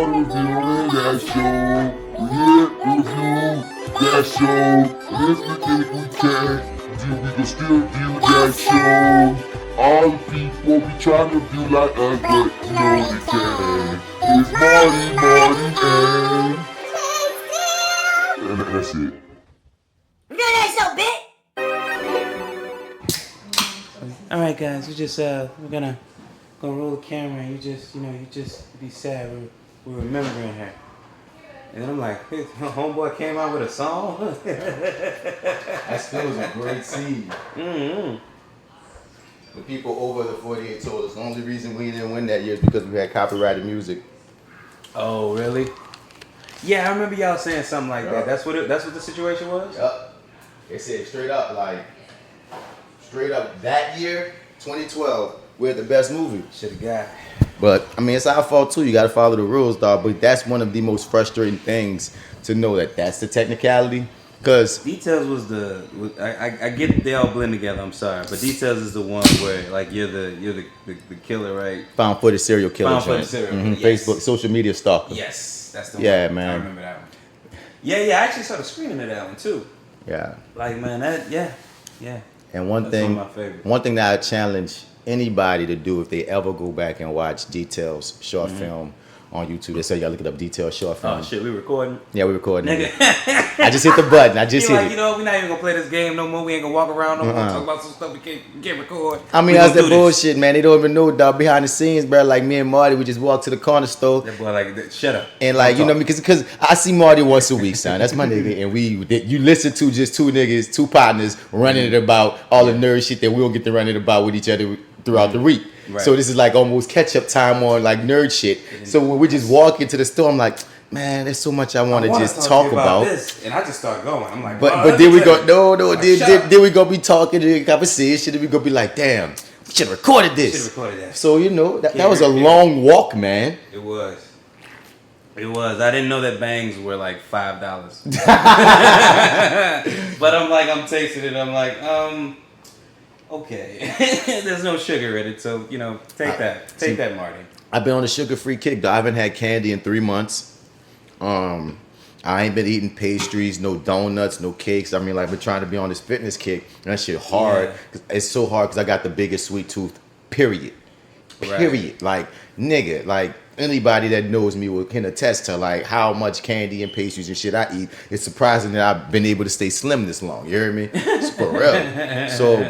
reviewing that show. We here review that show. And if you think we can't, then we can still view that show. All the people be trying to view like us, but you know they can. It's Marty, and that's it. Review that show, bitch! All right, guys, we're gonna roll the camera, and you just be sad. We're remembering her, and then I'm like, hey, homeboy came out with a song. That still was a great scene. Mm-hmm. The people over the 48 told us the only reason we didn't win that year is because we had copyrighted music. Oh, really? Yeah, I remember y'all saying something like that. That's what the situation was. Yup. They said straight up that year, 2012, we're the best movie. Should've got. But I mean, it's our fault too. You got to follow the rules, dog. But that's one of the most frustrating things to know that that's the technicality. Cause Details was I get it, they all blend together. I'm sorry, but Details is the one where like you're the killer, right? found footage serial killer. Found footage serial killer. Mm-hmm. Yes. Facebook, social media stalker. Yes, that's the Yeah, one. man. I remember that one. Yeah, I actually saw the screening of that one too. Yeah. Like, man, yeah. And one That's thing, one of my favorites. one thing that I challenge anybody to do if they ever go back and watch Details short film on YouTube. They say y'all look it up, Details short film. Oh shit, we recording? Yeah, we recording. Nigga. I just hit the button. I just You're hit like, it. you know, we're not even gonna play this game no more. We ain't gonna walk around no more. Talk about some stuff we can't record. I mean, We that's gonna that do this. bullshit, man. They don't even know, dog. Behind the scenes, bro. Like me and Marty, we just walk to the corner store. That boy like, shut up. And like, you know, because I see Marty once a week, son. That's my nigga. And you listen to just two niggas, two partners running it about all the nerd shit that we don't get to run it about with each other throughout the week. Right. So this is like almost catch up time on like nerd shit. So when we just walk into the store, I'm like, man, there's so much I want to just talk about. This, and I just start going. I'm like, But then we go, then we go be talking in conversation, then we go be like, damn, we should have recorded this. So you know that was a long walk, man. It was. I didn't know that bangs were like $5. But I'm tasting it. I'm like, okay. There's no sugar in it, so you know, take that, Marty. I've been on a sugar-free kick, though. I haven't had candy in 3 months. I ain't been eating pastries, no donuts, no cakes. I mean, like, been trying to be on this fitness kick, and that shit hard. Yeah. It's so hard because I got the biggest sweet tooth, period. Right. Like, nigga, like, anybody that knows me can attest to, like, how much candy and pastries and shit I eat. It's surprising that I've been able to stay slim this long. You hear me? It's for real. So,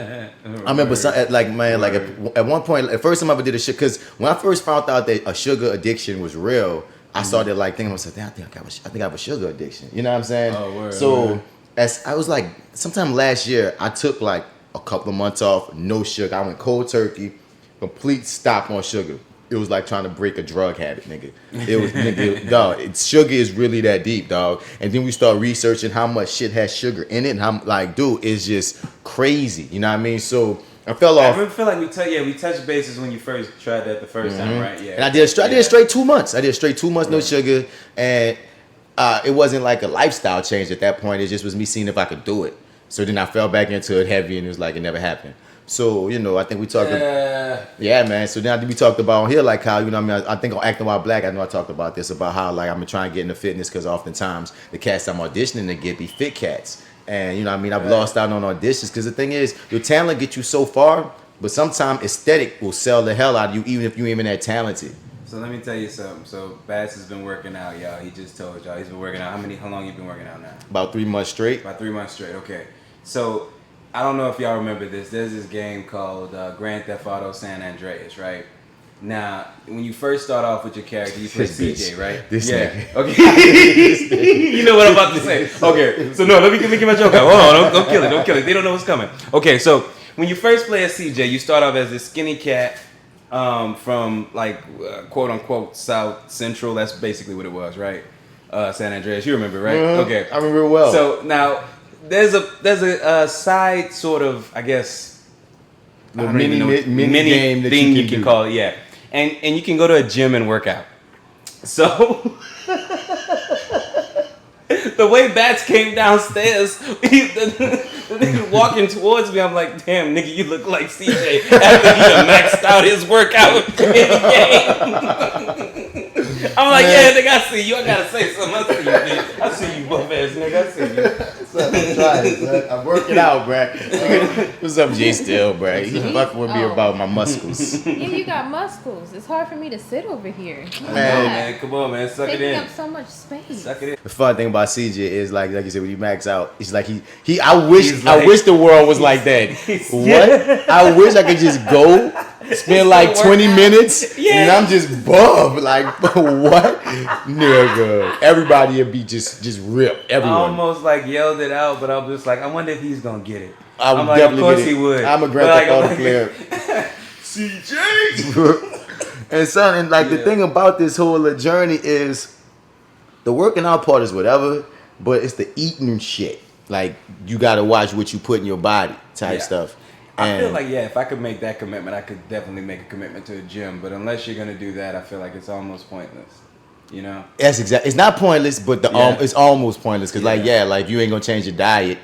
I remember, at one point, the first time I ever did a shit, because when I first found out that a sugar addiction was real, I started like thinking, I think I have a sugar addiction. You know what I'm saying? Oh, word, so word. as I was like, sometime last year, I took like a couple of months off, no sugar. I went cold turkey, complete stop on sugar. It was like trying to break a drug habit, nigga. It was, nigga, dog. Sugar is really that deep, dog. And then we start researching how much shit has sugar in it, and how, like, dude, it's just crazy. You know what I mean? So I fell off. I feel like we touched bases when you first tried that the first time, right? Yeah. And I did straight 2 months. I did straight 2 months, no sugar, and it wasn't like a lifestyle change at that point. It just was me seeing if I could do it. So then I fell back into it heavy, and it was like it never happened. So, you know, I think we talked yeah, man. So now we talked about on here, like how, you know what I mean, I think on Acting While Black, I know I talked about this, about how, like, I've been trying to get into fitness because oftentimes the cats I'm auditioning to get be fit cats. And, you know what I mean, I've lost out on auditions because the thing is, your talent gets you so far, but sometimes aesthetic will sell the hell out of you even if you ain't even that talented. So let me tell you something. So Bats has been working out, y'all. He just told y'all he's been working out. How long you been working out now? About 3 months straight. About 3 months straight. Okay. So I don't know if y'all remember this. There's this game called Grand Theft Auto San Andreas, right? Now, when you first start off with your character, you play CJ, right? Nigga. Okay. You know what I'm about to say. Okay. So no, let me get my joke out. Hold on. Don't kill it. They don't know what's coming. Okay. So when you first play as CJ, you start off as this skinny cat from like quote unquote South Central. That's basically what it was, right? San Andreas. You remember, right? Okay. I remember well. So now there's a side sort of, I guess, mini game that thing you can do. call it, yeah. And you can go to a gym and work out. So the way Bats came downstairs, the nigga walking towards me, I'm like, damn, nigga, you look like CJ after he done maxed out his workout in the game. I'm like, yeah, nigga, I see you. I gotta say something. I see you, nigga. I see you, buff ass nigga. I see you. I'm working out, bruh. What's up, J.Steel, bruh? He fucking with me about my muscles. Yeah, you got muscles. It's hard for me to sit over here. Man, come on, man. Suck it Taking in. up so much space. Suck it in. The fun thing about CJ is like you said, when he max out, it's like I wish the world was like that. What? I wish I could just go, spend like 20 minutes, and I'm just buff. Like what? Nigga. Everybody would be just ripped. Everyone. I almost like yelled it out, but I'm just like, I wonder if he's gonna get it. I would like, definitely of course get it. he would. I'm a Grand Theft Auto player. CJ. And son, and like the thing about this whole journey is the working out part is whatever, but it's the eating shit. Like you gotta watch what you put in your body type stuff. I feel like if I could make that commitment, I could definitely make a commitment to a gym. But unless you're gonna do that, I feel like it's almost pointless. You know? That's exactly. It's not pointless, but it's almost pointless because like you ain't gonna change your diet,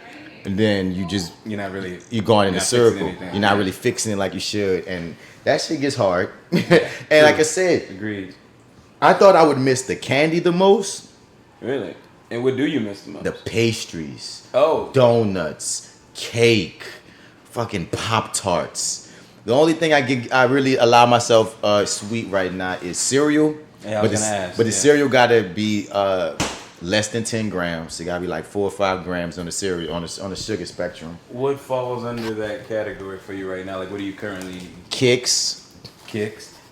and then you're going in a circle. You're not really fixing it like you should, and that shit gets hard. And like I said, agreed. I thought I would miss the candy the most. Really? And what do you miss the most? The pastries. Oh. Donuts, cake, fucking Pop-Tarts. The only thing I really allow myself sweet right now is cereal. Yeah, but the cereal gotta be less than 10 grams. It gotta be like 4 or 5 grams on the cereal on the sugar spectrum. What falls under that category for you right now? Like, what are you currently eating? Kicks.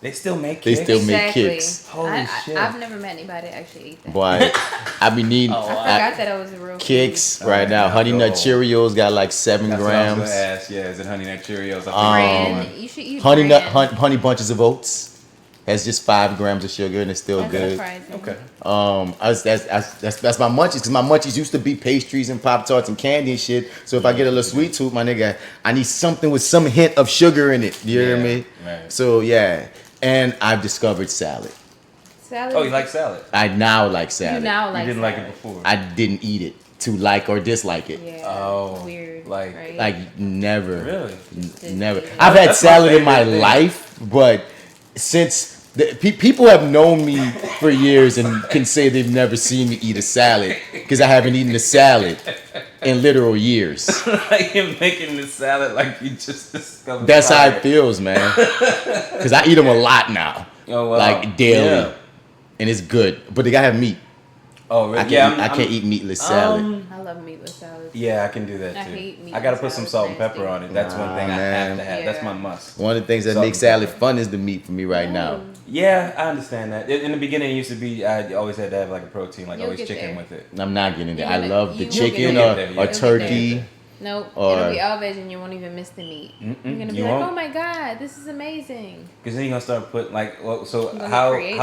They still make kicks? They still make kicks. Holy shit. I've never met anybody that actually ate that. Boy, I be needing I forgot that I was a real kicks right now. Honey Nut Cheerios got like 7 grams. What I was gonna ask. Yeah, is it Honey Nut Cheerios? Bran. You should eat Honey Bunches of Oats. Has just 5 grams of sugar and it's still good. Surprising. Okay. That's my munchies because my munchies used to be pastries and Pop-Tarts and candy and shit. So if I get a little sweet tooth, my nigga, I need something with some hint of sugar in it. You hear me? Right. So yeah, and I've discovered salad. Salad. Oh, you like salad? I now like salad. You now like You didn't salad. like it before. I didn't eat it to like or dislike it. Yeah. Oh, Weird. like- right? Like never. Really? Never. eat it. I've had That's my salad in my favorite thing. life, but since people have known me for years and can say they've never seen me eat a salad because I haven't eaten a salad in literal years. Like you're making the salad like you just discovered. That's how fire. it feels, man. Because I eat them a lot now, Oh, wow. like daily, Yeah. and it's good. But they gotta have meat. Oh, really? I can't eat meatless salad. I love meatless salad. Yeah, I can do that too. I hate meat I gotta and put some salad. salt and pepper on it. That's one thing I have to have. Yeah. That's my must. One of the things that Salt makes and salad pepper. fun is the meat for me right now. Yeah, I understand that. In the beginning, it used to be I always had to have like a protein, like You'll always get chicken there. with it. I'm not getting there. You're I gonna- love the you will chicken get or, there. or You'll get turkey. Nope. Or- It'll be all veg and you won't even miss the meat. You're gonna be You like, won't? oh my god, this is amazing. Because then you're gonna start putting like, well, so You're gonna how create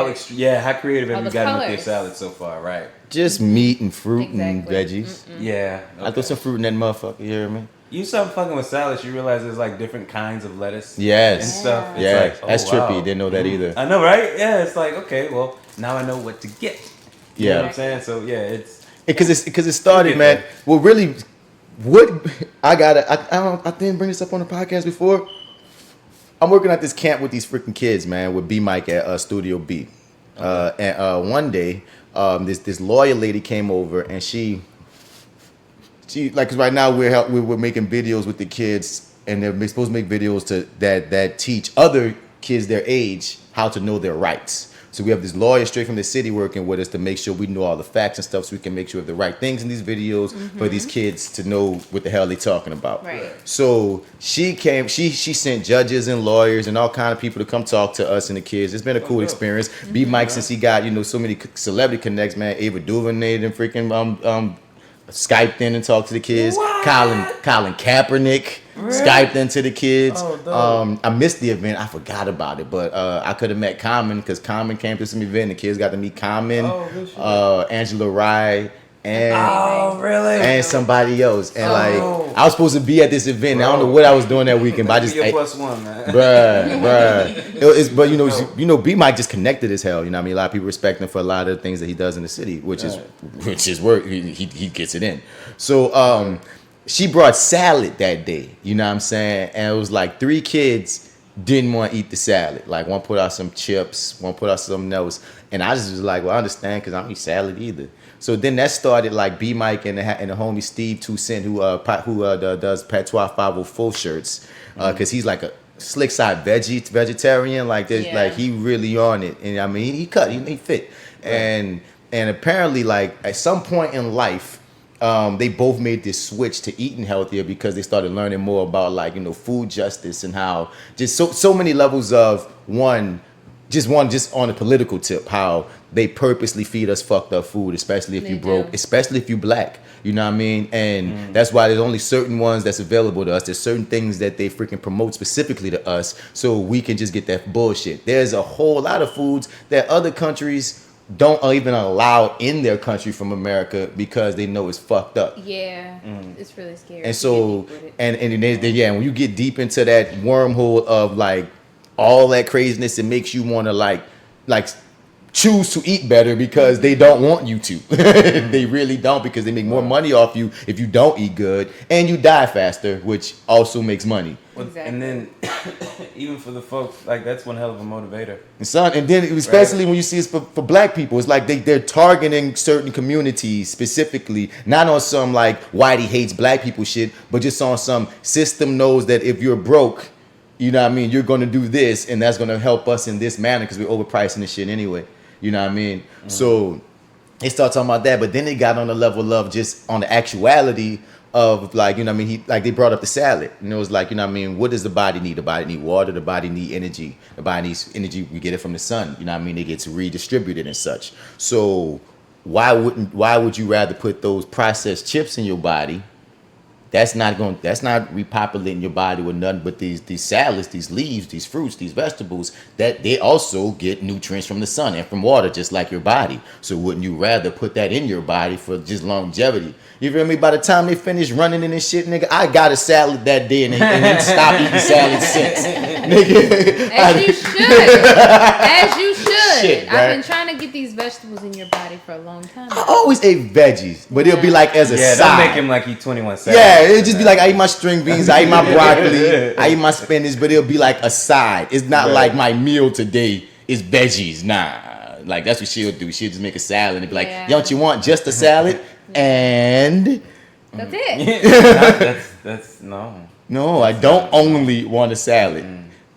how creative have All you the gotten with your colors. salad so far, right? Just meat and fruit and Exactly. veggies. Yeah. I throw some fruit in that motherfucker. You hear me? You start fucking with salads, you realize there's like different kinds of lettuce and Yes. stuff. It's Yeah, like, oh, that's wow. trippy. Didn't know that either. I know, right? Yeah, it's like, okay, well, now I know what to get. You know what Yeah, I'm saying? So yeah, it's because it started, You'll man. get Well, really, what I didn't bring this up on the podcast before. I'm working at this camp with these freaking kids, man, with B Mike at Studio B. And one day, this lawyer lady came over and she like 'cause right now we're making videos with the kids and they're supposed to make videos that teach other kids their age how to know their rights. So we have this lawyer straight from the city working with us to make sure we know all the facts and stuff so we can make sure we have the right things in these videos for these kids to know what the hell they're talking about. Right. So she sent judges and lawyers and all kind of people to come talk to us and the kids. It's been a cool experience. B Mike, since he got, so many celebrity connects, man. Ava DuVernay and freaking Skyped in and talked to the kids. Colin Kaepernick Skyped into the kids. Oh, dope. I missed the event. I forgot about it, but I could have met Common because Common came to some event. The kids got to meet Common, Oh, good shit. Angela Rye, and Oh, really? and somebody else. And Oh. like I was supposed to be at this event. I don't know what I was doing that weekend, but I just You're +1, man. bruh. But B Mike just connected as hell. You know what I mean? A lot of people respect him for a lot of the things that he does in the city, which is work. He gets it in. So she brought salad that day. You know what I'm saying? And it was like 3 kids didn't want to eat the salad. Like, one put out some chips, one put out something else. And I just was like, well, I understand because I don't eat salad either. So then that started like B Mike and the homie Steve 2 Cent who does Patois 504 shirts because he's like a slick side vegetarian like this, like he really on it. And I mean he fit. And apparently like at some point in life they both made this switch to eating healthier because they started learning more about like, you know, food justice and how just so many levels of just on a political tip, how they purposely feed us fucked up food, especially if you broke, especially if you black. You know what I mean? And that's why there's only certain ones that's available to us. There's certain things that they freaking promote specifically to us so we can just get that bullshit. There's a whole lot of foods that other countries don't even allow in their country from America because they know it's fucked up. Yeah, it's really scary. And so, and when you get deep into that wormhole of like all that craziness, it makes you want to like choose to eat better because they don't want you to. They really don't, because they make more money off you if you don't eat good, and you die faster, which also makes money. Exactly. And then even for the folks, like that's one hell of a motivator. And then especially when you see it's for black people, it's like they're targeting certain communities specifically, not on some like Whitey hates black people shit, but just on some system knows that if you're broke, you know what I mean, you're going to do this, and that's going to help us in this manner because we're overpricing this shit anyway. You know what I mean? So they start talking about that, but then they got on the level of just on the actuality of like, you know what I mean? They brought up the salad, and it was like, you know what I mean? What does the body need? The body need water. The body need energy. The body needs energy. We get it from the sun. You know what I mean? It gets redistributed and such. So why would you rather put those processed chips in your body? That's not repopulating your body with nothing but these salads, these leaves, these fruits, these vegetables that they also get nutrients from the sun and from water, just like your body. So wouldn't you rather put that in your body for just longevity? You feel me? By the time they finish running in this shit, nigga, I got a salad that day and stopped eating salad since. Nigga, As you should. As you should. Shit, right? I've been trying to get these vegetables in your body for a long time. I always ate veggies, but it'll be like as a side. Yeah, don't make him like he 21 seconds. Yeah, it'll just be like I eat my string beans, I eat my broccoli, I eat my spinach, but it'll be like a side. It's not like my meal today is veggies. Nah, like that's what she'll do. She'll just make a salad and be like, don't you want just a salad? And that's it. That's no. No, I don't only want a salad,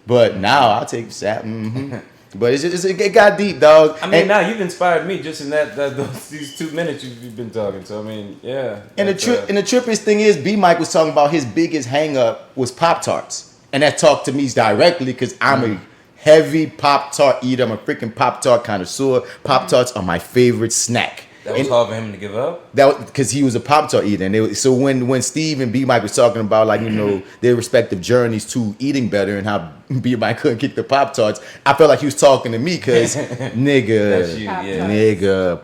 but now I'll take salad. But it got deep, dog. I mean, now you've inspired me just in these 2 minutes you've been talking. So I mean, yeah. And the trippiest thing is, B Mike was talking about his biggest hang up was Pop-Tarts, and that talked to me directly because I'm a heavy Pop-Tart eater. I'm a freaking Pop-Tart connoisseur. Pop-Tarts are my favorite snack. That was hard for him to give up? That because he was a Pop-Tart eater. And so when Steve and B Mike was talking about, like, you know, their respective journeys to eating better and how B Mike couldn't kick the Pop-Tarts, I felt like he was talking to me because, nigga,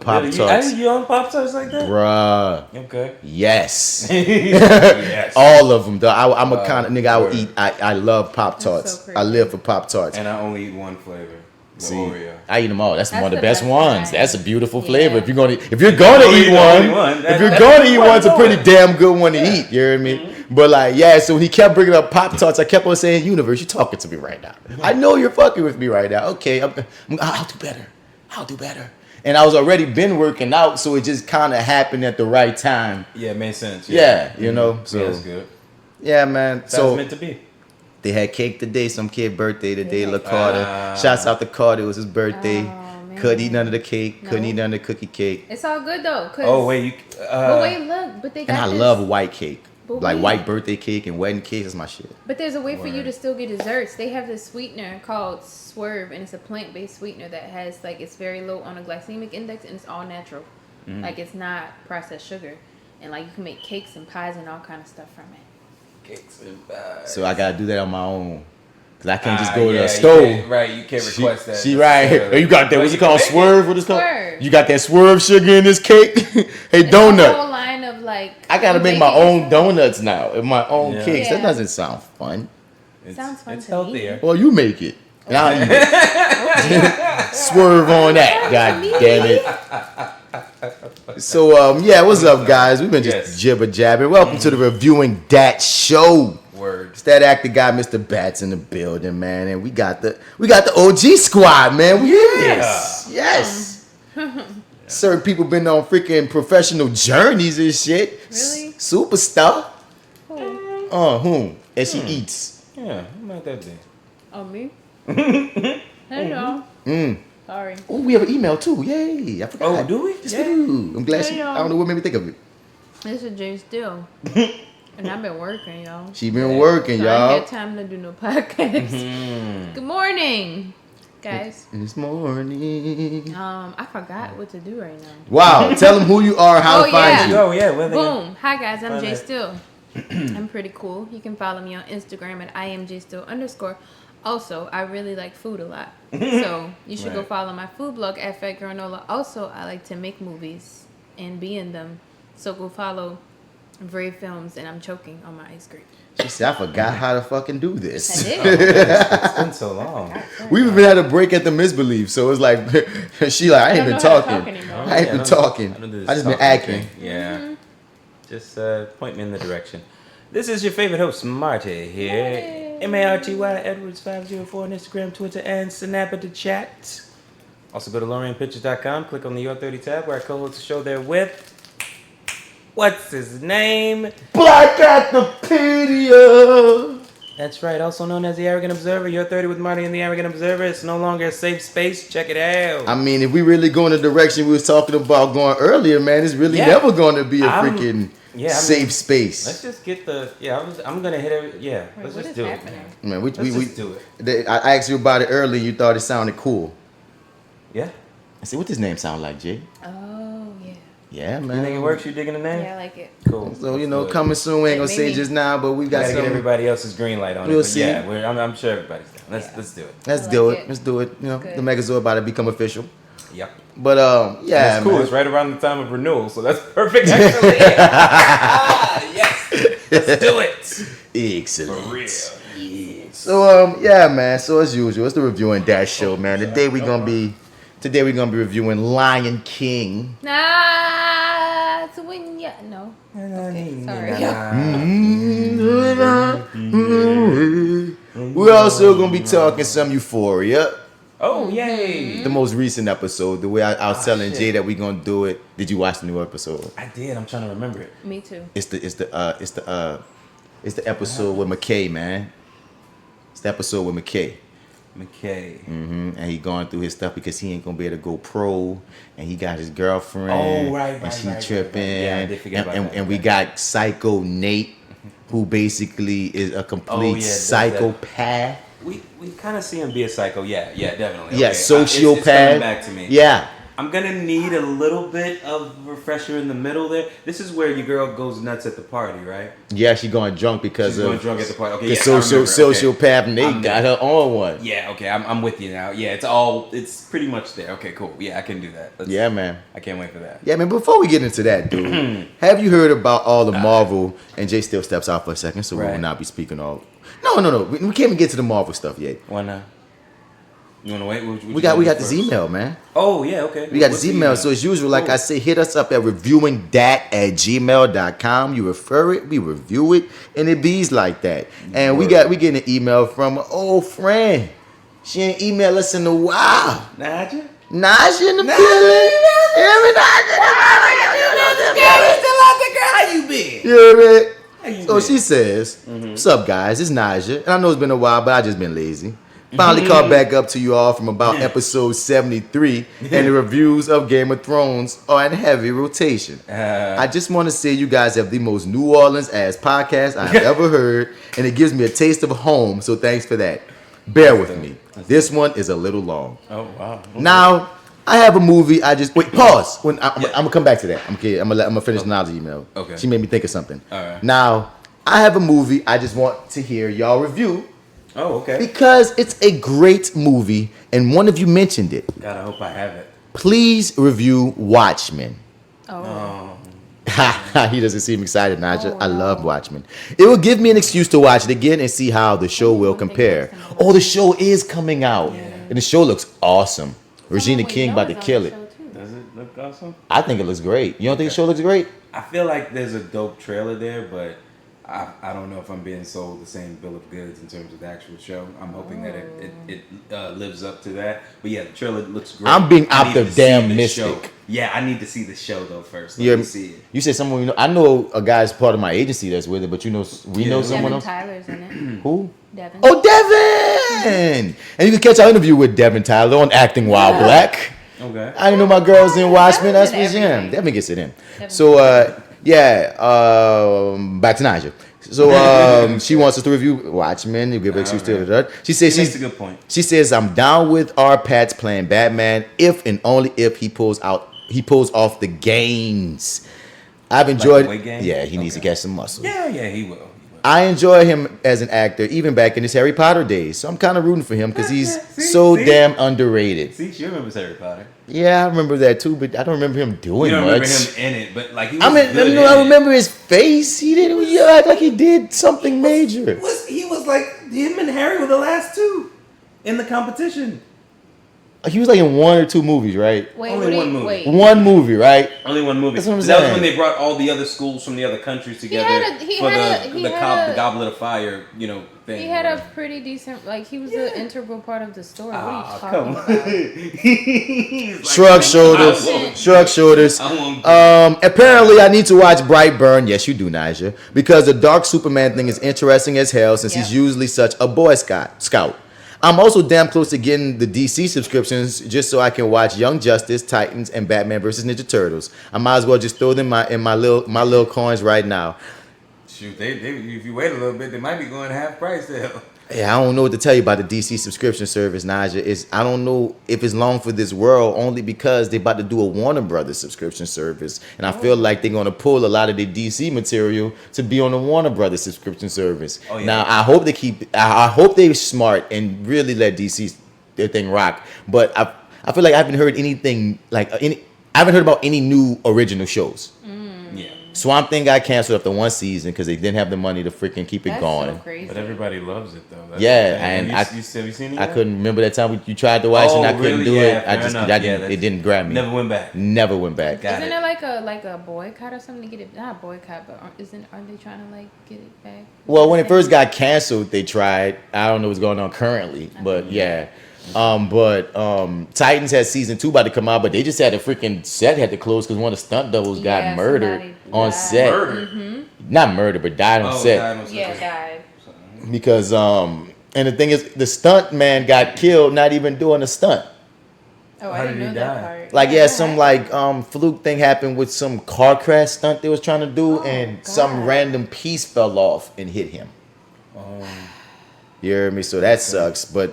Pop-Tarts. You on Pop-Tarts like that? Bruh. Okay. Yes. Yes. All of them, dog. I'm a kind of nigga, I love Pop-Tarts. So I live for Pop-Tarts. And I only eat one flavor. See, Oreo. I eat them all. That's one of the best best ones. kind. That's a beautiful Yeah. flavor. If you're gonna eat one, it's a pretty damn good one to eat. You hear me? But like, yeah. So when he kept bringing up Pop-Tarts, I kept on saying, "Universe, you're talking to me right now. I know you're fucking with me right now. Okay, I'll do better. I'll do better." And I was already been working out, so it just kind of happened at the right time. Yeah, it made sense. Yeah, you know. So yeah, that's good. Yeah, man. That's So meant to be. they had cake today. Some kid birthday today. LaCarter. Shouts out to Carter. It was his birthday. Man. Couldn't eat none of the cake. No. Couldn't eat none of the cookie cake. It's all good though. Oh wait, But wait, look. But they got And I this, love white cake. But Like wait. white birthday cake and wedding cake is my shit. But there's a way for you Word. to still get desserts. They have this sweetener called Swerve, and it's a plant-based sweetener that has like it's very low on a glycemic index, and it's all natural. Like it's not processed sugar, and like you can make cakes and pies and all kind of stuff from it. Cakes and pies. So I gotta do that on my own. Cause I can't just go to yeah, the you store. you can't request that. She right. Oh, you got that? What's it called? Make it. Swerve? What is it called? Swerve. You got that Swerve sugar in this cake? Hey, It's a donut. whole line of like. I gotta make my own donuts now and my own Yeah. cakes. That Yeah. doesn't sound fun. Sounds fun It's to me. healthier. Well, you make it. And I'll eat it. Swerve on that. God damn it. So, yeah, what's up, guys? We've been just Yes. jibber jabbing. Welcome to the Reviewing Dat Show. Word. It's that actor guy, Mr. Bats, in the building, man, and we got the OG squad, man. We in this. Yes. Certain people been on freaking professional journeys and shit. Really? Superstar. Who? Whom? And she eats. Yeah, who might that be? Oh, me? Hello. Sorry. Oh, we have an email too. Yay! I forgot. Oh, do we? Yes, we do. I'm glad she. Hey, I don't know what made me think of it. This is J.Steel. And I've been working, y'all. She been working, So I y'all. ain't had time to do no podcast. Good morning, guys. This morning. I forgot what to do right now. Wow! Tell them who you are, how to find you. Oh, yeah. Where they go? Boom. Hi, guys. I'm Find J.Steel. I'm pretty cool. You can follow me on Instagram at IamJSteel_. Also, I really like food a lot. So you should go Right. follow my food blog at Fat Granola. Also, I like to make movies and be in them. So go follow Brave Films, and I'm choking on my ice cream. She said, "I forgot how to fucking do this." I did. It's been so long. We've even had a break at the so it's like she like I ain't don't been know how to talking. talk anymore. I ain't been talking. I don't do this I just been talking acting. thing. Yeah. Just point me in the direction. This is your favorite host, Marty here. MartyEdwards 504 on Instagram, Twitter, and Snap at the chat. Also go to LorianPictures.com, click on the Your30 tab where I co-host the show there with what's his name? Black Wikipedia. That's right, also known as the Arrogant Observer. Your30 with Marty and the Arrogant Observer. It's no longer a safe space. Check it out. I mean, if we really go in the direction we was talking about going earlier, man, it's really never going to be a freaking safe space. Let's just get the I'm gonna hit it. Yeah, Wait, let's what just is do happening? it. Man, Let's just do it. I asked you about it earlier. You thought it sounded cool. Yeah. I said, what does name sound like, Jay? Oh, yeah. Yeah, You man. think it works? You digging the name? Yeah, I like it. Cool. So, Let's do it. coming soon. We ain't gonna Hey, say maybe. just now, but we got Gotta get some. everybody else's green light on We'll it. But see. yeah, I'm sure everybody's down. Let's do it. Let's I do like it. it. Let's do it. Good. The Megazord about to become official. Yep. But yeah, It's cool. man. It's right around the time of renewal, so that's perfect. Actually. Yes. Let's do it. Excellent. For real. So yeah, man. So as usual, it's the Reviewing Dat Show, man. Today we're gonna be reviewing Lion King. Nah, to win, yeah, no. Okay, sorry. We're also gonna be talking some Euphoria, Oh, yay. the most recent episode. The way I was telling shit. Jay that we're gonna do it. Did you watch the new episode? I did. I'm trying to remember it. Me too. It's the episode with McKay, man. It's the episode with McKay. McKay. And he going through his stuff because he ain't gonna be able to go pro, and he got his girlfriend. Oh, right, and she right, tripping. right. Yeah, I did forget about that. And we got Psycho Nate, who basically is a complete does that. psychopath. We kind of see him be a psycho. Yeah, definitely. Yeah, Okay. sociopath. It's coming back to me. Yeah. I'm gonna need a little bit of refresher in the middle there. This is where your girl goes nuts at the party, right? Yeah, she going drunk because She's of going drunk at the party. Okay, the yes, I remember. sociopath Nate I'm got her on one. Yeah, okay, I'm with you now. Yeah, it's pretty much there. Okay, cool. Yeah, I can do that. Yeah, man. I can't wait for that. Yeah, man, before we get into that, dude, have you heard about all the Marvel, and Jay still steps out for a second, so we will Right. not be speaking all. No. We can't even get to the Marvel stuff yet. Why not? You wanna wait? We got this email, man. Oh yeah, okay. We got What's this the email. So as usual, like I say, hit us up at reviewingdat@gmail.com. You refer it, we review it, and it bees like that. And we getting an email from an old friend. She ain't emailed us in a while. Naja? Naja in the building. Hear me, Naja? How you been? You hear me? How you So been? she says, "What's up, guys? It's Naja, and I know it's been a while, but I just been lazy. Finally called back up to you all from about episode 73, and the reviews of Game of Thrones are in heavy rotation. I just want to say you guys have the most New Orleans ass podcast I have ever heard, and it gives me a taste of home. So thanks for that. Bear with me. This one is a little long. Oh wow. Okay. Now, I have a movie. Pause. I'm gonna come back to that. I'm gonna finish Naja's email. Okay. She made me think of something. All right. Now, I have a movie. I just want to hear y'all review Oh okay. because it's a great movie, and one of you mentioned it. God, I hope I have it. Please review Watchmen. Oh. He doesn't seem excited, Naja. Oh, I no. love Watchmen. It will give me an excuse to watch it again and see how the show will compare. Oh, the show is coming out, and the show looks awesome. Regina King about to kill it. Does it look awesome? I think it looks great. You don't think the show looks great? I feel like there's a dope trailer there, but I don't know if I'm being sold the same bill of goods in terms of the actual show. I'm hoping that it lives up to that. But yeah, the trailer looks great. I'm being damn show. mystic. Yeah, I need to see the show though first. Let me see it. You said someone you know. I know a guy's part of my agency that's with it, but you know we know someone Devin else. Tyler's in it. Who? Devin. Oh, Devin! And you can catch our interview with Devin Tyler on Acting While Black. Okay. I didn't know my girls in Watchmen. That's Devin's what in jam. everything. Devin gets it in. Devin. So back to Naja. So she wants us to review Watchmen. You give her excuse to that. She says That's a good point. She says I'm down with our Pats playing Batman if and only if he pulls off the gains. I've enjoyed. Weight gain? Yeah, he needs to catch some muscle. Yeah, he will. I enjoy him as an actor, even back in his Harry Potter days. So I'm kind of rooting for him because he's See? damn underrated. See, she remembers Harry Potter. Yeah, I remember that too, but I don't remember him doing You don't much. remember him in it, but like he was I mean, good I remember his face. He didn't act like he did something major. He was like him and Harry were the last two in the competition. He was like in one or two movies, right? Wait, Only one movie. Wait. One movie, right? Only one movie. That's what I'm That was saying. when they brought all the other schools from the other countries together the Goblet of Fire, thing. He had a pretty decent, like, he was an integral part of the story. What are you talking about? Shrug shoulders. Apparently, I need to watch Brightburn. Yes, you do, Naja. Because the Dark Superman thing is interesting as hell since he's usually such a Boy Scout. I'm also damn close to getting the DC subscriptions just so I can watch Young Justice, Titans, and Batman vs. Ninja Turtles. I might as well just throw them in my little coins right now. Shoot, they if you wait a little bit, they might be going half price there. Yeah, I don't know what to tell you about the DC subscription service, Naja. I don't know if it's long for this world only because they're about to do a Warner Brothers subscription service. And I feel like they're going to pull a lot of the DC material to be on the Warner Brothers subscription service. Oh, yeah. Now, I hope they're smart and really let DC their thing rock. But I feel like I haven't heard anything I haven't heard about any new original shows. Yeah. Swamp Thing got canceled after one season because they didn't have the money to freaking keep it going. So crazy. But everybody loves it though. And have you seen it yet? I couldn't remember that time you tried to watch and I couldn't do it. It didn't grab me. Never went back. Isn't there like a boycott or something to get it? Not a boycott, but aren't they trying to like get it back? Well, when it first got canceled, they tried. I don't know what's going on currently, but yeah. Titans had season 2 about to come out, but they just had a freaking set had to close because one of the stunt doubles got murdered on set. Not murdered, but died on set. Died. Because and the thing is, the stunt man got killed not even doing a stunt. Oh, I didn't know that part. Like some fluke thing happened with some car crash stunt they was trying to do, and some random piece fell off and hit him. You hear me? So that sucks. But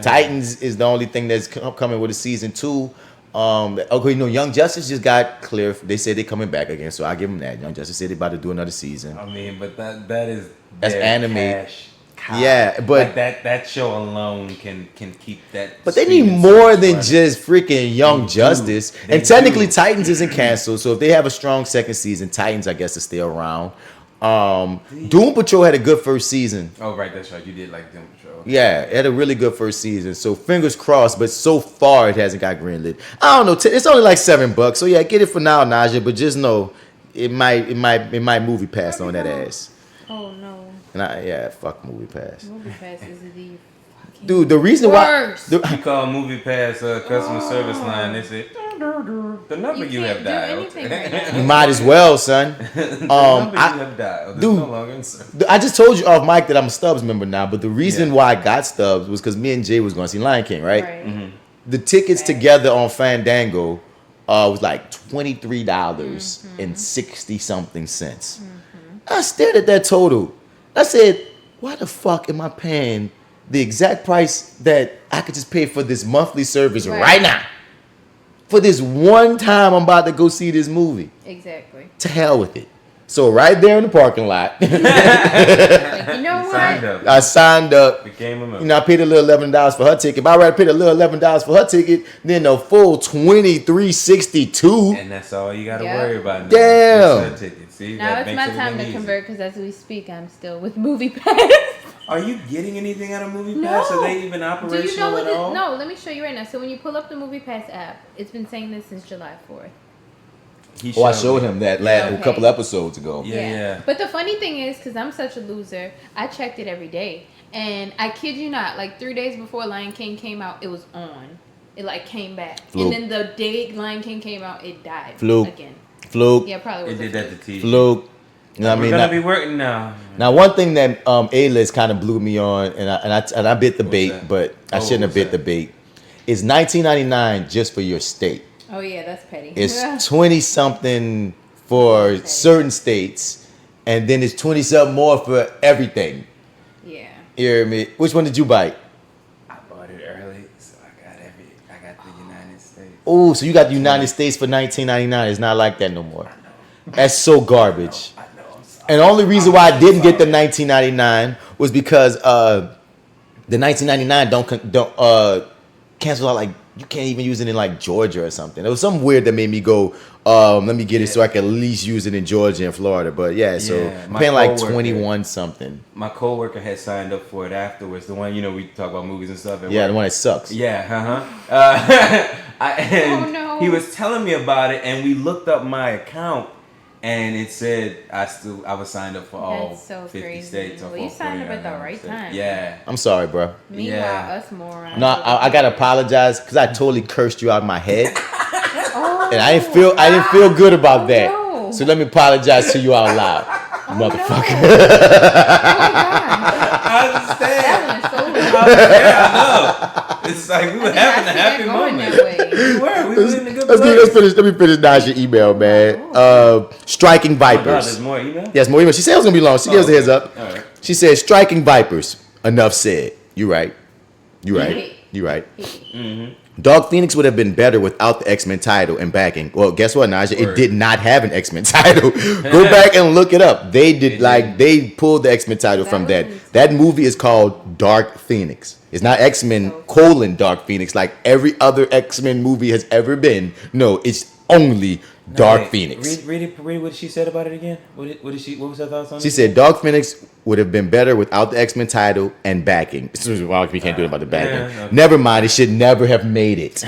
Titans is the only thing that's coming with a season 2. Young Justice just got clear. They said they're coming back again, so I give them that. Young Justice said they're about to do another season. I mean, but that's anime. Cash cow. Yeah, but like that show alone can keep that. But they need more than just freaking Young Justice. And technically, Titans isn't canceled, so if they have a strong second season, Titans I guess is still around. Doom Patrol had a good first season. Oh right, that's right. You did like Doom Patrol. Yeah, it had a really good first season. So fingers crossed, but so far it hasn't got greenlit. I don't know. It's only like $7. So yeah, get it for now, Naja. But just know it might movie pass on that ass. Oh no. And fuck movie pass. Movie pass is the Dude, the reason worst. You call Movie Pass customer service line, they say the number you have dialed. Right you might as well, son. The number you have dialed. Dude, no longer in service. I just told you off mic that I'm a Stubbs member now, but the reason why I got Stubbs was because me and Jay was going to see Lion King, right? Mm-hmm. The tickets together on Fandango was like $23 and 60-something cents. I stared at that total. I said, why the fuck am I paying the exact price that I could just pay for this monthly service right now? For this one time I'm about to go see this movie. Exactly. To hell with it. So right there in the parking lot. Like, you know what? I signed up. Became a member. I paid a little $11 for her ticket. But I'd rather pay a little $11 for her ticket than the full $23.62. And that's all you got to worry about. Damn. See, now it's my time to convert because as we speak, I'm still with Movie Pass. Are you getting anything out of Movie Pass? Are they even operational Do you know what at all? No, let me show you right now. So when you pull up the Movie Pass app, it's been saying this since July 4th. I showed him that a couple episodes ago. Yeah. But the funny thing is, because I'm such a loser, I checked it every day. And I kid you not, like 3 days before Lion King came out, it was on. It like came back. Fluke. And then the day Lion King came out, it died again. Fluke. Yeah, probably was. It did that to TV. Fluke. You know what I mean? We're gonna be working now. Now, one thing that A-List kind of blew me on, and I bit the bait, but I shouldn't have bit the bait, is $19.99 just for your state. Oh yeah, that's petty. It's 20 something for certain states, and then it's 20 something more for everything. Yeah. You hear me? Which one did you bite? I bought it early, so I got the United States. Oh, so you got the United States for $19.99. It's not like that no more. That's so garbage. I know. And the only reason why I didn't get the $19.99 was because the $19.99 don't cancel out, like you can't even use it in like Georgia or something. It was something weird that made me go, let me get it so I can at least use it in Georgia and Florida. But I'm paying like 21 something. My coworker had signed up for it afterwards. The one, we talk about movies and stuff. Yeah, the one that sucks. Yeah, and no. he was telling me about it, and we looked up my account, and it said I was signed up for all That's so 50 crazy. states. Well, you signed up at the right time. Yeah. I'm sorry, bro. Meanwhile, us morons. No, I gotta apologize because I totally cursed you out of my head, Oh, and I didn't feel good about that. no. So let me apologize to you out loud, motherfucker. No. I understand. That went so Yeah, I know. It's like we were having a happy moment. We were in a good place. Let me finish Naja's email, man. Striking Oh my God, Vipers. there's more email? Yes, more email. She said it was gonna be long. She gave us a heads up. All right. She said, "Striking Vipers." Enough said. You right. You right. You right. Dark Phoenix would have been better without the X-Men title and backing. Well, guess what, Naja? It did not have an X-Men title. Go back and look it up. They did they pulled the X-Men title from that. That movie is called Dark Phoenix. It's not X-Men Dark Phoenix like every other X-Men movie has ever been. No, it's only Dark Phoenix. Read what she said about it again. What was her thoughts on it? She said Dark Phoenix would have been better without the X-Men title and backing. Well, we can't do it about the backing. Yeah, okay. Never mind. It should never have made it.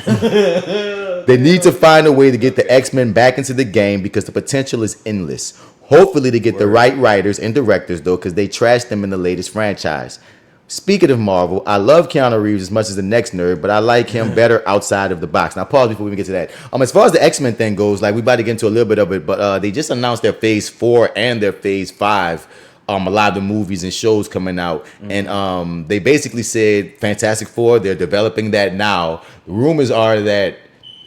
They need to find a way to get the X-Men back into the game because the potential is endless. Hopefully to get the right writers and directors, though, because they trashed them in the latest franchise. Speaking of Marvel, I love Keanu Reeves as much as the next nerd, but I like him better outside of the box. Now, pause before we get to that. As far as the X-Men thing goes, like we about to get into a little bit of it, but they just announced their Phase 4 and their Phase 5. A lot of the movies and shows coming out, and they basically said Fantastic Four. They're developing that now. The rumors are that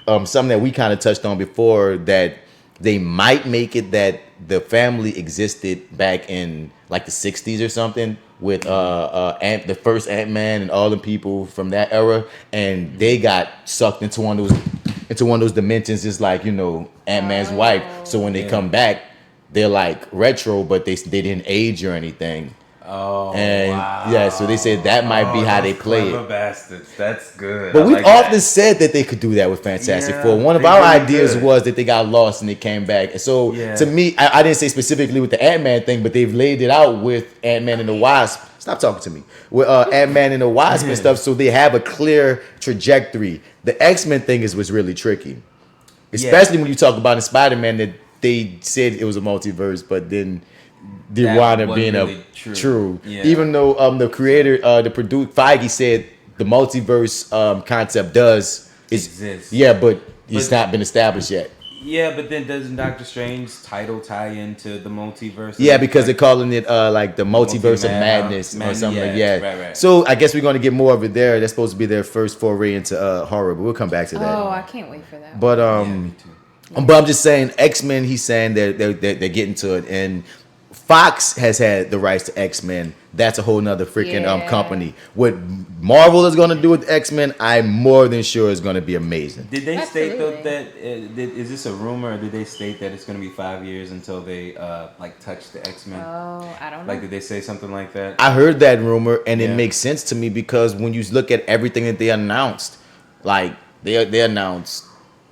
something that we kind of touched on before, that they might make it that the family existed back in like the 60s or something with the first Ant-Man and all the people from that era, and they got sucked into one of those dimensions, just like Ant-Man's wife. So when they come back, they're like retro, but they didn't age or anything. Oh, and wow. Yeah, so they said that might be how they play it. Bastards. That's good. But we've often said that they could do that with Fantastic Four. One of our ideas was that they got lost and they came back. And so to me, I didn't say specifically with the Ant-Man thing, but they've laid it out with Ant-Man and the Wasp. Stop talking to me. With Ant-Man and the Wasp and stuff, so they have a clear trajectory. The X-Men thing was really tricky. Especially when you talk about in Spider-Man that they said it was a multiverse, but then they wound up being really true. Yeah. Even though the creator, the producer, Feige said the multiverse concept does exist. Yeah, but it's not been established yet. Yeah, but then doesn't Doctor Strange's title tie into the multiverse? Yeah, because they're calling it like the multiverse of madness or something like that. Right. So I guess we're going to get more of it there. That's supposed to be their first foray into horror, but we'll come back to that. Oh, I can't wait for that. But me too. But I'm just saying, X-Men. He's saying they're getting to it, and Fox has had the rights to X-Men. That's a whole nother freaking company. What Marvel is going to do with X-Men, I'm more than sure is going to be amazing. Did they state though that is this a rumor, or did they state that it's going to be 5 years until they touch the X-Men? Oh, I don't know. Like, did they say something like that? I heard that rumor, and it makes sense to me because when you look at everything that they announced, like they announced.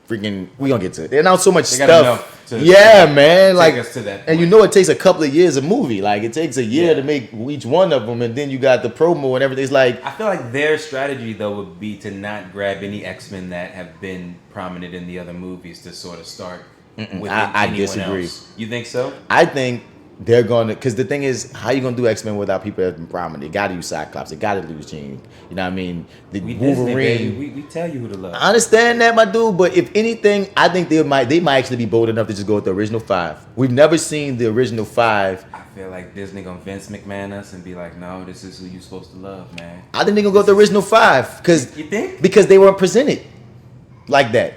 Freaking, we gonna get to it. They announced so much stuff. Man. Like, us to that and it takes a couple of years of movie. Like, it takes a year to make each one of them, and then you got the promo and everything. It's like, I feel like their strategy though would be to not grab any X-Men that have been prominent in the other movies to sort of start with I anyone disagree. else. You think so? I think they're going to, because the thing is, how you going to do X-Men without people that have been prominent? They got to use Cyclops. They got to use Jean. You know what I mean? The We Wolverine. Disney, baby. We tell you who to love. I understand that, my dude, but if anything, I think they might actually be bold enough to just go with the original 5. We've never seen the original 5. I feel like Disney gonna Vince McMahon us and be like, no, this is who you supposed to love, man. I think they're going to go with the original 5. You think? Because they weren't presented like that.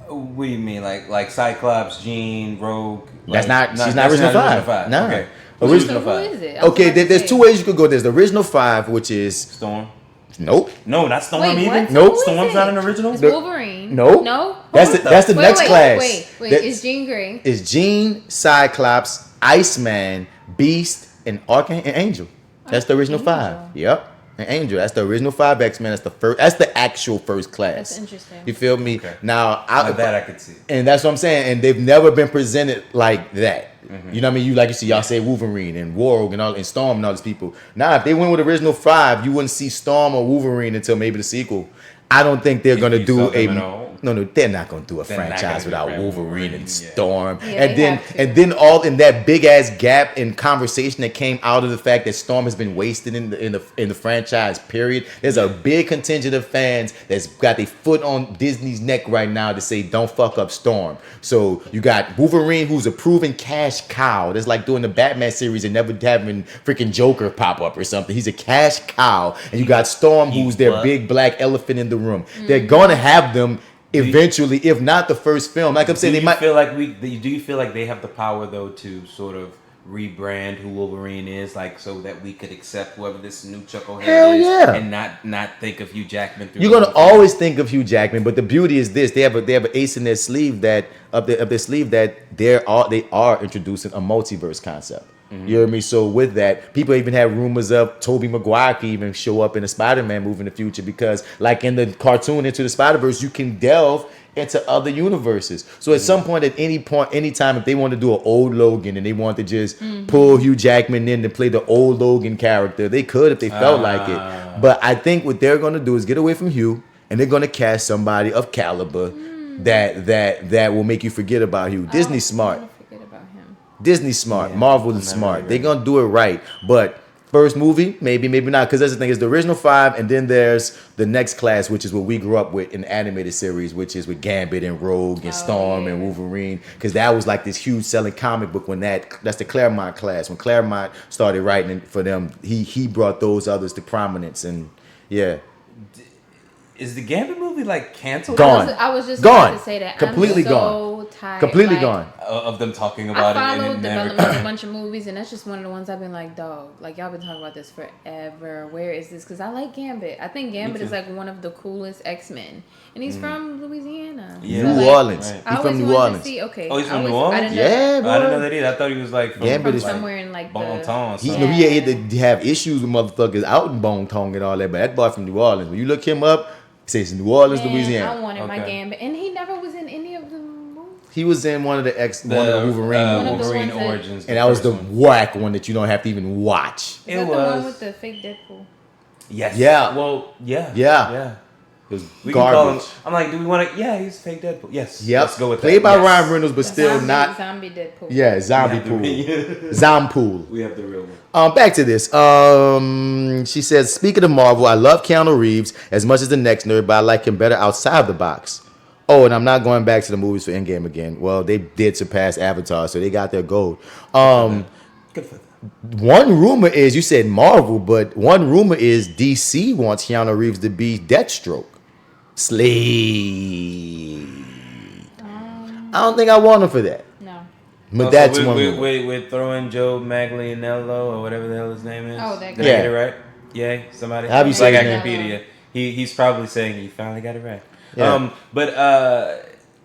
What do you mean, like Cyclops, Jean, Rogue? She's not that's original not 5. Nah. Okay. Original Who is it? Okay, there's 2 ways you could go. There's the original 5, which is Storm. nope. No, not Storm Wait, even. what? Nope. Who is Storm's it? not an original. It's The- Wolverine. No. No. That's the next class. Wait. That- Is Jean Grey? It's Jean, Cyclops, Iceman, Beast, and Archangel. That's the original 5. Angel. Yep. An Angel. That's the original 5 X-Men. That's the first. That's the actual first class. That's interesting. You feel me? Okay. Now, Now that I could see. and that's what I'm saying. And they've never been presented like that. You know what I mean? You see, y'all say Wolverine and Warg and Storm and all these people. Now, if they went with the original 5, you wouldn't see Storm or Wolverine until maybe the sequel. I don't think they're If gonna you do saw them a at all. no. They're not gonna do a They're not franchise gonna without do Wolverine and yeah. Storm. Yeah, and they then have to. and then all in that big ass gap in conversation that came out of the fact that Storm has been wasted in the franchise. Period. There's a big contingent of fans that's got their foot on Disney's neck right now to say don't fuck up Storm. So you got Wolverine, who's a proven cash cow. That's like doing the Batman series and never having freaking Joker pop up or something. He's a cash cow, and you got Storm, who's their what? big black elephant in the room. They're gonna have them eventually, if not the first film. Like I'm saying, Do they you might. feel like do you feel like they have the power though to sort of rebrand who Wolverine is, like so that we could accept whoever this new chucklehead Hell is, yeah. and not think of Hugh Jackman. Through You're the gonna whole thing? always think of Hugh Jackman, but the beauty is this: they have an ace in their sleeve that they are introducing a multiverse concept. You hear me? So with that, people even have rumors of Tobey Maguire could even show up in a Spider-Man movie in the future because, like in the cartoon Into the Spider-Verse, you can delve into other universes. So at some point, anytime, if they want to do an old Logan and they want to just pull Hugh Jackman in to play the old Logan character, they could if they felt like it. But I think what they're gonna do is get away from Hugh, and they're gonna cast somebody of caliber that will make you forget about Hugh. Disney's smart. Forget about him. Disney's smart. Yeah, Marvel I'm is never smart. agree. They're gonna do it right. But first movie, maybe not. Because that's the thing, is the original 5, and then there's the next class, which is what we grew up with in the animated series, which is with Gambit and Rogue and Storm and Wolverine. Because that was like this huge selling comic book when that's the Claremont class. When Claremont started writing for them, he brought those others to prominence, and yeah. Is the Gambit movie like canceled? Gone. I was just Gone. about to say that. Completely I'm so gone. tired. Completely Like, gone. Of them talking I about it followed and never. development of a bunch of movies, and that's just one of the ones I've been like, dog, like y'all been talking about this forever. Where is this? Because I like Gambit. I think Gambit is like one of the coolest X-Men, and he's from Louisiana. Yeah. New like, Orleans. Right. I He's from always New wanted Orleans. to see. Okay. Oh, he's from I New always- I Orleans? didn't know Yeah, that. bro. I didn't know that either. I thought he was like from, Gambit From is- somewhere in like Bon the. Ton. He something. he had to have issues with motherfuckers out in Bone Tongue and all that, but that boy from New Orleans. When you look him up, it says New Orleans, Man, Louisiana. I wanted my Okay. Gambit, and he never was in any of the movies. He was in one of the one of the Wolverine One of movies, the Wolverine ones that- Origins. and that was the whack one that you don't have to even watch. Is It that the one was. with the fake Deadpool? Yes. Yeah. Well, yeah. Yeah. Yeah. It was We can call him. garbage. I'm like, do we want to? Yeah, he's fake Deadpool. Yes. Yep, Let's go with played that. by Yes. Ryan Reynolds, but still zombie, not. zombie Deadpool. Yeah, zombie We have pool, the- Zompool. We have the real one. Back to this. She says, speaking of Marvel, I love Keanu Reeves as much as the next nerd, but I like him better outside the box. Oh, and I'm not going back to the movies for Endgame again. Well, they did surpass Avatar, so they got their gold. Good for them. One rumor is, you said Marvel, but one rumor is DC wants Keanu Reeves to be Deathstroke. Slade. I don't think I want him for that. No. But Oh, that's so one we, rumor. we're throwing Joe Maglianello or whatever the hell his name is. Oh, that Did guy. I get it right? Yay, somebody. How do you say like his name? Wikipedia. He's probably saying he finally got it right. Yeah. But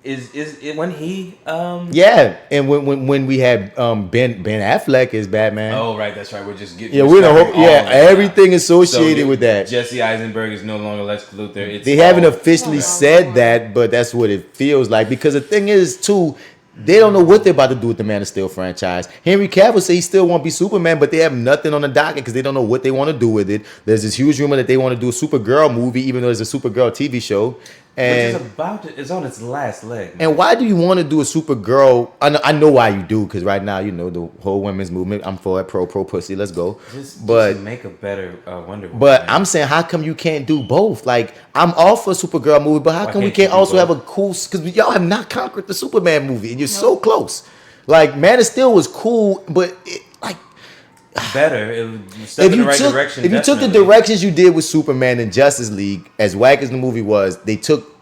is it when he Yeah, and when we had Ben Affleck as Batman. Oh right, that's right. We're just getting Yeah, we're the whole, all yeah, of it. everything associated So, with that. Jesse Eisenberg is no longer Lex Luthor. It's They haven't all- officially said that, but that's what it feels like. Because the thing is, too, they don't know what they're about to do with the Man of Steel franchise. Henry Cavill said he still won't be Superman, but they have nothing on the docket because they don't know what they want to do with it. There's this huge rumor that they want to do a Supergirl movie, even though there's a Supergirl TV show. And it's on its last leg. Man. And why do you want to do a Supergirl? I know why you do, because right now, you know, the whole women's movement. I'm for it, pro pussy. Let's go. Just but make a better Wonder Woman. But man. I'm saying, how come you can't do both? Like, I'm all for a Supergirl movie, but how come we can't also have a cool? Because y'all have not conquered the Superman movie, and you're so close. Like, Man of Steel was cool, but better. If you took the directions you did with Superman and Justice League, as whack as the movie was, they took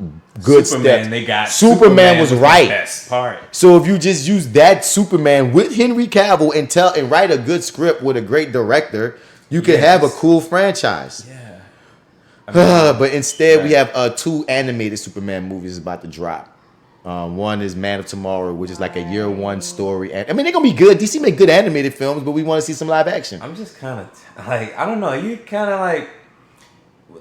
good steps. They got Superman was right. The best part. So if you just use that Superman with Henry Cavill and write a good script with a great director, you could have a cool franchise. Yeah. But instead, we have 2 animated Superman movies about to drop. One is Man of Tomorrow, which is like a year 1 story. And I mean, they're gonna be good. DC make good animated films, but we want to see some live action. I'm just kind of like, I don't know. You kind of like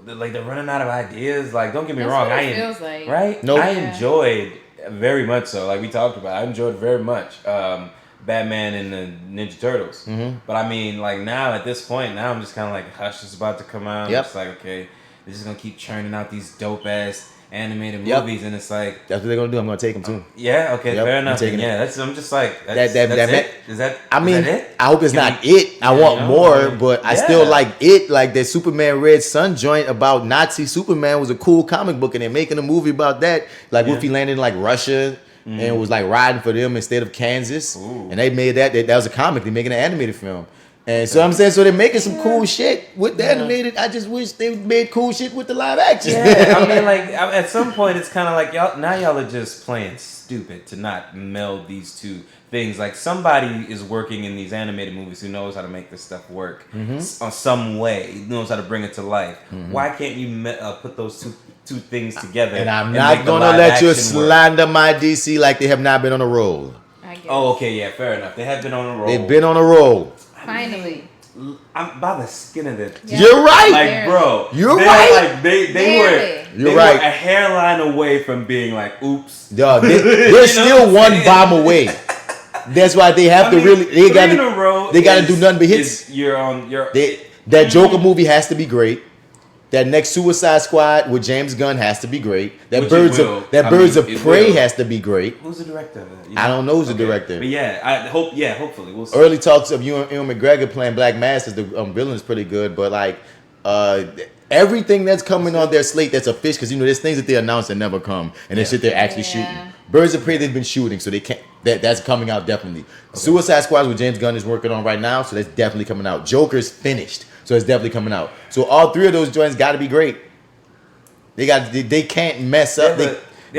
they're running out of ideas. Like, don't get me wrong. What it feels like. Right? Nope. I enjoyed very much so. Like we talked about, I enjoyed very much Batman and the Ninja Turtles. Mm-hmm. But I mean, like now at this point, now I'm just kind of like, Hush is about to come out. Yep. It's like, okay, they're just gonna keep churning out these dope ass animated movies, and it's like that's what they're gonna do. I'm gonna take them too. Yeah, okay, fair enough. Yeah, I'm just like that's it. Is that it? I hope it's not it. I want more, but I still like it. Like that Superman Red Sun joint about Nazi Superman was a cool comic book, and they're making a movie about that. Like what if he landed in like Russia and was like riding for them instead of Kansas, and they made that was a comic. They're making an animated film. And so I'm saying, so they're making some cool shit with the animated. I just wish they made cool shit with the live action. Yeah, I mean, like at some point, it's kind of like y'all are just playing stupid to not meld these two things. Like somebody is working in these animated movies who knows how to make this stuff work on some way, knows how to bring it to life. Why can't you put those two things together? And I'm not gonna let you slander my DC like they have not been on a roll. Oh, okay, yeah, fair enough. They have been on a roll. They've been on a roll. Finally. I'm by the skin of it. Yeah. You're right. Like, bro. You're right. Like, they were a hairline away from being like, oops. Dog, they're still one bomb away. That's why they have to really. They got to do nothing but hits. That Joker movie has to be great. That next Suicide Squad with James Gunn has to be great. That Birds of Prey has to be great. Who's the director of it? I don't know who's the director. But yeah, hopefully we'll see. Early talks of Ewan McGregor playing Black Mass as the villain is pretty good, but like everything that's coming on their slate that's a fish, because you know there's things that they announce that never come, and there's shit they're actually shooting. Birds of Prey they've been shooting, so they can't. That's coming out definitely. Okay. Suicide Squad with James Gunn is working on right now, so that's definitely coming out. Joker's finished. So it's definitely coming out. So all 3 of those joints got to be great. They can't mess up.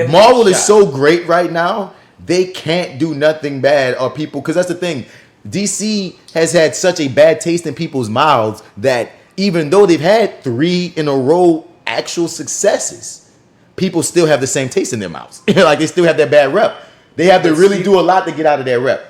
Marvel is so great right now. They can't do nothing bad or people, because that's the thing. DC has had such a bad taste in people's mouths that even though they've had 3 in a row actual successes, people still have the same taste in their mouths. Like they still have that bad rep. They have to really do a lot to get out of their rep.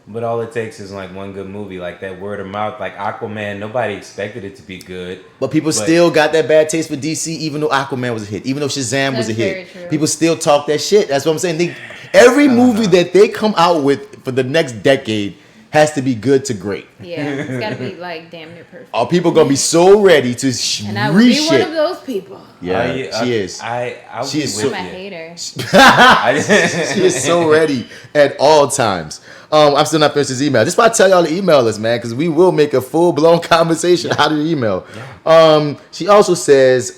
But all it takes is like one good movie, like that word of mouth, like Aquaman. Nobody expected it to be good, but people still got that bad taste for DC, even though Aquaman was a hit, even though Shazam was a hit. True. People still talk that shit. That's what I'm saying. Every movie that they come out with for the next decade has to be good to great. Yeah, it's got to be like damn near perfect. Are people gonna be so ready to and I will be one of those people. Yeah, she is. She is I'm a hater. She is so ready at all times. I'm still not finished this email. Just about to tell y'all to email us, man, because we will make a full-blown conversation out of the email. She also says,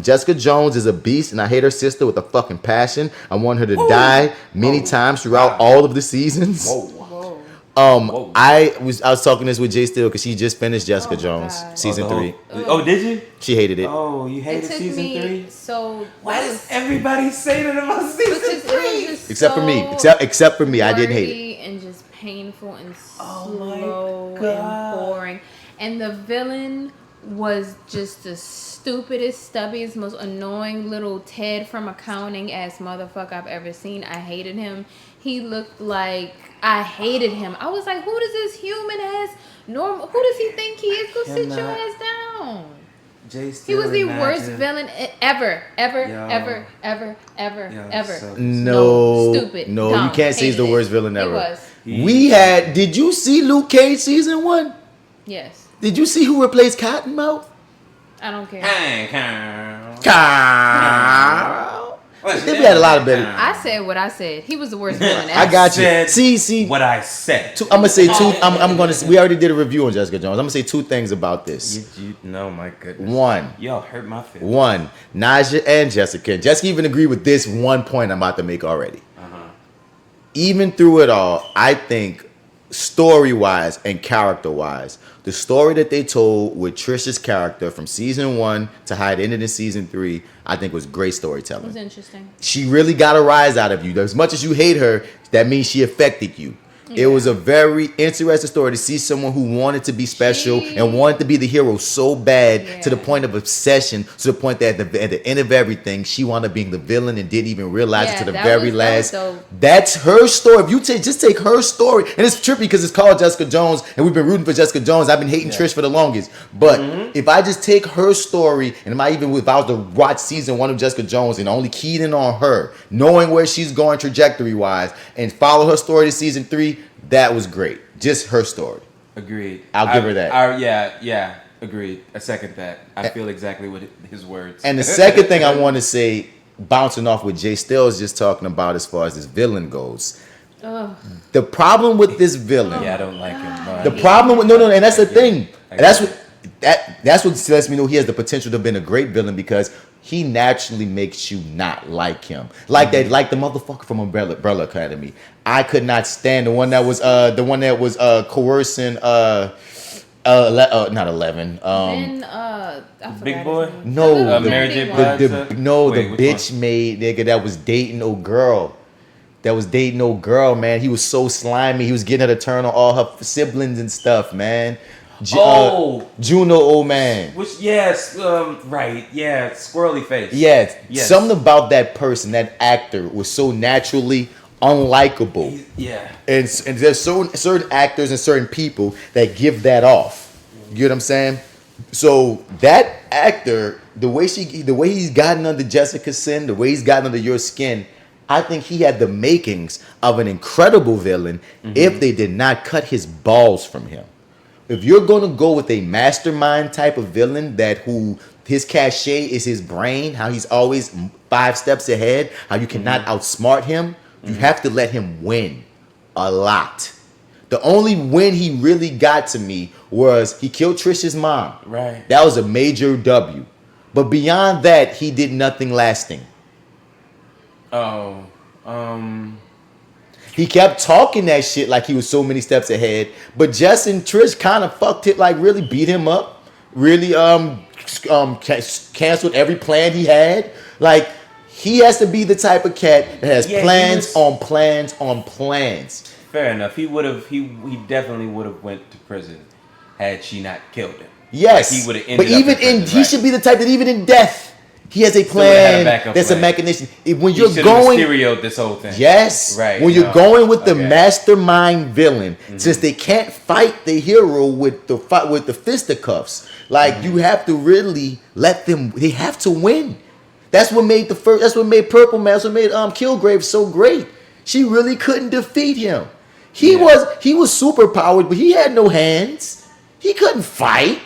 Jessica Jones is a beast, and I hate her sister with a fucking passion. I want her to die many times throughout all of the seasons. I was talking this with J.Steel because she just finished Jessica Jones season 3. Oh, did you? She hated it. Oh, you hated season 3? So why does everybody say that about season 3? Except for me. Except for me, I didn't hate it. And just painful and slow and boring. And the villain was just the stupidest, stubbiest, most annoying little Ted from accounting ass motherfucker I've ever seen. I hated him. He looked like I hated him. I was like, who does this human ass normal? Who does he think he is? Go sit your ass down. J.Steel, he was the worst villain ever. So no, stupid. No, dumb, you can't say he's the worst villain ever. We had. Did you see Luke Cage season 1? Yes. Did you see who replaced Cottonmouth? I don't care. Carl. I think we had a lot of better. I said what I said. He was the worst villain ever. I got you. See what I said. I'm gonna say two. I'm gonna. We already did a review on Jessica Jones. I'm gonna say two things about this. No, my goodness. One. Y'all hurt my feelings. One. Naja and Jessica. Jessica even agreed with this one point I'm about to make already. Even through it all, I think story-wise and character-wise, the story that they told with Trisha's character from season 1 to how it ended in season 3, I think was great storytelling. It was interesting. She really got a rise out of you. As much as you hate her, that means she affected you. Yeah. It was a very interesting story to see someone who wanted to be special and wanted to be the hero so bad to the point of obsession, to the point that at the end of everything, she wound up being the villain and didn't even realize it to the very last. That's her story. If you just take her story, and it's trippy because it's called Jessica Jones, and we've been rooting for Jessica Jones. I've been hating Trish for the longest. But if I just take her story, and if I was to watch season 1 of Jessica Jones and only keyed in on her, knowing where she's going trajectory-wise, and follow her story to season 3, that was great. Just her story. Agreed. I'll give her that. Yeah. Agreed. I second that. I feel exactly what his words. And the second thing I want to say, bouncing off what J.Steel is just talking about as far as this villain goes. The problem with this villain. Yeah, I don't like him. No, the problem with and that's the thing. And that's what lets me know he has the potential to have been a great villain because he naturally makes you not like him. Like that, like the motherfucker from Umbrella Academy. I could not stand the one that was coercing not 11. Big Boy? No, Mary J. the bitch made nigga that was dating old girl. Man. He was so slimy. He was getting her to turn on all her siblings and stuff, man. Juno, old man. Right, yeah, squirrely face. Yes. Something about that person, that actor, was so naturally unlikable. And there's certain actors and certain people that give that off. You get what I'm saying? So that actor, the way he's gotten under Jessica's skin, the way he's gotten under your skin, I think he had the makings of an incredible villain if they did not cut his balls from him. If you're going to go with a mastermind type of villain who his cachet is his brain, how he's always 5 steps ahead, how you cannot outsmart him, you have to let him win a lot. The only win he really got to me was he killed Trisha's mom. Right. That was a major W. But beyond that, he did nothing lasting. He kept talking that shit like he was so many steps ahead, but Jess and Trish kind of fucked it, like really beat him up, really canceled every plan he had. Like he has to be the type of cat that has plans on plans on plans. Fair enough. He definitely would have went to prison had she not killed him. Yes, like he would have ended he should be the type that even in death. He has a plan. That's a machination. When you're going, Mysterio'd this whole thing. Yes, right. When you're going with the mastermind villain, since they can't fight the hero with the fisticuffs, like you have to really let them. They have to win. That's what made That's what made Purple Man. That's what made Kilgrave so great. She really couldn't defeat him. He was super powered, but he had no hands. He couldn't fight.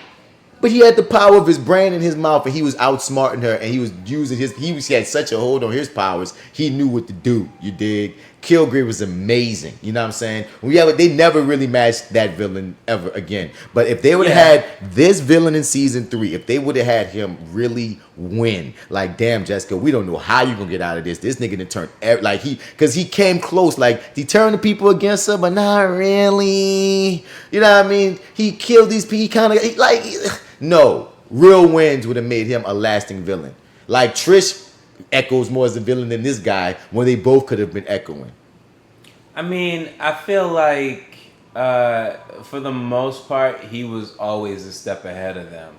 But he had the power of his brain in his mouth, and he was outsmarting her, and he was using he had such a hold on his powers, he knew what to do, you dig? Kilgrave was amazing, you know what I'm saying? They never really matched that villain ever again. But if they would have had this villain in season 3, if they would have had him really win, like, damn, Jessica, we don't know how you gonna get out of this. This nigga done turned, because he came close, like, he turned the people against her, but not really. You know what I mean? He killed these people, no, real wins would have made him a lasting villain. Like Trish echoes more as a villain than this guy when they both could have been echoing. I mean, I feel like for the most part, he was always a step ahead of them.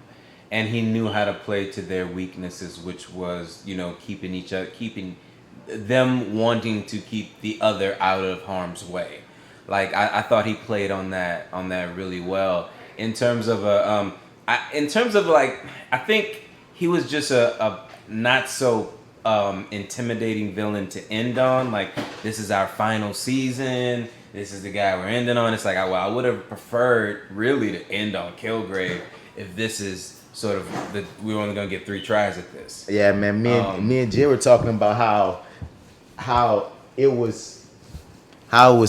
And he knew how to play to their weaknesses, which was, keeping them wanting to keep the other out of harm's way. Like I thought he played on that really well. In terms of I think he was just a not so intimidating villain to end on. Like, this is our final season. This is the guy we're ending on. It's like, I would have preferred really to end on Kilgrave if this is sort of that we were only gonna get 3 tries at this. Yeah, man. Me and Jay were talking about how it was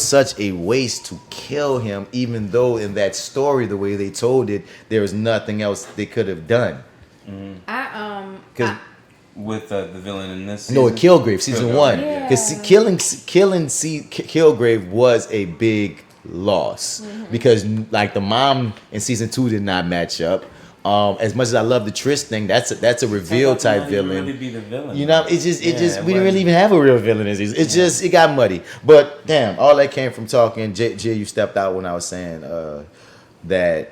such a waste to kill him, even though in that story, the way they told it, there was nothing else they could have done. With the villain in this No, season? Kilgrave, season Kilgrave, 1. yeah. Because killing Kilgrave was a big loss. Because like the mom in season 2 did not match up. As much as I love the Trish thing, that's a reveal type villain. Really be the villain. You know, we didn't really even have a real villain in season. It got muddy. But damn, all that came from talking. Jay, you stepped out when I was saying that.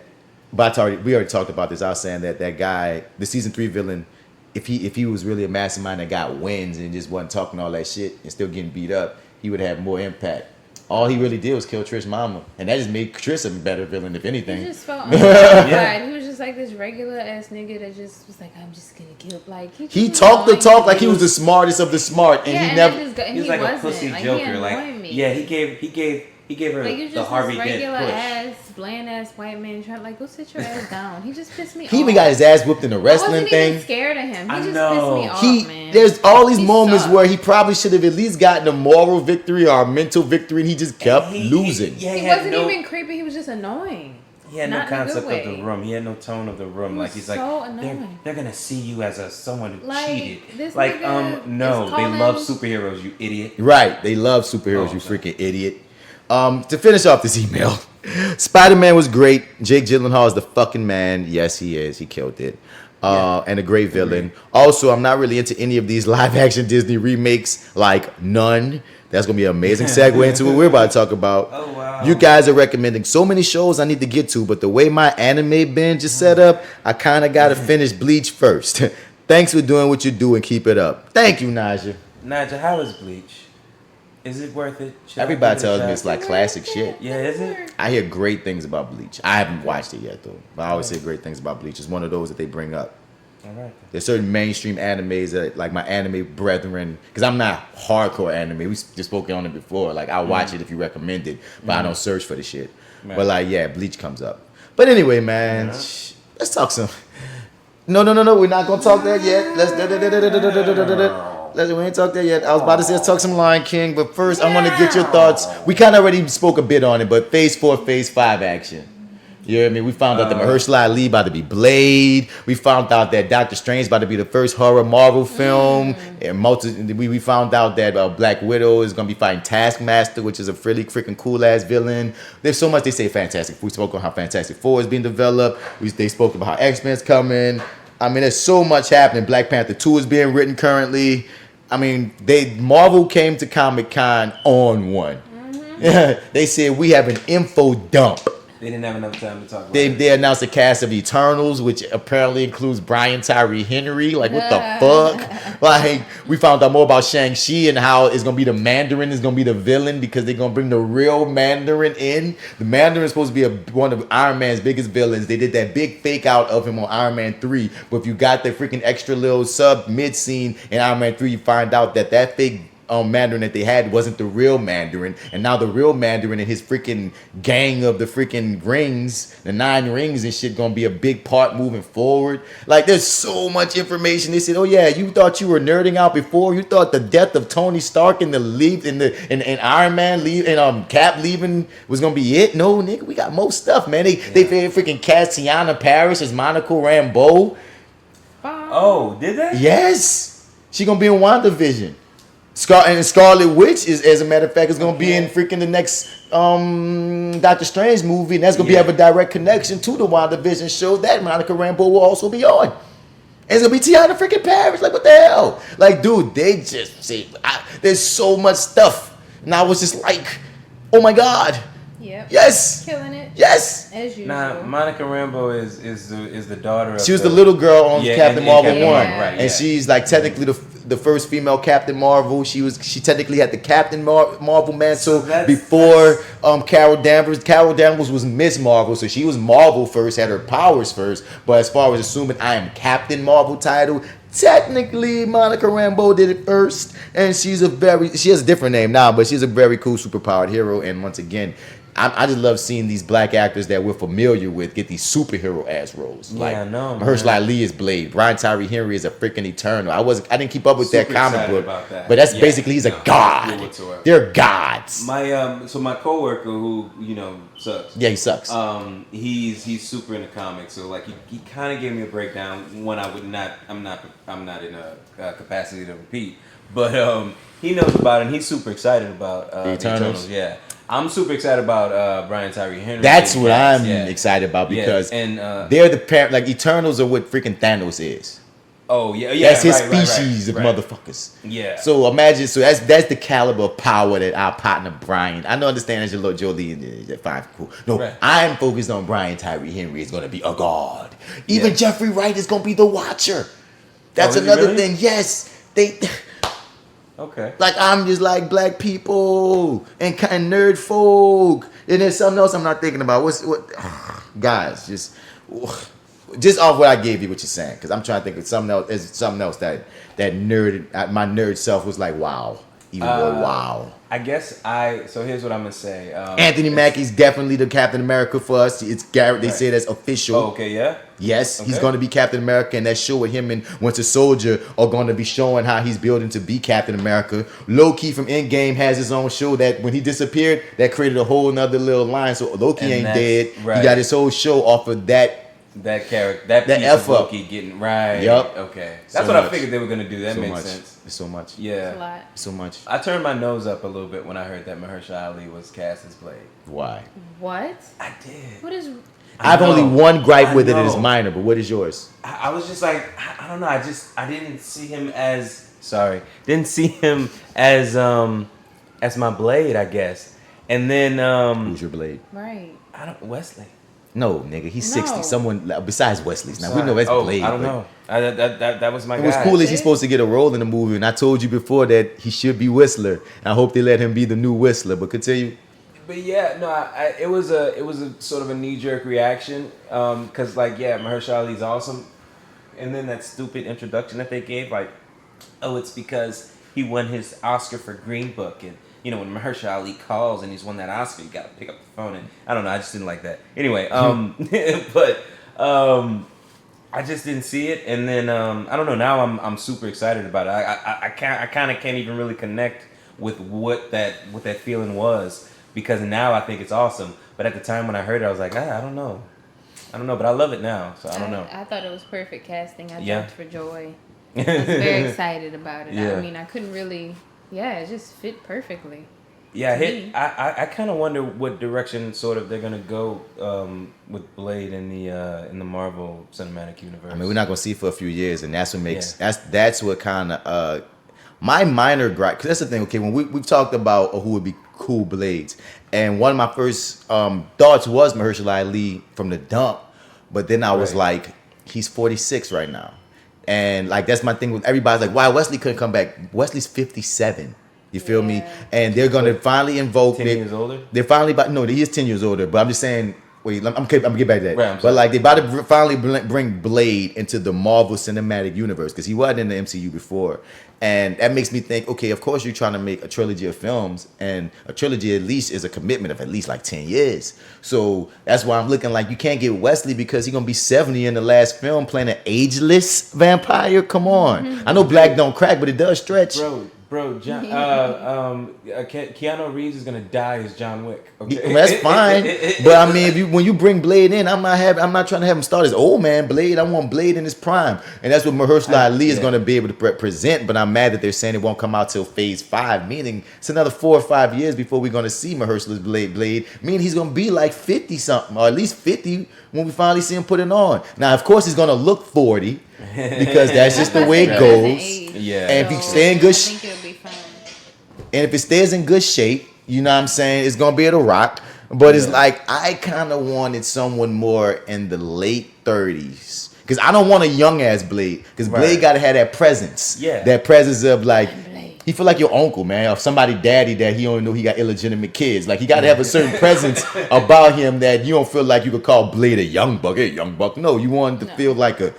But we already talked about this. I was saying that guy, the season 3 villain, if he was really a mastermind that got wins and just wasn't talking all that shit and still getting beat up, he would have more impact. All he really did was kill Trish's mama, and that just made Trish a better villain, if anything. He just felt unqualified. He was just like this regular ass nigga that just was like, I'm just gonna kill. Like he talked the talk like he was the smartest of the smart, and he never. He was like a pussy Joker. Like, yeah, he gave her like, you the just Harvey this Dent regular push. ass, bland ass white man trying like go sit your ass down. He just pissed me off. He even got his ass whooped in the wrestling I wasn't thing. even scared of him. He I just know. pissed me off, man. There's all these He moments sucked. where he probably should have at least gotten a moral victory or a mental victory, and he just kept losing. He wasn't even creepy. He was just annoying. He had Not no in a good concept of way. the room. He had no tone of the room. Like he's like, so annoying. they're gonna see you as someone who Like, cheated. this Like, nigga no, is they calling- love superheroes. You idiot. Right, they love superheroes, Oh, you okay. freaking idiot. To finish off this email, Spider-Man was great. Jake Gyllenhaal is the fucking man. Yes, he is. He killed it. And a great villain. Also, I'm not really into any of these live-action Disney remakes, like none. That's going to be an amazing segue into what we're about to talk about. Oh, wow. You guys are recommending so many shows I need to get to, but the way my anime binge is set up, I kind of got to finish Bleach first. Thanks for doing what you do and keep it up. Thank you, Naja. Naja, how is Bleach? Is it worth it? Should I Everybody give it a tells me shot? it's like classic shit. Yeah, is it? I hear great things about Bleach. I haven't watched it yet, though. But I always hear great things about Bleach. It's one of those that they bring up. All right. There's certain mainstream animes that, like my anime brethren, because I'm not hardcore anime. We just spoke on it before. Like, I'll watch it if you recommend it, but I don't search for the shit. Right. But, like, yeah, Bleach comes up. But anyway, man, let's talk some. No, we're not going to talk that yet. We ain't talk that yet. I was about to say let's talk some Lion King, but first I want to get your thoughts. We kind of already spoke a bit on it, but Phase 4, Phase 5 action. You know what I mean? We found out that Mahershala Ali about to be Blade. We found out that Doctor Strange about to be the first horror Marvel film. And we found out that Black Widow is going to be fighting Taskmaster, which is a really freaking cool-ass villain. There's so much they say Fantastic Four. We spoke on how Fantastic Four is being developed. They spoke about how X-Men's coming. I mean, there's so much happening. Black Panther 2 is being written currently. I mean, Marvel came to Comic-Con on one. They said we have an info dump. They didn't have enough time to talk about it. They announced the cast of Eternals, which apparently includes Brian Tyree Henry. Like, what the fuck? Like, we found out more about Shang-Chi and how it's going to be the Mandarin is going to be the villain because they're going to bring the real Mandarin in. The Mandarin is supposed to be one of Iron Man's biggest villains. They did that big fake out of him on Iron Man 3. But if you got the freaking extra little sub mid scene in Iron Man 3, you find out that fake Mandarin that they had wasn't the real Mandarin, and now the real Mandarin and his freaking gang of the freaking rings, the 9 rings and shit, gonna be a big part moving forward. Like, there's so much information. They said, "Oh yeah, you thought you were nerding out before. You thought the death of Tony Stark and and Iron Man and Cap leaving was gonna be it? No, nigga, we got more stuff, man. They freaking cast Tiana Parrish as Monica Rambeau. Oh, did they? Yes, she gonna be in WandaVision. Scarlet Witch is, as a matter of fact, is gonna be in freaking the next Doctor Strange movie, and that's gonna have a direct connection to the WandaVision show that Monica Rambeau will also be on. And it's gonna be Tiana freaking Parrish. Like, what the hell? Like, dude, they just say there's so much stuff, and I was just like, oh my god, Yep. yes, Killing it. yes. As usual. Nah, Monica Rambeau is the daughter of She was the little girl on Captain in Marvel Captain 1, Marvel, right, and yeah. she's like technically the first female Captain Marvel. She technically had the Captain Marvel mantle before Carol Danvers. Carol Danvers was Miss Marvel, so she was Marvel first, had her powers first. But as far as assuming I am Captain Marvel title, technically Monica Rambeau did it first, and she has a different name now, but she's a very cool superpowered hero. And once again, I just love seeing these black actors that we're familiar with get these superhero ass roles. Yeah, I know, man. Mahershala Ali is Blade. Brian Tyree Henry is a freaking Eternal. I didn't keep up with Super that comic excited book, about that. but that's Yeah, basically he's a no, god. whatsoever. They're gods. My coworker who sucks. Yeah, he sucks. He's super into comics, so like he kind of gave me a breakdown when I'm not in a capacity to repeat, but he knows about it and he's super excited about the Eternals. Yeah, I'm super excited about Brian Tyree Henry. That's what I'm excited about because they're the parent. Like Eternals are what freaking Thanos is. Oh yeah. That's his species of motherfuckers. Yeah. So imagine, that's the caliber of power that our partner Brian. I don't understand as your little Jolie and fine, cool. No, I'm focused on Brian Tyree Henry is going to be a god. Even Jeffrey Wright is going to be the Watcher. That's another thing. Yes, they. Okay. Like I'm just like black people and kind of nerd folk, and there's something else I'm not thinking about. What? Guys, just off what I gave you, what you're saying, because I'm trying to think of something else. There's something else that nerd, my nerd self was like, wow, even more wow. I guess so here's what I'm gonna say. Anthony Mackie's definitely the Captain America for us. It's Garrett. They say that's official. Oh, okay, yeah. Yes, he's going to be Captain America, and that show with him and Winter Soldier are going to be showing how he's building to be Captain America. Loki from Endgame has his own show that when he disappeared, that created a whole nother little line. So Loki ain't dead. Right. He got his whole show off of that character, that piece of Loki getting right. Yep. Okay, that's what I figured they were gonna do. That makes sense. It's so much. Yeah, it's a lot. So much. I turned my nose up a little bit when I heard that Mahershala Ali was cast as Blade. Why? What? I did. What is? I've only one gripe with it, and it's minor. But what is yours? I was just like, I don't know. I didn't see him as as my Blade, I guess. And then who's your Blade? Right. Wesley. No, nigga, he's 60. No. Someone besides Wesley's. Now we know that's Blade. I don't know. That was my guy. What's cool is he's supposed to get a role in the movie, and I told you before that he should be Whistler. I hope they let him be the new Whistler. But continue. But yeah, no, it was a sort of a knee-jerk reaction, because Mahershala Ali's awesome, and then that stupid introduction that they gave, like, oh, it's because he won his Oscar for Green Book, and when Mahershala Ali calls and he's won that Oscar, you gotta pick up the phone, and I don't know, I just didn't like that. Anyway, but I just didn't see it, and then I don't know. Now I'm super excited about it. I kind of can't even really connect with what that feeling was. Because now I think it's awesome, but at the time when I heard it, I was like, I don't know, but I love it now, so I don't know. I thought it was perfect casting. I jumped for joy. I was very excited about it. Yeah. I mean, I couldn't really. Yeah, it just fit perfectly. Yeah, I kind of wonder what direction sort of they're gonna go with Blade in the Marvel Cinematic Universe. I mean, we're not gonna see it for a few years, and that's what makes that's what kind of my minor gripe. Because that's the thing. Okay, when we've talked about who would be cool Blades, and one of my first thoughts was Mahershala Ali from the dump, but then I was like, he's 46 right now, and like that's my thing with everybody's like, why Wesley couldn't come back? Wesley's 57. You feel me? And they're gonna finally invoke 10 years older. They're finally he is 10 years older, but I'm just saying. Wait, I'm gonna get back to that. Right, but like they about to finally bring Blade into the Marvel Cinematic Universe because he wasn't in the MCU before, and that makes me think, okay, of course you're trying to make a trilogy of films, and a trilogy at least is a commitment of at least like 10 years. So that's why I'm looking like you can't get Wesley because he's gonna be 70 in the last film playing an ageless vampire. Come on, I know black don't crack, but it does stretch. Bro, Keanu Reeves is gonna die as John Wick. Okay? That's fine, but I mean, when you bring Blade in, I'm not trying to have him start as old man Blade. I want Blade in his prime, and that's what Mahershala Ali is going to be able to present. But I'm mad that they're saying it won't come out till Phase 5, meaning it's another 4 or 5 years before we're going to see Mahershala's Blade. Meaning he's going to be like 50 something, or at least 50 when we finally see him put it on. Now, of course, he's going to look 40 because that's just the way it goes. Yeah, and if he stay in good, I think it'll be fine. And if it stays in good shape, you know what I'm saying, it's gonna be able to rock. But it's like I kind of wanted someone more in the late 30s because I don't want a young ass Blade because Blade gotta have that presence. Yeah, that presence of like he feel like your uncle, man, or somebody daddy that he don't know he got illegitimate kids. Like he gotta have a certain presence about him that you don't feel like you could call Blade a young buck. Hey, young buck. No, you want him to feel like a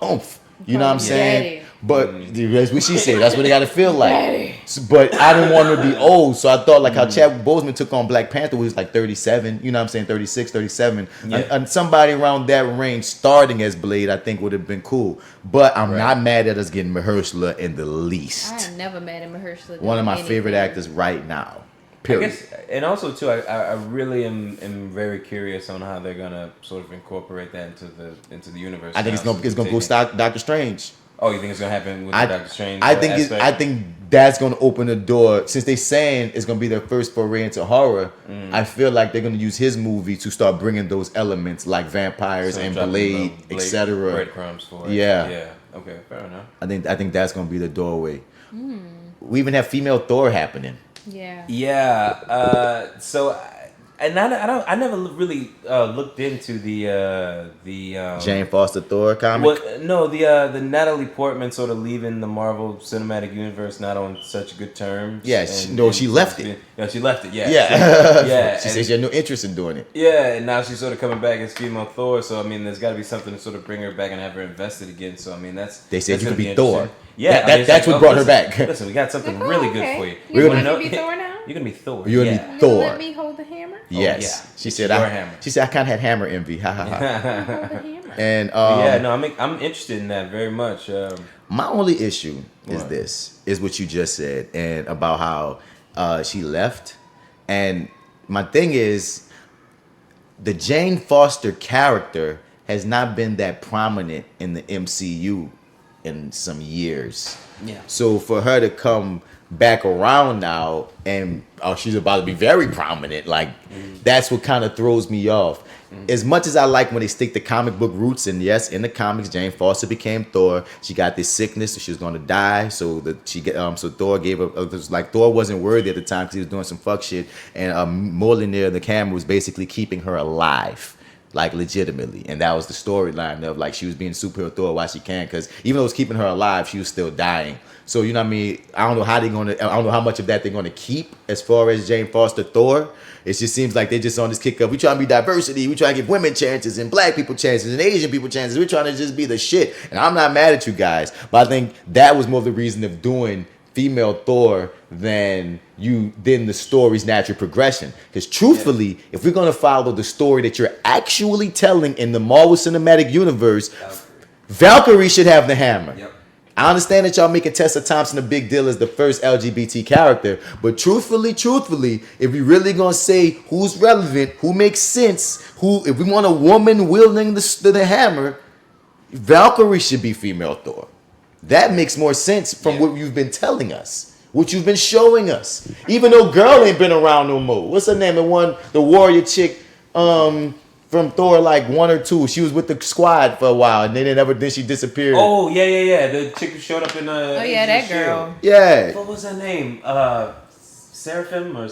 oomph. You know what I'm saying? Daddy. But that's what she said. That's what they gotta feel like. Daddy. But I didn't want her to be old, so I thought like how Chadwick Boseman took on Black Panther, who was like 37, you know what I'm saying, 36, 37. Yeah. And somebody around that range starting as Blade, I think would have been cool. But I'm not mad at us getting Mahershala in the least. I am never mad at Mahershala. One of my favorite actors right now. Period. I guess, and also too, I really am very curious on how they're gonna sort of incorporate that into the universe. I think it's gonna go stock Doctor Strange. Oh, you think it's gonna happen with Doctor Strange? I think that's gonna open the door. Since they saying it's gonna be their first foray into horror, I feel like they're gonna use his movie to start bringing those elements like vampires and Blade, etc. Breadcrumbs for it. Yeah. Yeah. Okay. Fair enough. I think that's gonna be the doorway. We even have female Thor happening. Yeah. Yeah. So, and I never really looked into the Jane Foster Thor comic. Well, no, the Natalie Portman sort of leaving the Marvel Cinematic Universe not on such good terms. Yeah, she left it. Yeah, she left it. Yeah. Yeah. She said she had no interest in doing it. Yeah, and now she's sort of coming back as female Thor. So I mean, there's got to be something to sort of bring her back and have her invested again. So I mean, they said you could be Thor. Thor. Yeah, that's what brought her back. Listen, we got something really good for you. You're wanna gonna be Thor now? You're gonna be Thor. You're gonna be Thor. Let me hold the hammer. Yes. yeah. She said hammer. She said I kind of had hammer envy. Ha ha ha. Hold the hammer. And yeah, no, I'm interested in that very much. my only issue is what you just said, and about how she left. And my thing is, the Jane Foster character has not been that prominent in the MCU in some years. Yeah. So for her to come back around now and she's about to be very prominent, like that's what kind of throws me off. As much as I like when they stick the comic book roots, and yes, in the comics, Jane Foster became Thor. She got this sickness, so she was going to die. So so Thor gave her. It was like Thor wasn't worthy at the time because he was doing some fuck shit, and Mjolnir, the camera, was basically keeping her alive, like legitimately, and that was the storyline of like she was being superhero Thor while she can, because even though it was keeping her alive, she was still dying. So you know what I mean? I don't know how much of that they're gonna keep as far as Jane Foster Thor. It just seems like they're just on this kick up. We trying to be diversity. We trying to give women chances and black people chances and Asian people chances. We're trying to just be the shit. And I'm not mad at you guys, but I think that was more of the reason of doing female Thor than the story's natural progression. Because truthfully, if we're gonna follow the story that you're actually telling in the Marvel Cinematic Universe, Valkyrie should have the hammer. Yep. I understand that y'all making Tessa Thompson a big deal as the first LGBT character, but truthfully, if we really gonna say who's relevant, who makes sense, if we want a woman wielding the hammer, Valkyrie should be female Thor. That makes more sense from what you've been telling us, what you've been showing us. Even though girl ain't been around no more. What's her name? The warrior chick, from Thor like 1 or 2. She was with the squad for a while, and then she disappeared. Oh yeah. The chick who showed up in Oh yeah, that girl. Yeah. What was her name? Seraphim or?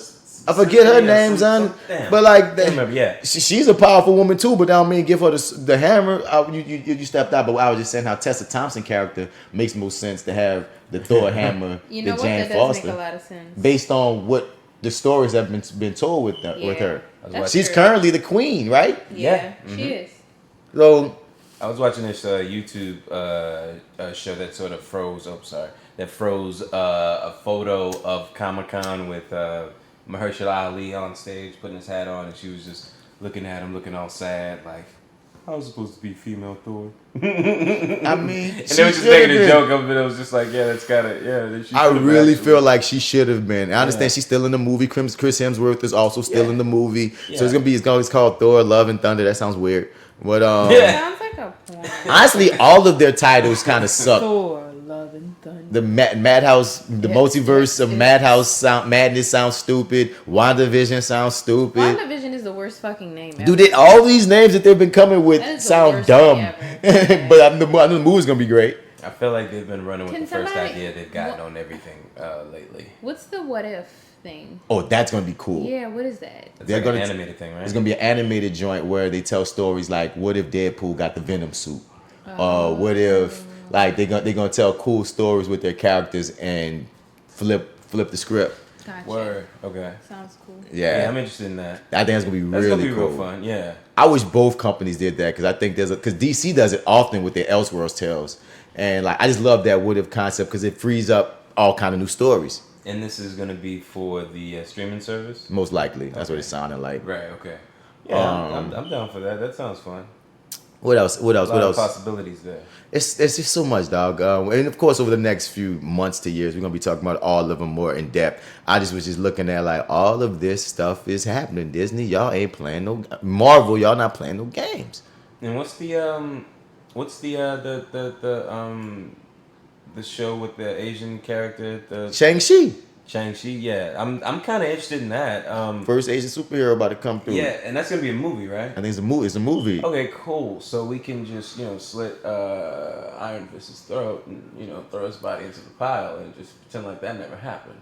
I forget her name, son. But like, I remember. Yeah. She's a powerful woman too. But I don't mean give her the hammer. You stepped out. But I was just saying how Tessa Thompson character makes most sense to have the Thor hammer. You know than what? Jane That does Foster, make a lot of sense. based on what the stories have been told with her. That's She's true. currently the queen, right? Yeah, she is. So I was watching this YouTube show that sort of froze. That froze a photo of Comic-Con with Mahershala Ali on stage putting his hat on, and she was just looking at him, looking all sad, like, I was supposed to be female Thor. I mean, and they were just making a joke of it. It was just like, yeah, that's kind of I really feel like she should have been. I understand she's still in the movie. Chris Hemsworth is also still in the movie, so it's called Thor: Love and Thunder. That sounds weird, but Sounds like a porn. honestly, all of their titles kind of suck. Thor, Love and Thunder. The Madhouse, the multiverse of Madness sounds stupid. WandaVision sounds stupid. WandaVision is the worst fucking name ever. Dude, all these names that they've been coming That with is the sound worst dumb. thing But I know the movie's gonna be great. I feel like they've been running with Can the first somebody- idea they've gotten on everything lately. What's the what if thing? Oh, that's gonna be cool. Yeah, what is that? It's They're like gonna an animated thing, right? It's gonna be an animated joint where they tell stories like, what if Deadpool got the Venom suit? What if like they're gonna tell cool stories with their characters and flip the script. Gotcha. Word. Okay. Sounds cool. Yeah, Yeah, I'm interested in that. I think that's gonna be That's really gonna be cool. real fun. Yeah. I wish both companies did that because I think because DC does it often with their Elseworlds tales, and like I just love that what if concept because it frees up all kind of new stories. And this is going to be for the streaming service? Most likely. That's what it sounded like. Right, okay. Yeah, I'm down for that. That sounds fun. What else? What else? A lot of possibilities there. It's just so much, dog. And of course, over the next few months to years, we're gonna be talking about all of them more in depth. I was just looking at like all of this stuff is happening. Disney, y'all ain't playing no Marvel. Y'all not playing no games. And what's the show with the Asian character? The Shang-Chi, yeah. I'm kind of interested in that. first Asian superhero about to come through. Yeah, and that's gonna be a movie, right? I think it's a movie. It's a movie. Okay, cool. So we can just slit Iron Fist's throat and throw his body into the pile and just pretend like that never happened.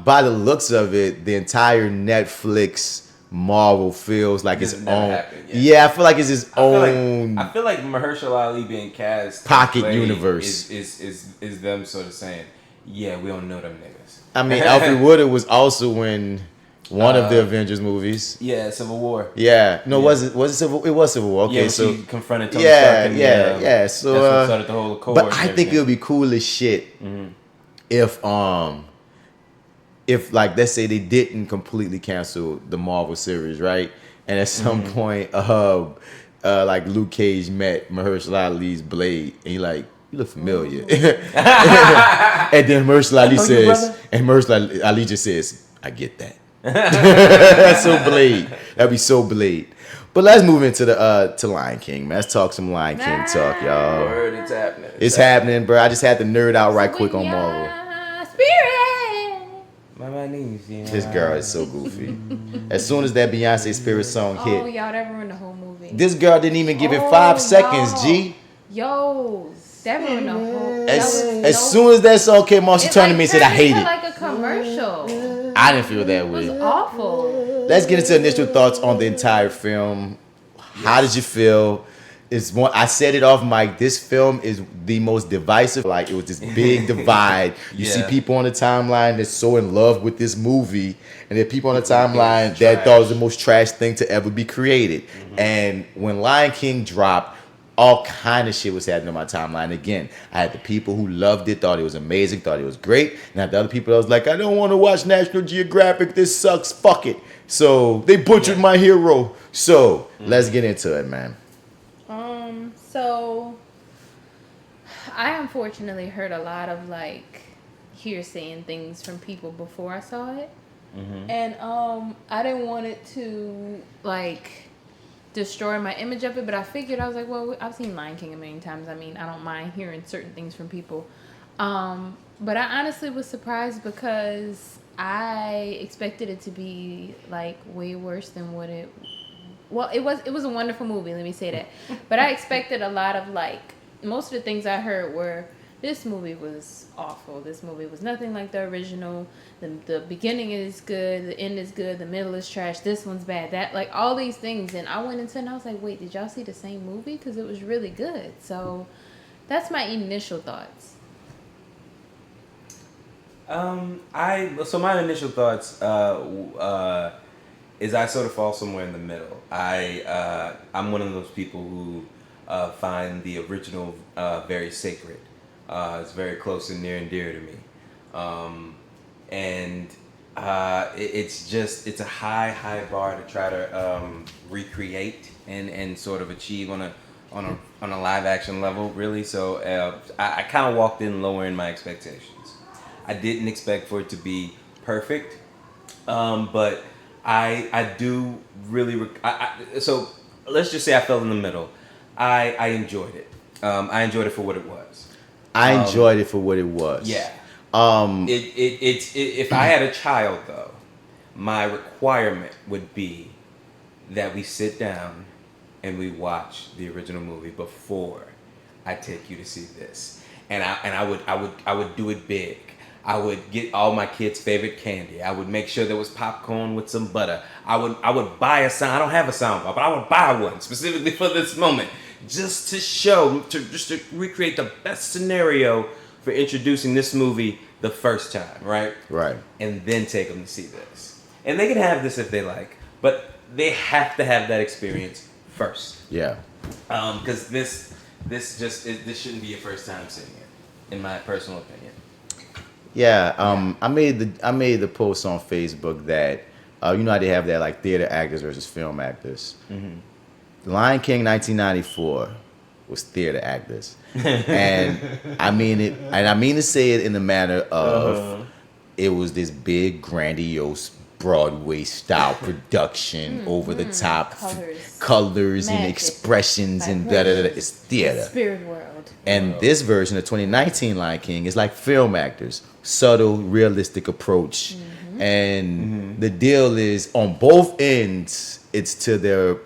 By the looks of it, the entire Netflix Marvel feels like its own. Happened, yeah, I feel like it's its own. I feel like Mahershala Ali being cast pocket universe is them sort of saying, yeah, we don't know them niggas. I mean, Alfred Woodard was also in one of the Avengers movies. Yeah, Civil War. Yeah, no, was it Civil? It was Civil War. Okay, yeah, so she confronted Tony Stark. Yeah. So, that's what started the whole Accord. But I think it would be cool as shit if like let's say they didn't completely cancel the Marvel series, right? And at some point, like Luke Cage met Mahershala Ali's Blade, and he like, you look familiar. And then Mahershala Ali says, and Mahershala Ali just says, I get that. That's so Blade. That'd be so Blade. But let's move into the to Lion King, man. Let's talk some Lion King talk, y'all. Word, it's happening. It's happening, bro. I just had to nerd out right quick on Marvel. Spirit. My knees, This girl is so goofy. As soon as that Beyonce Spirit song hit, Oh, y'all, that ruined the whole movie. this girl didn't even give it 5 seconds, G. Yo, that ruined the whole. As soon as that song came on, she turned to me and said, I hate it. Like a commercial. I didn't feel that It was way. awful. Let's get into initial thoughts on the entire film. How did you feel? I said it off mic. This film is the most divisive. Like, it was this big divide. You see people on the timeline that's so in love with this movie, and there are people on the timeline that thought it was the most trash thing to ever be created. And when Lion King dropped, all kind of shit was happening on my timeline. Again, I had the people who loved it, thought it was amazing, thought it was great. And I had the other people that was like, I don't want to watch National Geographic. This sucks. Fuck it. So they butchered my hero. So let's get into it, man. So I unfortunately heard a lot of like hearsay and things from people before I saw it. And I didn't want it to like destroy my image of it, but I figured, I was like, well, I've seen Lion King a million times. I mean, I don't mind hearing certain things from people. But I honestly was surprised because I expected it to be like way worse than what it. Well, it was a wonderful movie, let me say that. But I expected a lot of like, most of the things I heard were, this movie was awful. This movie was nothing like the original. The beginning is good, the end is good, the middle is trash, this one's bad. That, like, all these things. And I went into it and I was like, wait, did y'all see the same movie? Because it was really good. So that's my initial thoughts. So my initial thoughts is I sort of fall somewhere in the middle. I'm one of those people who find the original very sacred. It's very close and near and dear to me. It's a high bar to try to recreate and sort of achieve on a live action level, really. So I kind of walked in lowering my expectations. I didn't expect for it to be perfect, but I do really. So let's just say I fell in the middle. I enjoyed it. I enjoyed it for what it was. I enjoyed it for what it was. Yeah. If I had a child though, my requirement would be that we sit down and we watch the original movie before I take you to see this. And I would do it big. I would get all my kids' favorite candy. I would make sure there was popcorn with some butter. I would buy a sound. I don't have a sound bar, but I would buy one specifically for this moment, just to recreate the best scenario for introducing this movie the first time, right? Right. And then take them to see this. And they can have this if they like, but they have to have that experience first. Yeah. Because this shouldn't be your first time seeing it, in my personal opinion. Yeah, I made the post on Facebook that you know how they have that like theater actors versus film actors. Lion King 1994 was theater actors, and I mean it, and I mean to say it in the manner of it was this big grandiose Broadway style production, over the top colors and magic, expressions and da da da. It's theater. Spirit world. And this version of 2019 Lion King is like film actors, subtle, realistic approach. And the deal is on both ends, it's to their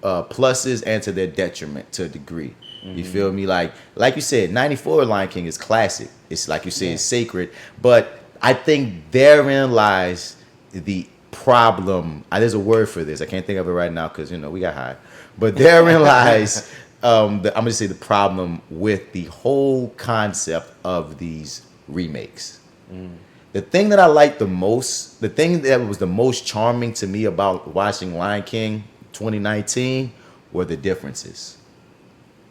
pluses and to their detriment to a degree. You feel me? Like you said, 94 Lion King is classic. It's like you say, it's sacred. But I think therein lies the problem. There's a word for this. I can't think of it right now because, you know, we got high. But therein lies, I'm going to say the problem with the whole concept of these remakes. The thing that I like the most, the thing that was the most charming to me about watching Lion King 2019 were the differences.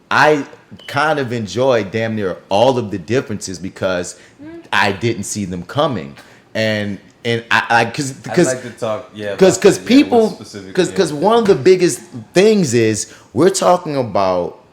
I kind of enjoyed damn near all of the differences because I didn't see them coming. And I because people, because one of the biggest things is we're talking about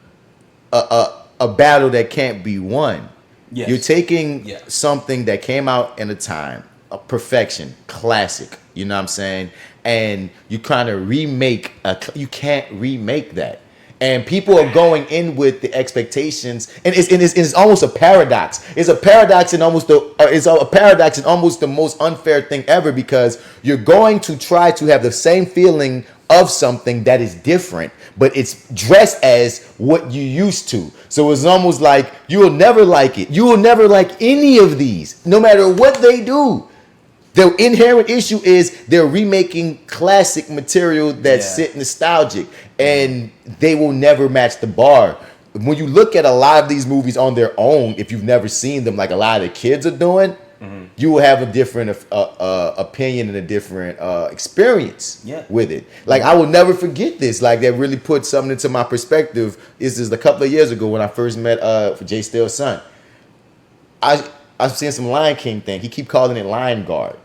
a battle that can't be won. Yes. You're taking something that came out in a time, a perfection, classic, you know what I'm saying? And you kind of remake, you can't remake that. And people are going in with the expectations, and it's almost a paradox. It's a paradox in almost the most unfair thing ever, because you're going to try to have the same feeling of something that is different, but it's dressed as what you used to. So it's almost like you will never like it. You will never like any of these, no matter what they do. The inherent issue is they're remaking classic material that's sit nostalgic, and they will never match the bar. When you look at a lot of these movies on their own, if you've never seen them, like a lot of the kids are doing, you will have a different opinion and a different experience with it. Like, I will never forget this. Like, that really put something into my perspective. This is a couple of years ago when I first met J.Steel's son. I was seeing some Lion King thing. He keep calling it Lion Guard.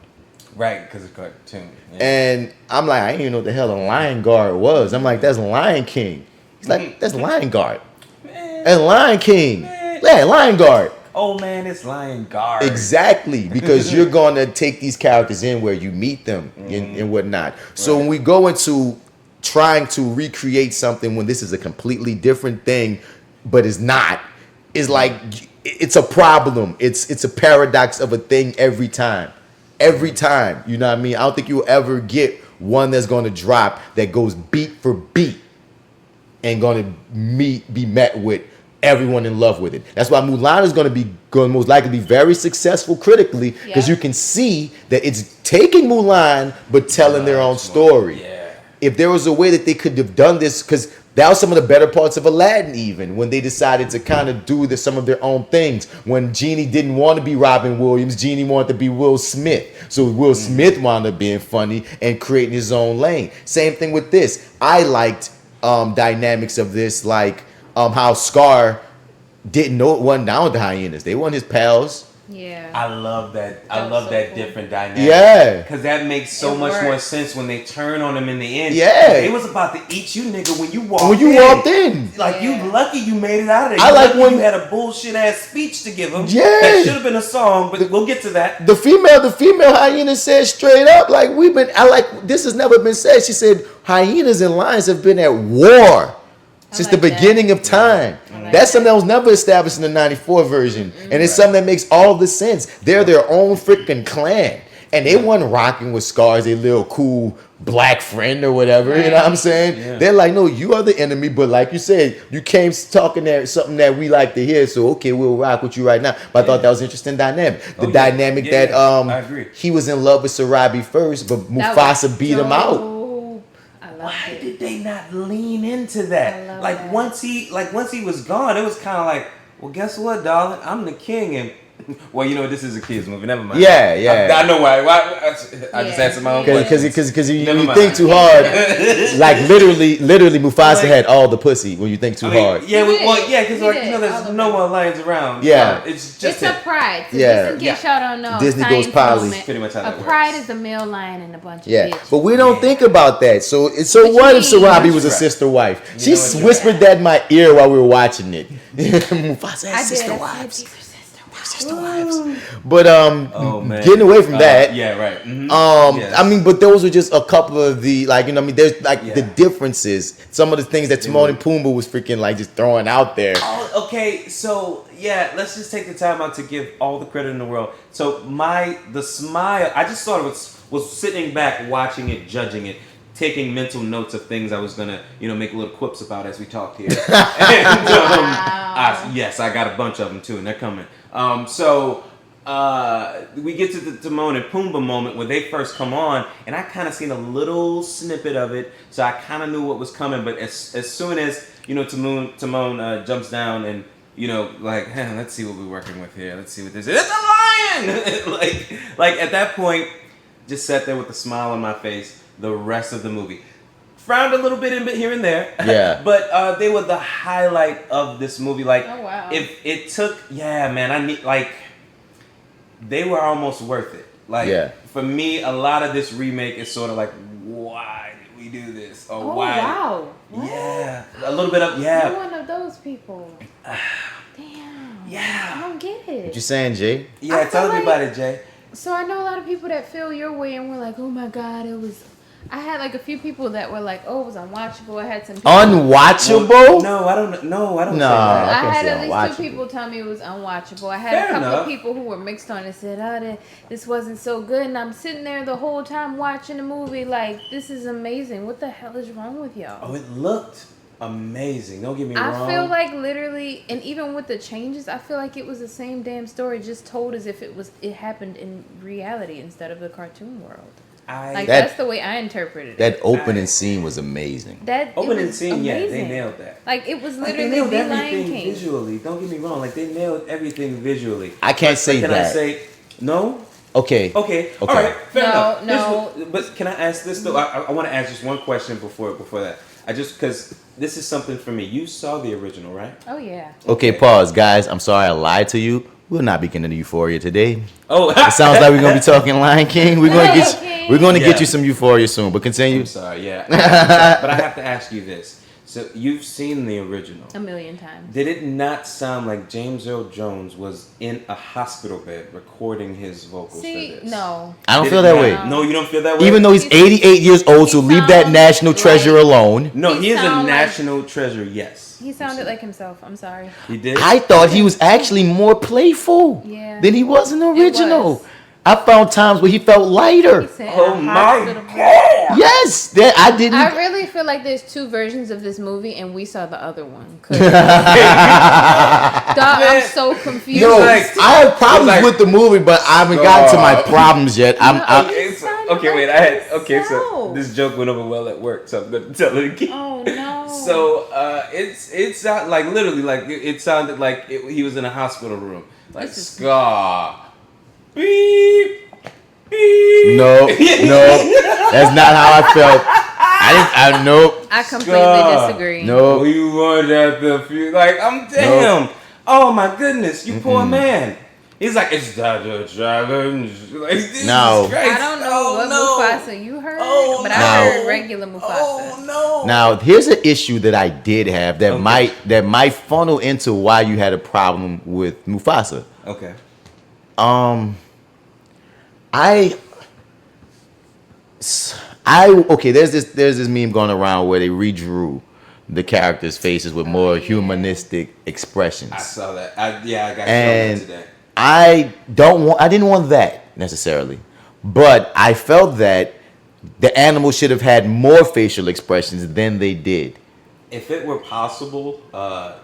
Right, because it's cartoon. Yeah. And I'm like, I didn't even know what the hell a Lion Guard was. I'm like, that's Lion King. He's like, that's Lion Guard. That's Lion King. Yeah, Lion Guard. Oh man, it's Lion Guard. Exactly, because you're going to take these characters in where you meet them and whatnot. So when we go into trying to recreate something when this is a completely different thing, but it's not, it's like, it's a problem. It's a paradox of a thing every time. Every time, you know what I mean? I don't think you'll ever get one that's going to drop that goes beat for beat and going to be met with everyone in love with it. That's why Mulan is going to most likely be very successful critically, because you can see that it's taking Mulan but telling their own story. Yeah. If there was a way that they could have done this, because that was some of the better parts of Aladdin, even when they decided to kind of do some of their own things. When Genie didn't want to be Robin Williams, Genie wanted to be Will Smith. So Will Smith wound up being funny and creating his own lane. Same thing with this. I liked dynamics of this, like how Scar didn't know it wasn't down with the hyenas. They weren't his pals. Yeah. I love that. I love that different dynamic. Yeah. Because that makes so much more sense when they turn on him in the end. Yeah. They was about to eat you, nigga, when you walked in. Like, you lucky you made it out of there. I like when you had a bullshit ass speech to give him. Yeah. That should have been a song, but we'll get to that. The female hyena said straight up, like, this has never been said. She said, hyenas and lions have been at war since the beginning of time. That's something that was never established in the 94 version. And it's something that makes all the sense. They're their own freaking clan. And they weren't rocking with Scar's, a little cool black friend or whatever. You know what I'm saying? Yeah. They're like, no, you are the enemy. But like you said, you came talking that something that we like to hear. So, okay, we'll rock with you right now. But I thought that was an interesting dynamic. The dynamic that I agree. He was in love with Sarabi first, but Mufasa beat him out. Why did they not lean into that? Once he was gone, it was kind of like, well, guess what, darling? I'm the king, and Well, you know, this is a kids movie. Never mind. Yeah. I know why. I just answered my own question. Because you Never mind. think too hard. Like literally, Mufasa had all the pussy when you think too hard. Yeah, because He like did. you know, there's no more lions around. Yeah. It's just It's a pride. So Yeah. just in case y'all don't know, Disney science goes poly. moment, Pretty much how that a works. pride is a male lion and a bunch of Yeah, bitches. but we don't think about that. So What what you if mean? Sarabi was a Right. sister wife? You She know what you're whispered that in my ear while we were watching it. Mufasa I has did. sister I said, wives. "These are sister Sister wives. But Oh man. getting away from that. Yeah, right. Mhm. Yes. I mean, but those were just a couple of the like, you know, what I mean, there's like the differences. Some of the things that Timon and Pumbaa was freaking like just throwing out there. Oh, okay, so yeah, let's just take the time out to give all the credit in the world. So the smile, I just sort of was sitting back watching it, judging it, taking mental notes of things I was gonna, make little quips about as we talked here. And yes, I got a bunch of them too, and they're coming. We get to the Timon and Pumbaa moment where they first come on, and I kind of seen a little snippet of it, so I kind of knew what was coming. But as soon as Timon jumps down and like, let's see what we're working with here. Let's see what this is. It's a lion! like at that point, just sat there with a smile on my face. The rest of the movie. Frowned a little bit here and there. Yeah. But they were the highlight of this movie. Like, Oh, wow. if it took, they were almost worth it. Like, for me, a lot of this remake is sort of like, why did we do this? Or Oh, why? wow. What? Yeah. A little bit of, You're one of those people. Damn. Yeah. I don't get it. What you saying, Jay? Yeah, I tell feel me like- about it, Jay. So I know a lot of people that feel your way and were like, oh my God, it was... I had like a few people that were like, oh, it was unwatchable. I had some people... Unwatchable? No, I don't say No. that. I I can't had say at least unwatchable. 2 people tell me it was unwatchable. I had Fair a couple enough. of people who were mixed on it and said, this wasn't so good. And I'm sitting there the whole time watching the movie like, this is amazing. What the hell is wrong with y'all? Oh, it looked amazing. Don't get me wrong. I feel like literally, and even with the changes, I feel like it was the same damn story, just told as if it happened in reality instead of the cartoon world. That's the way I interpreted it. That opening scene was amazing. That opening was scene, amazing. they nailed that. Like it was Like, they literally nailed the Lion everything King. visually. Don't get me wrong. Like they nailed everything visually. I can't say Can that. I say no? Okay. Okay. All right. Fair enough. No. But can I ask this though? I want to ask just one question before that. Because this is something for me. You saw the original, right? Oh yeah. Okay, pause, guys. I'm sorry I lied to you. We'll not be getting to Euphoria today. Oh, It sounds like we're gonna be talking Lion King. We're gonna get King. we're gonna Yeah. get you some Euphoria soon. But continue. I'm sorry. Yeah. But I have to ask you this. So you've seen the original. A million times. Did it not sound like James Earl Jones was in a hospital bed recording his vocals See, for this? no. I don't Did feel it that not- way. No, you don't feel that way? Even though he's 88 years old, so He leave that sounds national treasure like- alone. No, He he is a sound like- national treasure, yes. He sounded like himself. I'm sorry. He did? I thought he was actually more playful Yeah. than he was in the It original. was. I found times where he felt lighter. He said, Oh "A my hospital bed." God! Yes, that I didn't. I really feel like there's 2 versions of this movie, and we saw the other one. 'Cause- Dog, I'm so confused. No, like- I have problems like- with the movie, but I haven't gotten to my God. problems yet. Okay, wait, so So- this joke went over well at work, so I'm gonna tell it again. Oh no. So it's not like literally like it sounded like he was in a hospital room, like This is- scar, beep, beep. No, that's not how I felt. I nope. I completely Scar. disagree. No. Oh, you want that the few like I'm damn. Oh my goodness, you poor man. He's like it's the challenge. Like this No. is crazy. I don't know what Mufasa you heard, Oh, but no. I heard regular Mufasa. Oh no. Now here's an issue that I did have that Okay. might funnel into why you had a problem with Mufasa. Okay. There's this meme going around where they redrew the characters' faces with more humanistic expressions. I saw that. I got you on that And today. I didn't want that necessarily, but I felt that the animal should have had more facial expressions than they did. If it were possible,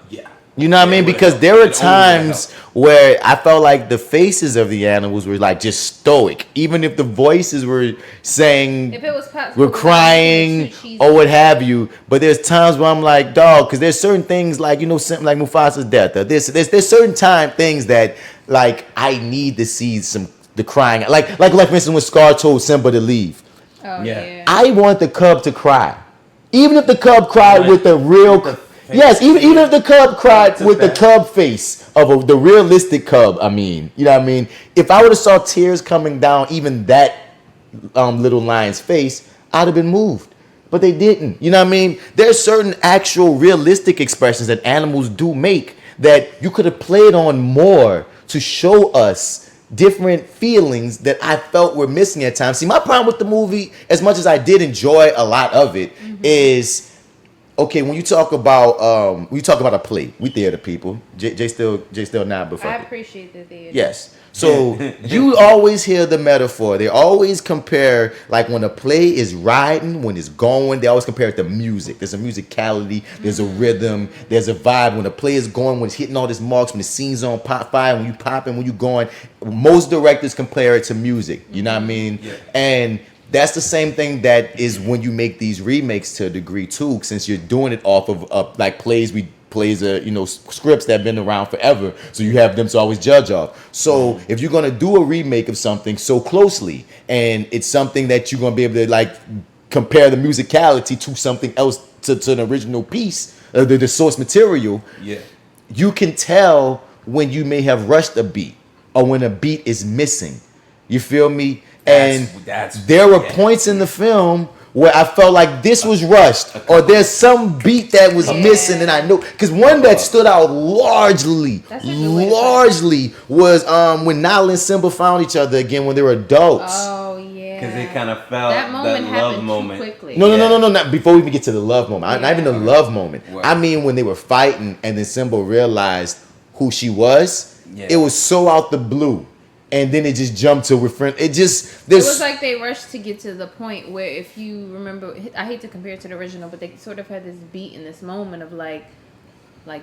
yeah. You know what I mean? Because there were times where I felt like the faces of the animals were like just stoic, even if the voices were saying if it was possible, we're crying or what have you. But there's times where I'm like, dog, because there's certain things like, you know, something like Mufasa's death. Or there's certain things that like I need to see the crying. Like for instance, when Scar told Simba to leave. Oh yeah. I want the cub to cry, even if the cub cried with the real. Yes, even if the cub cried with the cub face of the realistic cub, I mean, you know what I mean? If I would have saw tears coming down even that little lion's face, I'd have been moved. But they didn't. You know what I mean? There's certain actual realistic expressions that animals do make that you could have played on more to show us different feelings that I felt were missing at times. See, my problem with the movie, as much as I did enjoy a lot of it, is... Okay, when you talk about a play, we theater people. J.Steel not before. I appreciate the theater. Yes. So you always hear the metaphor. They always compare, like when a play is riding, when it's going, they always compare it to music. There's a musicality, there's a rhythm, there's a vibe. When the play is going, when it's hitting all these marks, when the scene's on pop fire, when you popping, when you going, most directors compare it to music. You know what I mean? Yeah. And that's the same thing that is when you make these remakes to a degree too, since you're doing it off of like plays, scripts that have been around forever. So you have them to always judge off. So if you're gonna do a remake of something so closely, and it's something that you're gonna be able to like compare the musicality to something else to an original piece, the source material, you can tell when you may have rushed a beat or when a beat is missing. You feel me? And there were points in the film where I felt like this was rushed, or there's some beat that was missing, and I know because one that stood out largely was when Nala and Simba found each other again when they were adults. Oh yeah, because they kind of felt that moment love happened moment. too quickly. No, not before we even get to the love moment. Not even the love moment. What? I mean when they were fighting and then Simba realized who she was. Yeah. It was so out the blue. And then it just jumped to friend. It was like they rushed to get to the point where, if you remember, I hate to compare it to the original, but they sort of had this beat in this moment of like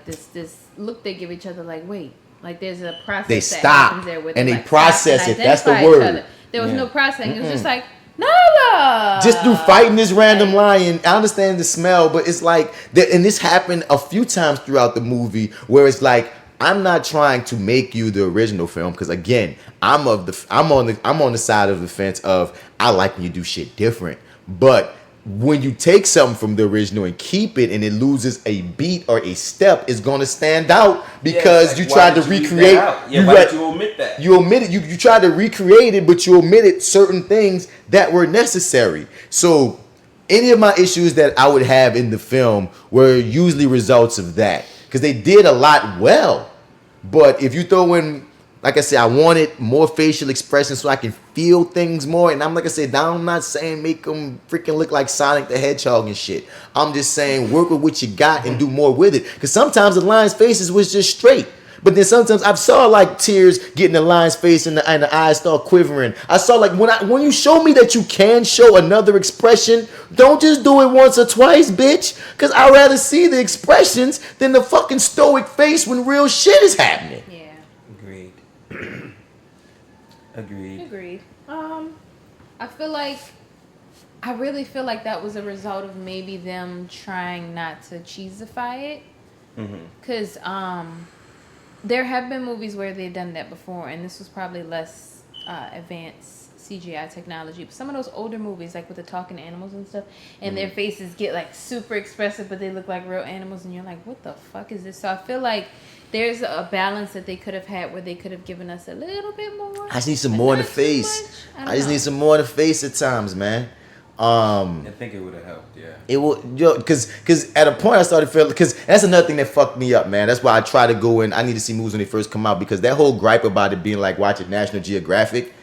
this look they give each other, like wait, like there's a process. They that stop happens there with and them, they like, process it. That's the word. There was no processing. It was just like Nala. Just through fighting this random lion. I understand the smell, but it's like and this happened a few times throughout the movie where it's like, I'm not trying to make you the original film, because again, I'm on the side of the fence of I like when you do shit different. But when you take something from the original and keep it and it loses a beat or a step, it's gonna stand out because you tried to recreate. Why did you omit that? You omit it. You tried to recreate it, but you omitted certain things that were necessary. So any of my issues that I would have in the film were usually results of that, because they did a lot well. But if you throw in, like I said, I wanted more facial expressions so I can feel things more. And like I said, I'm not saying make them freaking look like Sonic the Hedgehog and shit. I'm just saying work with what you got and do more with it. Because sometimes the lion's faces was just straight. But then sometimes I saw like tears getting the lion's face and the eyes start quivering. I saw like when you show me that you can show another expression, don't just do it once or twice, bitch. Because I'd rather see the expressions than the fucking stoic face when real shit is happening. Yeah. Agreed. I really feel like that was a result of maybe them trying not to cheesify it. Because there have been movies where they've done that before, and this was probably less advanced CGI technology. But some of those older movies, like with the talking animals and stuff, and their faces get like super expressive, but they look like real animals, and you're like, what the fuck is this? So I feel like there's a balance that they could have had where they could have given us a little bit more. I just need some more in the face. I just need some more in the face at times, man. I think it would have helped, yeah. It will, because at a point I started feeling, because that's another thing that fucked me up, man. That's why I try to go in. I need to see movies when they first come out, because that whole gripe about it being like watching National Geographic,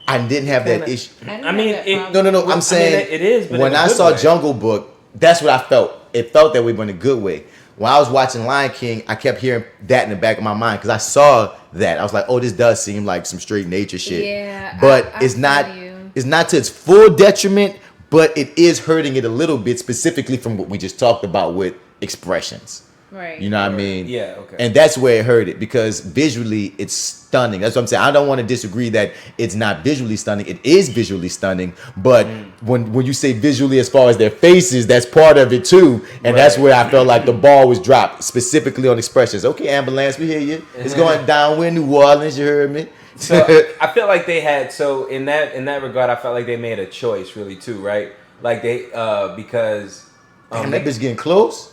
I didn't have that issue. No. I'm saying it is. But when I saw Jungle Book, that's what I felt. It felt that way, but in a good way. When I was watching Lion King, I kept hearing that in the back of my mind because I saw that. I was like, oh, this does seem like some straight nature shit. Yeah, but it's not. It's not to its full detriment, but it is hurting it a little bit, specifically from what we just talked about with expressions. Right. You know what I mean? Yeah, okay. And that's where it hurt it, because visually it's stunning. That's what I'm saying. I don't want to disagree that it's not visually stunning. It is visually stunning, but when you say visually as far as their faces, that's part of it too. And that's where I felt like the ball was dropped, specifically on expressions. Okay, ambulance, we hear you. It's going down. We're in New Orleans, you heard me. So I feel like they had, so in that regard, I felt like they made a choice really too, right? Like they because Damn, that bitch getting close.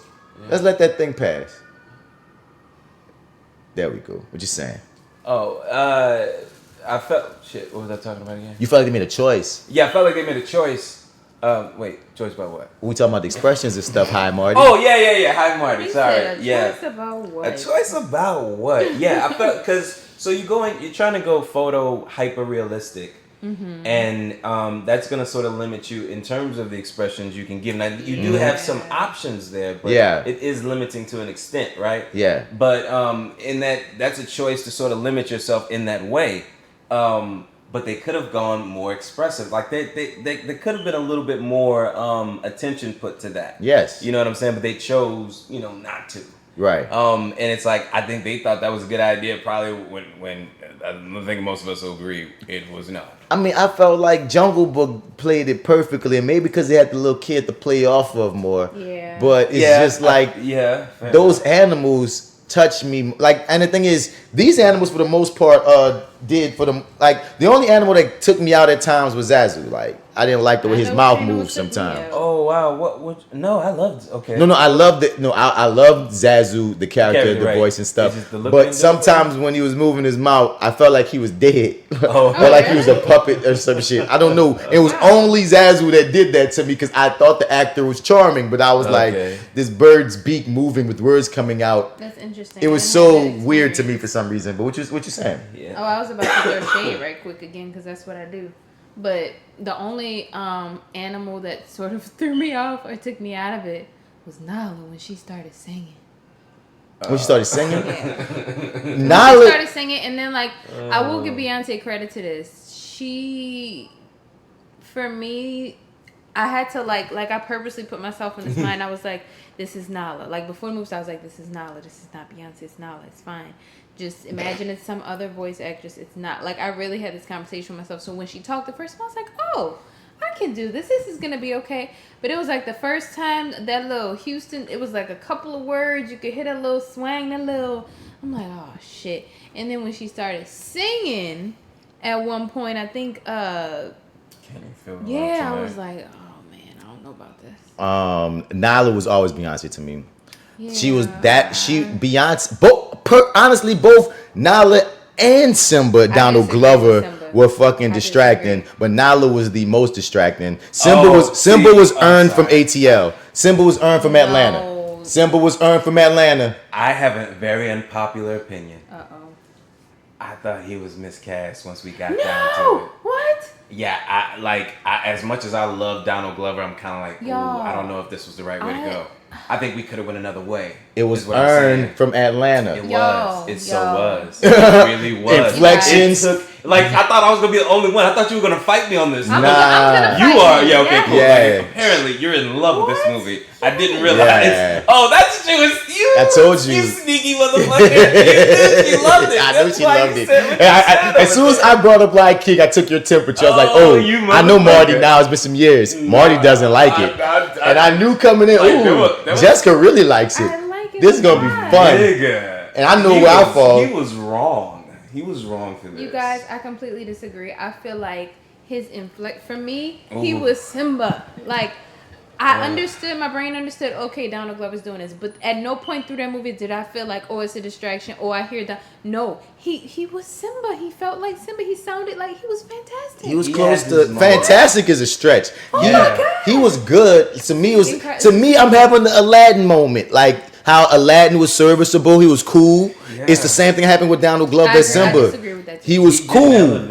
Let's let that thing pass. There we go. What you saying? I felt shit. What was I talking about again? You felt like they made a choice. Yeah, I felt like they made a choice. Wait, choice about what? We talking about the expressions and stuff. Hi, Marty. Oh yeah. Hi, Marty. He Sorry. said a choice about what? A choice about what? Yeah, I felt because so you're trying to go photo hyper realistic. Mm-hmm. And that's gonna sort of limit you in terms of the expressions you can give. Now you do have some options there, but it is limiting to an extent, right? Yeah. But in that's a choice to sort of limit yourself in that way. But they could have gone more expressive. Like they could have been a little bit more attention put to that. Yes. You know what I'm saying? But they chose, not to. Right. And it's like I think they thought that was a good idea. Probably when I think most of us will agree it was not. I mean, I felt like Jungle Book played it perfectly, and maybe because they had the little kid to play off of more. Yeah. But it's just like those animals touch me. Like, and the thing is, these animals for the most part did for them. Like, the only animal that took me out at times was Zazu. Like, I didn't like the way his mouth moved sometimes. Oh wow! What? No, I loved. Okay. No, I loved it. No, I loved Zazu, the character, the voice and stuff. But sometimes when he was moving his mouth, I felt like he was dead, or like he was a puppet or some shit. I don't know. It was only Zazu that did that to me because I thought the actor was charming, but I was like, this bird's beak moving with words coming out. That's interesting. It was so weird to me for some reason. But what you saying? Yeah. Oh, I was about to throw shade right quick again because that's what I do. But the only animal that sort of threw me off or took me out of it was Nala when she started singing. When she started singing? Yeah. Nala she started singing, and then, like, I will give Beyonce credit to this. She, for me, I had to, like I purposely put myself in this mind. I was like, this is Nala. Like, before the movie, I was like, this is Nala. This is not Beyonce. It's Nala. It's fine. Just imagine it's some other voice actress. It's not. Like, I really had this conversation with myself. So when she talked the first time, I was like, oh, I can do this. This is going to be okay. But it was like the first time that little Houston, it was like a couple of words. You could hit a little swang, a little. I'm like, oh, shit. And then when she started singing at one point, I think, I was like, oh, man, I don't know about this. Nala was always Beyonce to me. Yeah. She was Beyonce. Honestly, both Nala and Simba, Donald Glover, were fucking distracting. But Nala was the most distracting. Simba was earned from ATL. Simba was earned from Atlanta. Simba was earned from Atlanta. I have a very unpopular opinion. Uh-oh. I thought he was miscast once we got down to it. What? Yeah, as much as I love Donald Glover, I'm kind of like, ooh, I don't know if this was the right way to go. I think we could have went another way. It was earned from Atlanta. It was. It so was. It really was. Inflections. I thought I was gonna be the only one. I thought you were gonna fight me on this. I'm gonna you fight are. you. Yeah. Okay. Cool. Yeah. Like, apparently, you're in love with this movie. I didn't realize. Yeah. Oh, that's what you was. I told you. You sneaky motherfucker. She loved it. I knew she loved it. As soon as I brought up Lion King, I took your temperature. I was like, oh, I know Marty now. It's been some years. Marty doesn't like it. And I knew coming in, Jessica really likes it. I like it. This is going to be fun. Nigga. And I know where I fall. He was wrong. He was wrong for this. You guys, I completely disagree. I feel like his for me, he was Simba. Like, I understood, my brain understood, okay, Donald Glover's doing this. But at no point through that movie did I feel like, oh, it's a distraction. Oh, I hear that. No, he was Simba. He felt like Simba. He sounded like he was fantastic. He was close to fantastic is a stretch. Oh my God. He was good. To me, I'm having the Aladdin moment. Like how Aladdin was serviceable. He was cool. Yeah. It's the same thing happened with Donald Glover as Simba. I disagree with that too. He was cool.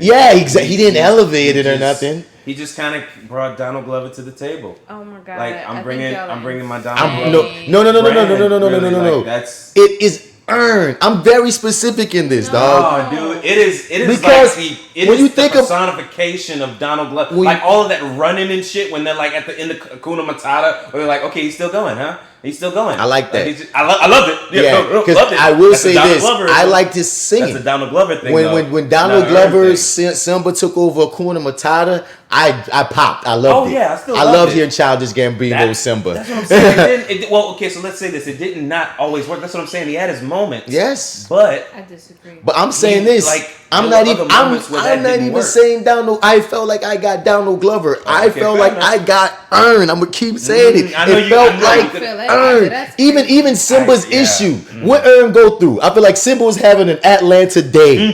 Yeah, exactly. He didn't elevate it or nothing. He just kind of brought Donald Glover to the table. Oh my God! Like I'm bringing my Donald Glover. No. That's it is earned. I'm very specific in this, dog. Oh, dude, it is because like when you think of personification of Donald Glover, like all of that running and shit when they're like at the end of Hakuna Matata, where they're like, okay, he's still going, huh? He's still going. I like that. I loved it. Yeah, because I will say this. I liked his That's singing. a Donald Glover thing. When Donald Glover Simba took over Hakuna Matata, I popped. I loved it. Yeah, I loved hearing Childish Gambino Simba. That's what I'm saying. Well, okay, so let's say this. It did not always work. That's what I'm saying. He had his moments. Yes. But I disagree. But I'm saying this. I'm not even saying Donald. I felt like I got Donald Glover. I felt like I got earned. I'm gonna keep saying it. It felt like earned. Even Simba's issue. What earn go through? I feel like Simba was having an Atlanta day.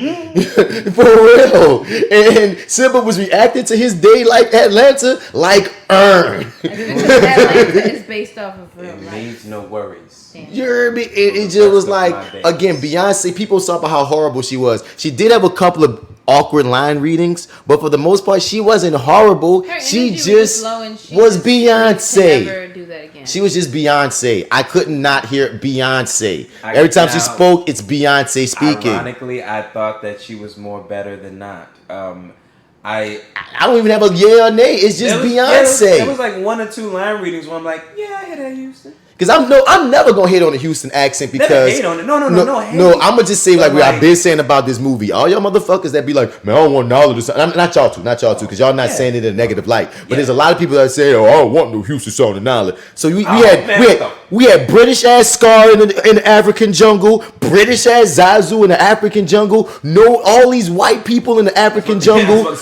For real. And Simba was reacting to his day like Atlanta, like earn. Atlanta is based off of real life. It needs no worries. You heard me? It just was like, again, Beyonce, people talk about how horrible she was. She did have a couple of awkward line readings, but for the most part, she wasn't horrible. She just was Beyonce. Never do that again. She was just Beyonce. I could not hear Beyonce. Every time she spoke, it's Beyonce speaking. Ironically, I thought that she was more better than not. I don't even have a yeah or nay. It's just Beyonce. There was like 1 or 2 line readings where I'm like, yeah, I hear that, Houston. Because I'm never gonna hate on the Houston accent because never hate on it. No. I'm gonna just say like what I've been saying about this movie. All y'all motherfuckers that be like, man, I don't want knowledge. Not y'all two, because y'all not saying it in a negative light. But there's a lot of people that say, oh, I don't want no Houston sounding knowledge. So we had British ass Scar in the African jungle, British ass Zazu in the African jungle. No, all these white people in the African jungle.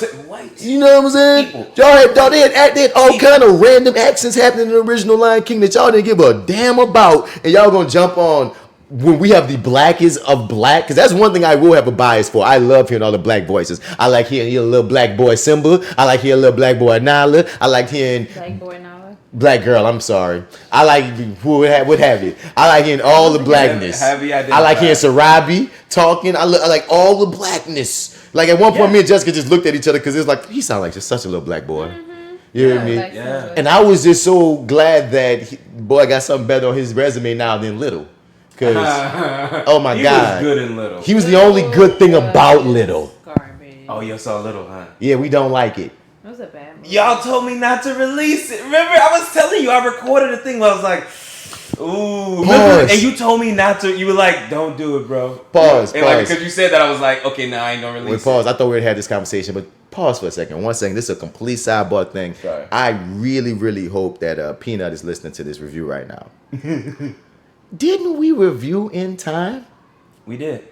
You know what I'm saying? Y'all they had all kind of random accents happening in the original Lion King that y'all didn't give a damn about, and y'all gonna jump on when we have the blackest of black, because that's one thing I will have a bias for. I love hearing all the black voices. I like hearing a little black boy Simba. I like hearing a little black boy Nala. I like hearing black boy Nala. Black girl, I'm sorry. I like what have you. I like hearing all the blackness. I like hearing Sarabi talking. I like all the blackness. Like at one point, me and Jessica just looked at each other because it's like he sounded like just such a little black boy. You hear me? Yeah. And I was just so glad that boy got something better on his resume now than Little. Because oh my God, he was good in Little. He was the only good thing about Little. Garbage. Oh, you saw Little, huh? Yeah, we don't like it. That was a bad movie. Y'all told me not to release it. Remember, I was telling you, I recorded a thing where I was like, ooh. Remember? And you told me not to. You were like, don't do it, bro. Pause. Like, because you said that, I was like, okay, now I ain't gonna release it. Pause. I thought we would have this conversation, but pause for a second. 1 second. This is a complete sidebar thing. Sorry. I really, really hope that Peanut is listening to this review right now. Didn't we review In Time? We did.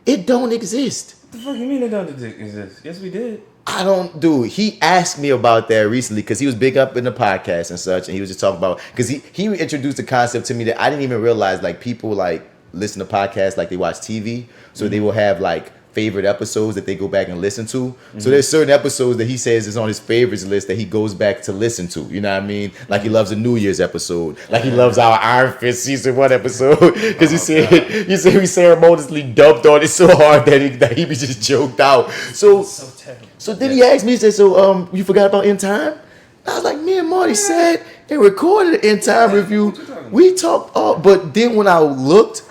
It don't exist. What the fuck you mean it don't exist? Yes, we did. I don't do. He asked me about that recently because he was big up in the podcast and such, and he was just talking about because he introduced the concept to me that I didn't even realize. Like people like listen to podcasts like they watch TV, so they will have like favorite episodes that they go back and listen to. So there's certain episodes that he says is on his favorites list that he goes back to listen to. You know what I mean? Like he loves the New Year's episode. Like he loves our Iron Fist season 1 episode because he said we ceremoniously dumped on it so hard that he be just joked out. So terrible. So then he asked me, he said, so you forgot about In Time? I was like, me and Marty said and recorded an In Time review. We talked but then when I looked,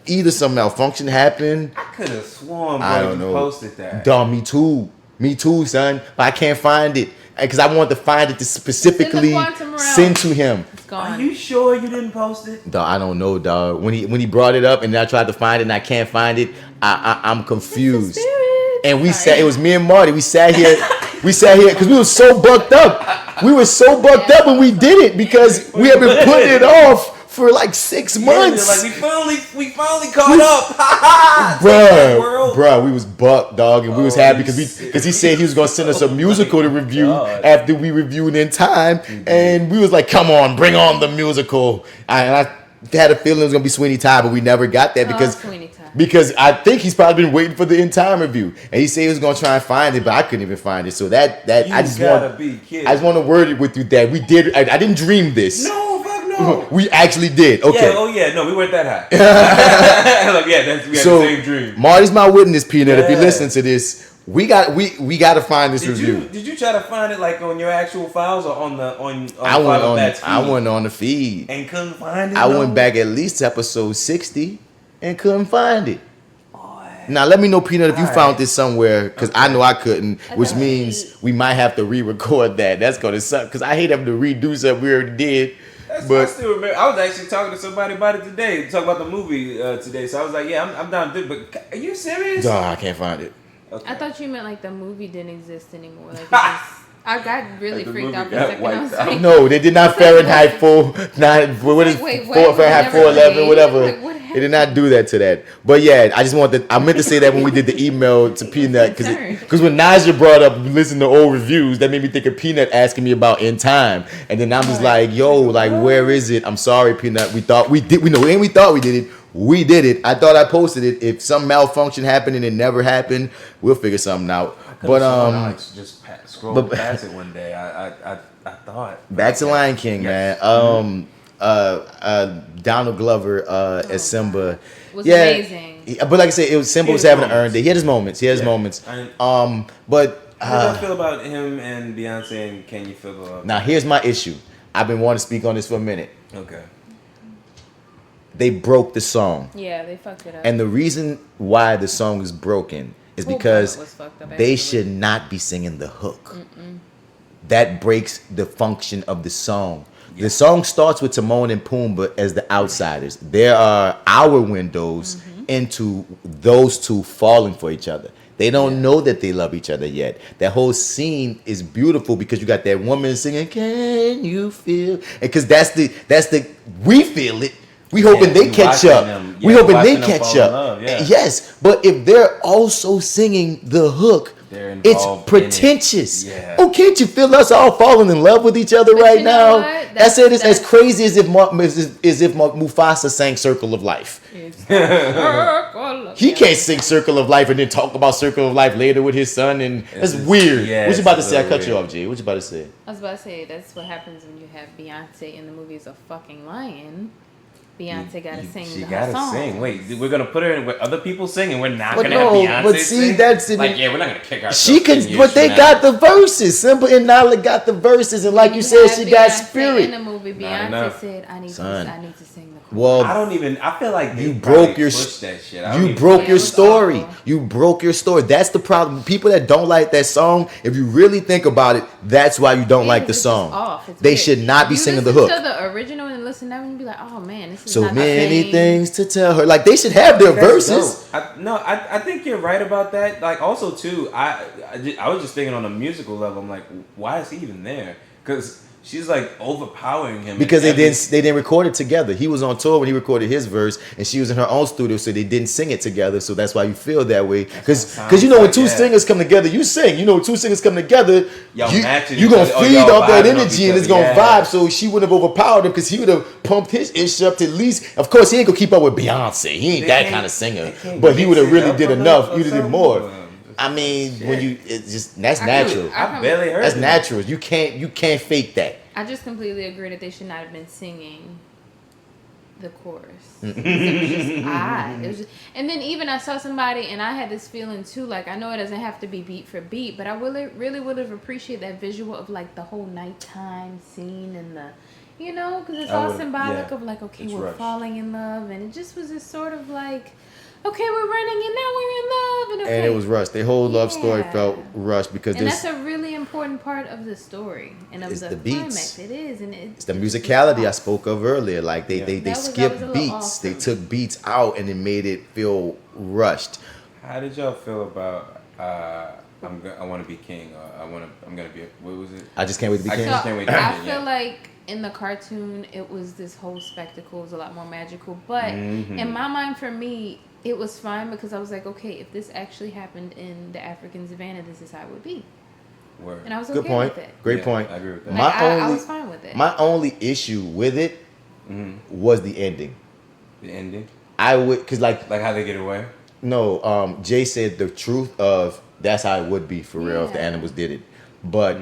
either some malfunction happened. I could have sworn, bro, I don't you know. posted that. Dog, me too, son. But I can't find it because I want to find it to specifically send to him. It's gone. Are you sure you didn't post it? Dog, I don't know, dog. When he brought it up and I tried to find it and I can't find it, I'm confused. And it was me and Marty. We sat here because we were so bucked up. We were so bucked up when we did it because we had been putting it off for like 6 months. Like we finally caught up. Bruh, we was bucked, dog, and we was happy because he said he was gonna send us a musical to review after we reviewed In Time, and we was like, come on, bring on the musical. I had a feeling it was gonna be Sweeney Todd, but we never got that because I think he's probably been waiting for the In Time review, and he said he was gonna try and find it, but I couldn't even find it. So that I just want to word it with you that we did. I didn't dream this. No. We actually did. Okay. No, we weren't that high. Like, we had the same dream. Marty's my witness, Peanut. If you listen to this, we got to find this review. Did you try to find it like on your actual files or on I went on the feed and couldn't find it. I went back at least to episode 60 and couldn't find it. Now let me know, Peanut, if you found this somewhere, because I know I couldn't, which means we might have to re-record that. That's gonna suck because I hate having to redo something we already did. I still remember. I was actually talking to somebody about it today. Talking about the movie today. So I was like, yeah, I'm down to do it. But are you serious? Nah, I can't find it. Okay. I thought you meant like the movie didn't exist anymore. Like it just, I got really Like the freaked out movie for a got second. I was wiped out. like, No, they did not Fahrenheit 4.9. What is Wait, 4 what? Fahrenheit Never 411? made. Whatever. Like, what They did not do that to that. But yeah, I meant to say that when we did the email to Peanut, because when Naja brought up listening to old reviews, that made me think of Peanut asking me about In Time, and then I'm just like, yo, like where is it? I'm sorry, Peanut. We thought we did. We thought we did it. We did it. I thought I posted it. If some malfunction happened and it never happened, we'll figure something out. But just scrolled past it one day. I thought back to Lion King, Yes. man. Donald Glover as Simba was amazing. But like I said, Simba was having an earned day. He had his moments. But how do you feel about him and Beyonce, and can you feel about? Now here's my issue. I've been wanting to speak on this for a minute. Okay. They broke the song, Yeah, they fucked it up. and the reason why the song is broken is Whole because part was fucked up, they actually. should not be singing the hook. That breaks the function of the song. The song starts with Timon and Pumbaa as the outsiders. There are our windows into those two falling for each other. They don't know that they love each other yet. That whole scene is beautiful because you got that woman singing, "Can you feel?" Because that's the we feel it. We hoping they catch up. We hoping they catch up. Yes, but if they're also singing the hook, it's pretentious. Oh, can't you feel us all falling in love with each other right you know now? what? That's it. It's as crazy as if Mufasa sang "Circle of Life." He can't sing "Circle of Life" and then talk about "Circle of Life" later with his son, and that's weird. What you about to say? I cut you off, G. What you about to say? I was about to say that's what happens when you have Beyonce in the movie as a fucking lion. Beyonce gotta sing She the gotta song. sing. Wait, we're gonna put her in with other people singing. We're not But gonna no, have Beyonce but see, sing? that's in like, yeah, we're not gonna kick her. She can, but they got the verses. Simba and Nala got the verses, and like you said, she got spirit. In the movie, Beyonce said, "I need to sing the chorus." Well, I feel like you broke your that shit. you broke your story. You broke your story. That's the problem. People that don't like that song, if you really think about it, that's why you don't like the song. They weird. should not be You singing the hook. listen to the original and listen to that and be like, "Oh man, this is So not many the same." things to tell her. Like they should have their verses. I think you're right about that. Like also too, I was just thinking on a musical level. I'm like, why is he even there? Because she's like overpowering him. Because they didn't record it together. He was on tour when he recorded his verse, and she was in her own studio, so they didn't sing it together. So that's why you feel that way. Because you know when two singers come together, you sing. You know when two singers come together, you gonna feed off that energy, and it's gonna vibe. So she wouldn't have overpowered him because he would have pumped his ish up to at least. Of course, he ain't gonna keep up with Beyonce. He ain't that kind of singer, but he would have really did enough. You did more. I mean, it's just that's natural. I barely heard. That's natural. You can't fake that. I just completely agree that they should not have been singing the chorus. It was just odd. It was just, and then even I saw somebody, and I had this feeling too. Like I know it doesn't have to be beat for beat, but I really would have appreciated that visual of like the whole nighttime scene and the, because it's all symbolic of like, okay, we're falling in love, and it just was this sort of like, okay, we're running and now we're in love, and And it was rushed. Their whole love story felt rushed because and that's a really important part of the story and of the climax. Beats. It is, and it's the musicality I spoke of earlier. Like they skipped that was beats. They took beats out and it made it feel rushed. How did y'all feel about I Want to Be King? I'm gonna be. What was it? I Just Can't Wait to Be King. I feel like in the cartoon it was this whole spectacle. It was a lot more magical, but in my mind, for me, it was fine because I was like, okay, if this actually happened in the African savannah, this is how it would be. Word. And I was okay with it. Great point. I agree with that. I was fine with it. My only issue with it was the ending. The ending? I would, because like how they get away? No, Jay said the truth of that's how it would be for real if the animals did it. But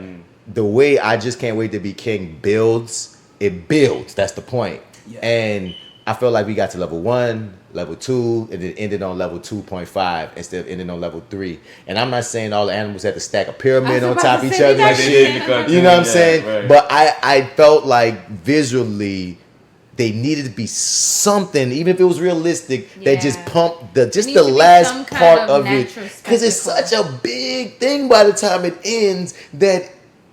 the way I Just Can't Wait to Be King builds. That's the point. Yeah. And I felt like we got to level 1, level 2, and it ended on level 2.5 instead of ending on level 3. And I'm not saying all the animals had to stack a pyramid on top of each other and shit. You know what I'm saying? Right. But I felt like visually they needed to be something, even if it was realistic, that just pumped the last part of it. Because it's such a big thing by the time it ends that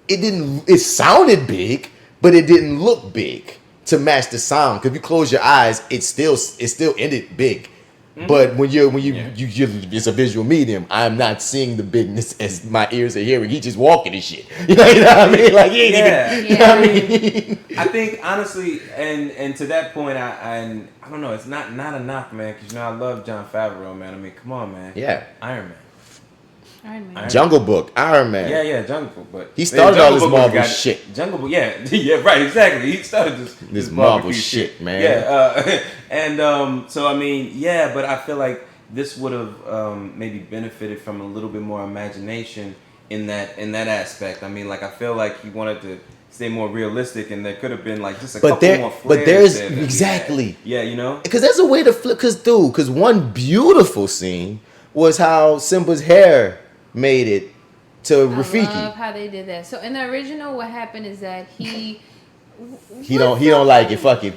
it sounded big, but it didn't look big to match the sound. Because if you close your eyes, it still ended big. But when you it's a visual medium, I'm not seeing the bigness as my ears are hearing. He just walking and shit. You know what I mean? Like he ain't even. You know what I mean? I think honestly, and to that point, I don't know. It's not a knock, man. Because I love Jon Favreau, man. I mean, come on, man. Yeah. Iron Man. Jungle Book, Iron Man. Yeah, Jungle Book. But he started all this Marvel shit. Jungle Book, yeah, right, exactly. He started this Marvel shit, man. Yeah, and so I mean, yeah, but I feel like this would have maybe benefited from a little bit more imagination in that aspect. I mean, like I feel like he wanted to stay more realistic, and there could have been like just a couple more flares. But there's exactly, yeah, you know, because there's a way to flip. Because one beautiful scene was how Simba's hair made it to Rafiki. I love how they did that. So in the original, what happened is that he don't like it. Fuck it.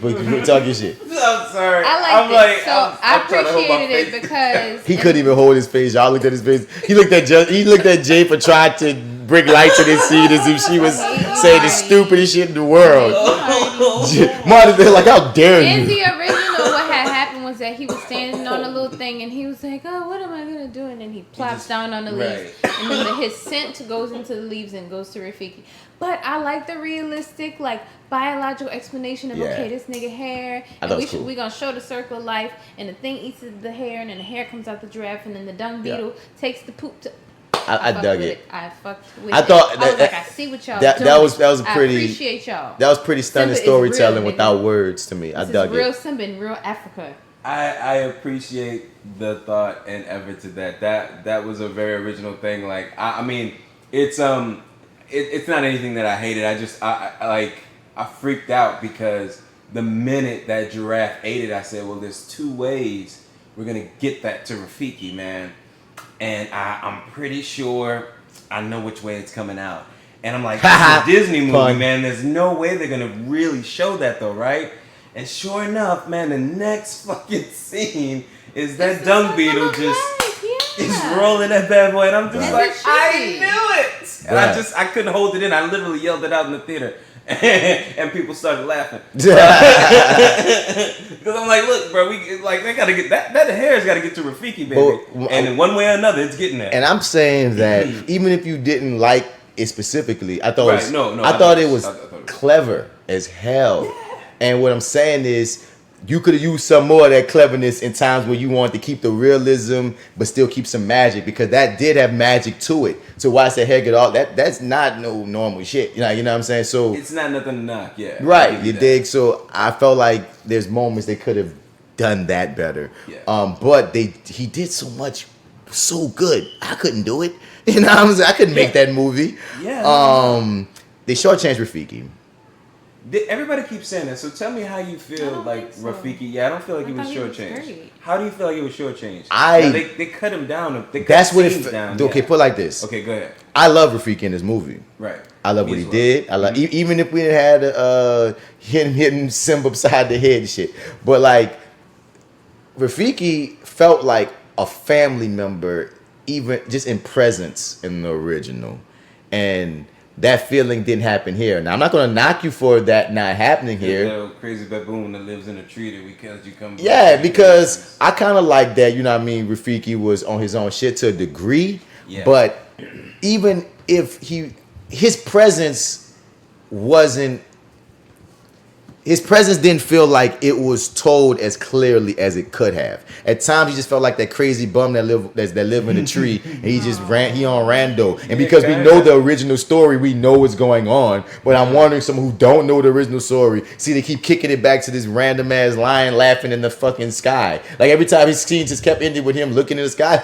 Talk your shit. I'm sorry. I liked it. I appreciated it because he couldn't even hold his face. Y'all looked at his face. He looked at Jay for trying to bring light to this scene as if she was saying the stupidest shit in the world. Marty, like, how dare you? In the original, what had happened was that he was standing on a little thing and he was like, "Oh, what am I gonna do?" And then he plops down on the leaves, and then his scent goes into the leaves and goes to Rafiki. But I like the realistic, like biological explanation of okay, this nigga hair, and we gonna show the circle of life, and the thing eats the hair, and then the hair comes out the giraffe, and then the dung beetle takes the poop to. I dug it. I fucked with I it. thought I was like, I see what y'all that was pretty. I appreciate y'all. That was pretty stunning Simba storytelling real, without words to me. I dug it. Real Simba in real Africa. I appreciate the thought and effort to that. That was a very original thing. Like I mean, it's not anything that I hated. I freaked out because the minute that giraffe ate it, I said, well, there's two ways we're gonna get that to Rafiki, man. And I'm pretty sure I know which way it's coming out. And I'm like, it's a Disney movie, man. There's no way they're gonna really show that though, right? And sure enough, man, the next fucking scene is that dung beetle is rolling that bad boy, and I'm just like, I knew it. And I couldn't hold it in. I literally yelled it out in the theater. And people started laughing. Because I'm like, look, bro, they gotta get that hair's gotta get to Rafiki, baby. And in one way or another, it's getting there. And I'm saying that even if you didn't like it specifically, I thought it was clever as hell. Yeah. And what I'm saying is, you could have used some more of that cleverness in times where you wanted to keep the realism, but still keep some magic, because that did have magic to it. So why I say heck it all, that's not no normal shit. You know what I'm saying? So it's not nothing to knock, yeah. Right, you dig? So I felt like there's moments they could have done that better. Yeah. But he did so much so good. I couldn't do it. You know what I'm saying? I couldn't make that movie. Yeah. They shortchanged Rafiki. Everybody keeps saying that, so tell me how you feel like Rafiki. Yeah, I don't feel like he was shortchanged. How do you feel like he was shortchanged? They cut him down. That's what it down. Okay, put it like this. Okay, go ahead. I love Rafiki in this movie. Right. I love what he did. I love even if we had hitting Simba upside the head and shit. But like Rafiki felt like a family member, even just in presence in the original, and that feeling didn't happen here. Now I'm not gonna knock you for that not happening here. Little crazy baboon that lives in a tree that because you come. Yeah, because I kind of like that. You know what I mean? Rafiki was on his own shit to a degree, but even if his presence didn't feel like it was told as clearly as it could have. At times, he just felt like that crazy bum that live in the tree, and he just he on rando. And because we know the original story, we know what's going on. But I'm wondering, someone who don't know the original story, see, they keep kicking it back to this random ass lion laughing in the fucking sky. Like every time his scene just kept ending with him looking in the sky.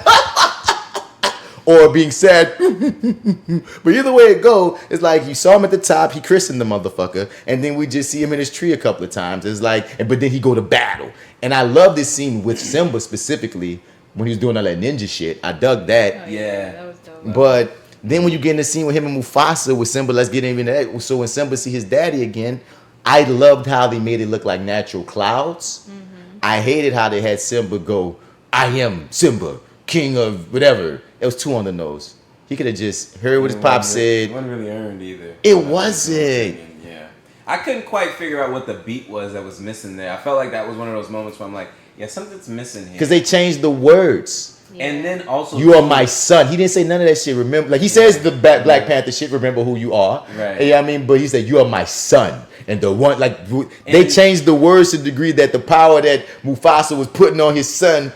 Or being sad. But either way it go, it's like you saw him at the top, he christened the motherfucker, and then we just see him in his tree a couple of times. It's like, but then he go to battle. And I love this scene with Simba specifically when he was doing all that ninja shit. I dug that. Oh, yeah. That was dope. But then when you get in the scene with him and Mufasa with Simba, let's get into that. So when Simba see his daddy again, I loved how they made it look like natural clouds. Mm-hmm. I hated how they had Simba go, I am Simba, king of whatever. It was too on the nose. He could have just heard what his pop said. It wasn't really earned either. It wasn't. Yeah. I couldn't quite figure out what the beat was that was missing there. I felt like that was one of those moments where I'm like, yeah, something's missing here. Because they changed the words. Yeah. And then also, You are my son. He didn't say none of that shit. Remember, like he says the Black Panther shit. Remember who you are. Right. Yeah, I mean, but he said you are my son, and the one like they changed the words to the degree that the power that Mufasa was putting on his son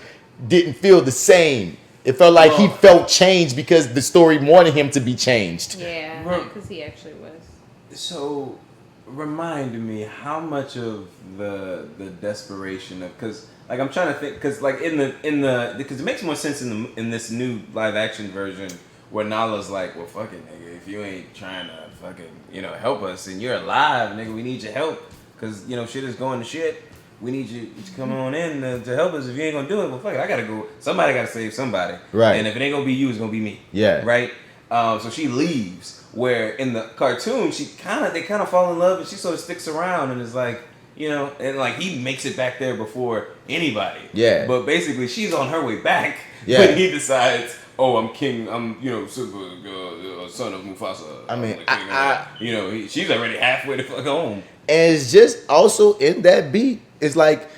didn't feel the same. It felt like he felt changed because the story wanted him to be changed. Yeah, because he actually was. So, remind me how much of the desperation of, because like I'm trying to think, because like in the because it makes more sense in this new live action version where Nala's like, well, fuck it, nigga, if you ain't trying to fucking help us and you're alive, nigga, we need your help because shit is going to shit. We need you to come on in to help us. If you ain't gonna do it, well, fuck it, I gotta go. Somebody gotta save somebody, right? And if it ain't gonna be you, it's gonna be me, yeah, right? So she leaves. Where in the cartoon, they kind of fall in love, and she sort of sticks around and is like, and like he makes it back there before anybody. Yeah. But basically, she's on her way back. Yeah. When he decides, oh, I'm king. I'm Simba, son of Mufasa. I mean, she's already halfway to fuck home. And it's just also in that beat. It's like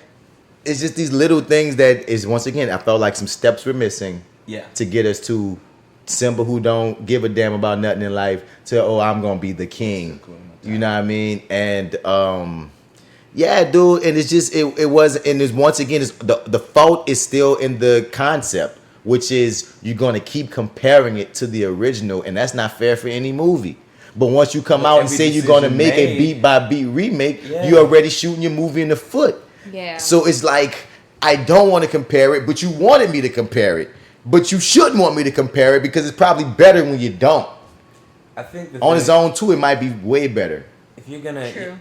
it's just these little things that is once again. I felt like some steps were missing. Yeah. To get us to Simba, who don't give a damn about nothing in life, to I'm gonna be the king. You know what I mean? And yeah, dude. And it's just it was, and it's once again, it's the fault is still in the concept, which is you're gonna keep comparing it to the original, and that's not fair for any movie. But once you come out and say you're gonna make a beat by beat remake, you're already shooting your movie in the foot. Yeah. So it's like I don't want to compare it, but you wanted me to compare it. But you shouldn't want me to compare it because it's probably better when you don't. I think on its own too, it might be way better. If you're gonna, true.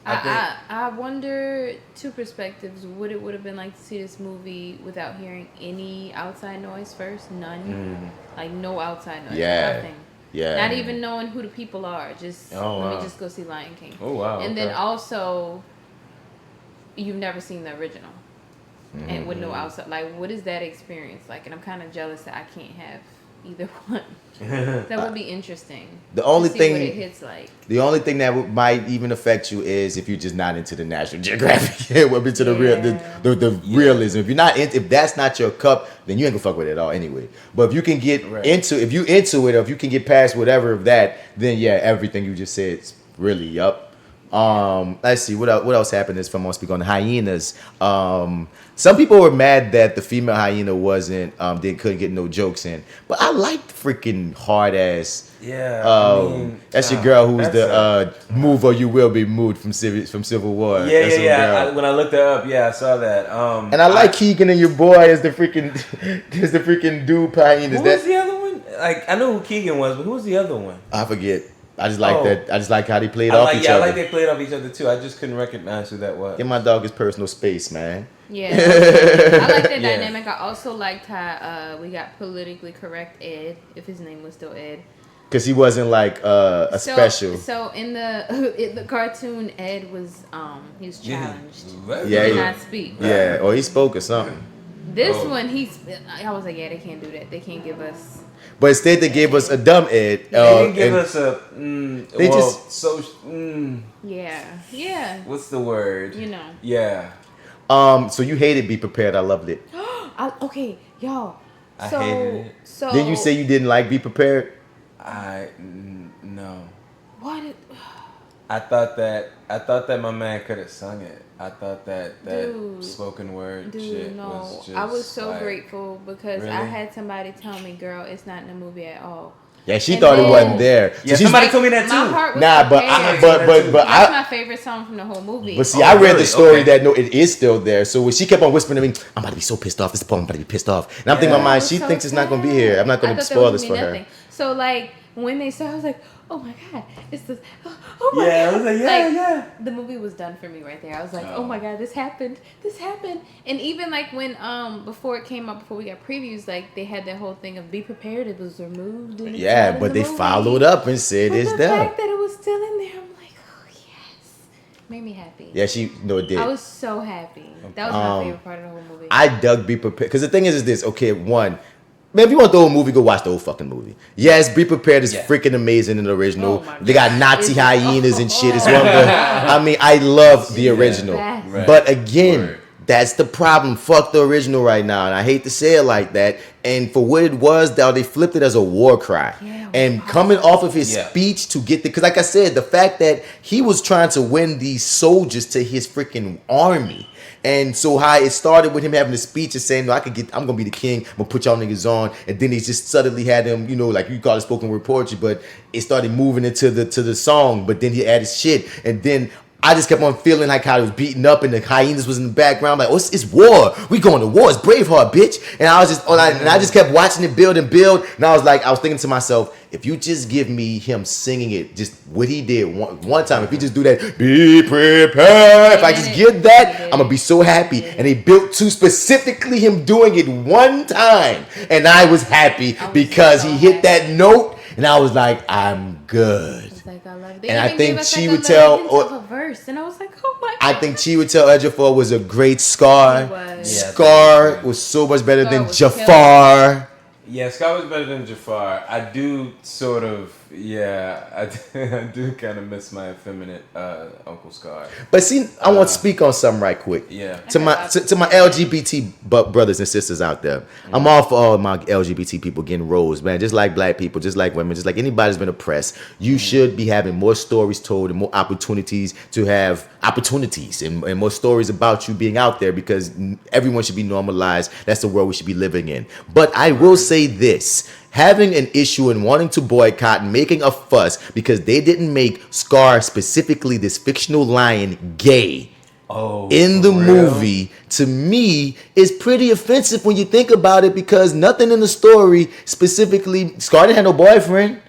I wonder, two perspectives, what it would have been like to see this movie without hearing any outside noise first. None. Like no outside noise. Yeah. Nothing. Yeah. Not even knowing who the people are. Just let me just go see Lion King. Oh wow. And then also, you've never seen the original. And with no outside, like, what is that experience like? And I'm kind of jealous that I can't have either one. That would be interesting. The only thing what it hits like. The only thing that might even affect you is if you're just not into the National Geographic, into the real, the realism. If you're not if that's not your cup, then you ain't gonna fuck with it at all anyway. But if you can get into, if you into it, or if you can get past whatever of that, then yeah, everything you just said is really up. Let's see what else happened. Is from speak on the hyenas. Some people were mad that the female hyena wasn't couldn't get no jokes in, but I liked freaking hard ass. Yeah, that's your girl who's the move or you will be moved from Civil War. Yeah. When I looked her up, I saw that. And I like Keegan and your boy as the freaking dude hyena. Who was the other one? Like I know who Keegan was, but who was the other one? I forget. I just like that. I just like how they played off each other. I like they played off each other too. I just couldn't recognize who that was. Give my dog his personal space, man. Yeah, I like that dynamic. I also liked how we got politically correct Ed, if his name was still Ed. Because he wasn't like special. So in the cartoon, Ed was he was challenged. He did not speak. Yeah, or he spoke or something. This one, I was like, yeah, they can't do that. They can't give us. But instead, they gave us a dumb Ed. They didn't give us a. Yeah. What's the word? Yeah. So you hated Be Prepared. I loved it. Okay, y'all. I hated it. So didn't you say you didn't like Be Prepared? No. What? I thought that my man could have sung it. I thought that spoken word shit was just. I was so grateful because really? I had somebody tell me, "Girl, it's not in the movie at all." Yeah, she thought it wasn't there. Yeah, somebody told me that too. My heart was but that's my favorite song from the whole movie. But see, I read the story that no, it is still there. So when she kept on whispering to me, I'm about to be so pissed off. This poem, I'm about to be pissed off. And I'm thinking in my mind, she thinks it's not going to be here. I'm not going to spoil this for her. So like when they started, I was like, oh my god, it's this. Oh my god. I was like, yeah. The movie was done for me right there. I was like, oh my god, this happened. And even like when before it came out, before we got previews, like they had that whole thing of Be Prepared. It was removed. And but they followed up and said it's there. The fact that it was still in there, I'm like, oh yes, made me happy. Yeah, it did. I was so happy. That was my favorite part of the whole movie. I dug Be Prepared because the thing is this. Okay, one. Man, if you want the whole movie, go watch the whole fucking movie. Yes, Be Prepared is freaking amazing in the original. They got Nazi hyenas and shit. It's one of the, I mean, I love the original. Right. But again, that's the problem. Fuck the original right now. And I hate to say it like that. And for what it was, they flipped it as a war cry. Yeah, and coming off of his speech to get because like I said, the fact that he was trying to win these soldiers to his freaking army. And so how it started with him having a speech and saying, no, I'm gonna be the king, I'm gonna put y'all niggas on, and then he just suddenly had him, you know, like you call it spoken word poetry, but it started moving into the song, but then he added shit, and then I just kept on feeling like how it was beating up and the hyenas was in the background. Like, oh, it's war. We going to war. It's Braveheart, bitch. And I was just, I just kept watching it build and build. And I was thinking to myself, if you just give me him singing it, just what he did one time, if he just do that, be prepared. If I just get that, I'm gonna be so happy. And they built to specifically him doing it one time, and I was happy because he hit that note, and I was like, I'm good. Like, I love it. And I think Chiwetel, a verse, and I was like, oh my I God. think Chiwetel Ejiofor was a great Scar. He was. Yeah, Scar was so much better Scar than was Jafar. Yeah, Scar was better than Jafar. I do sort of, I do kind of miss my effeminate Uncle Scar. But see, I want to speak on something right quick. Yeah. To my LGBT brothers and sisters out there, I'm all for all my LGBT people getting roles, man. Just like black people, just like women, just like anybody that's been oppressed. You should be having more stories told and more opportunities to have opportunities and more stories about you being out there because everyone should be normalized. That's the world we should be living in. But I will say this. Having an issue and wanting to boycott and making a fuss because they didn't make Scar, specifically this fictional lion, gay in the movie, to me, is pretty offensive when you think about it because nothing in the story specifically, Scar didn't have no boyfriend.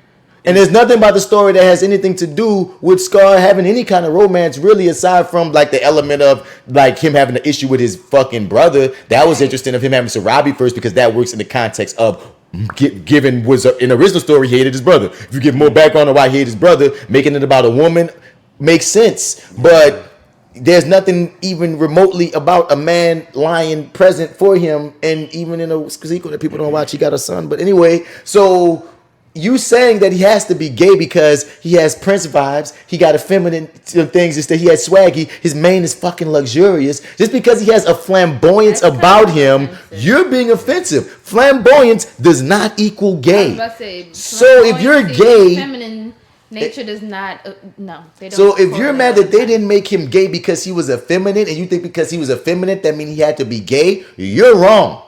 And there's nothing about the story that has anything to do with Scar having any kind of romance, really, aside from like the element of like him having an issue with his fucking brother. That was interesting of him having Sarabi first because that works in the context of given was in the original story he hated his brother. If you give more background on why he hated his brother, making it about a woman makes sense. But there's nothing even remotely about a man lion present for him, and even in a sequel that people don't watch, he got a son. But anyway, so you saying that he has to be gay because he has Prince vibes, he got effeminate things, just that he has swaggy, his mane is fucking luxurious. Just because he has a flamboyance about him, you're being offensive. Flamboyance does not equal gay. So if you're gay, feminine nature does not. No, they don't. So if you're mad that they didn't make him gay because he was effeminate, and you think because he was effeminate that means he had to be gay, you're wrong.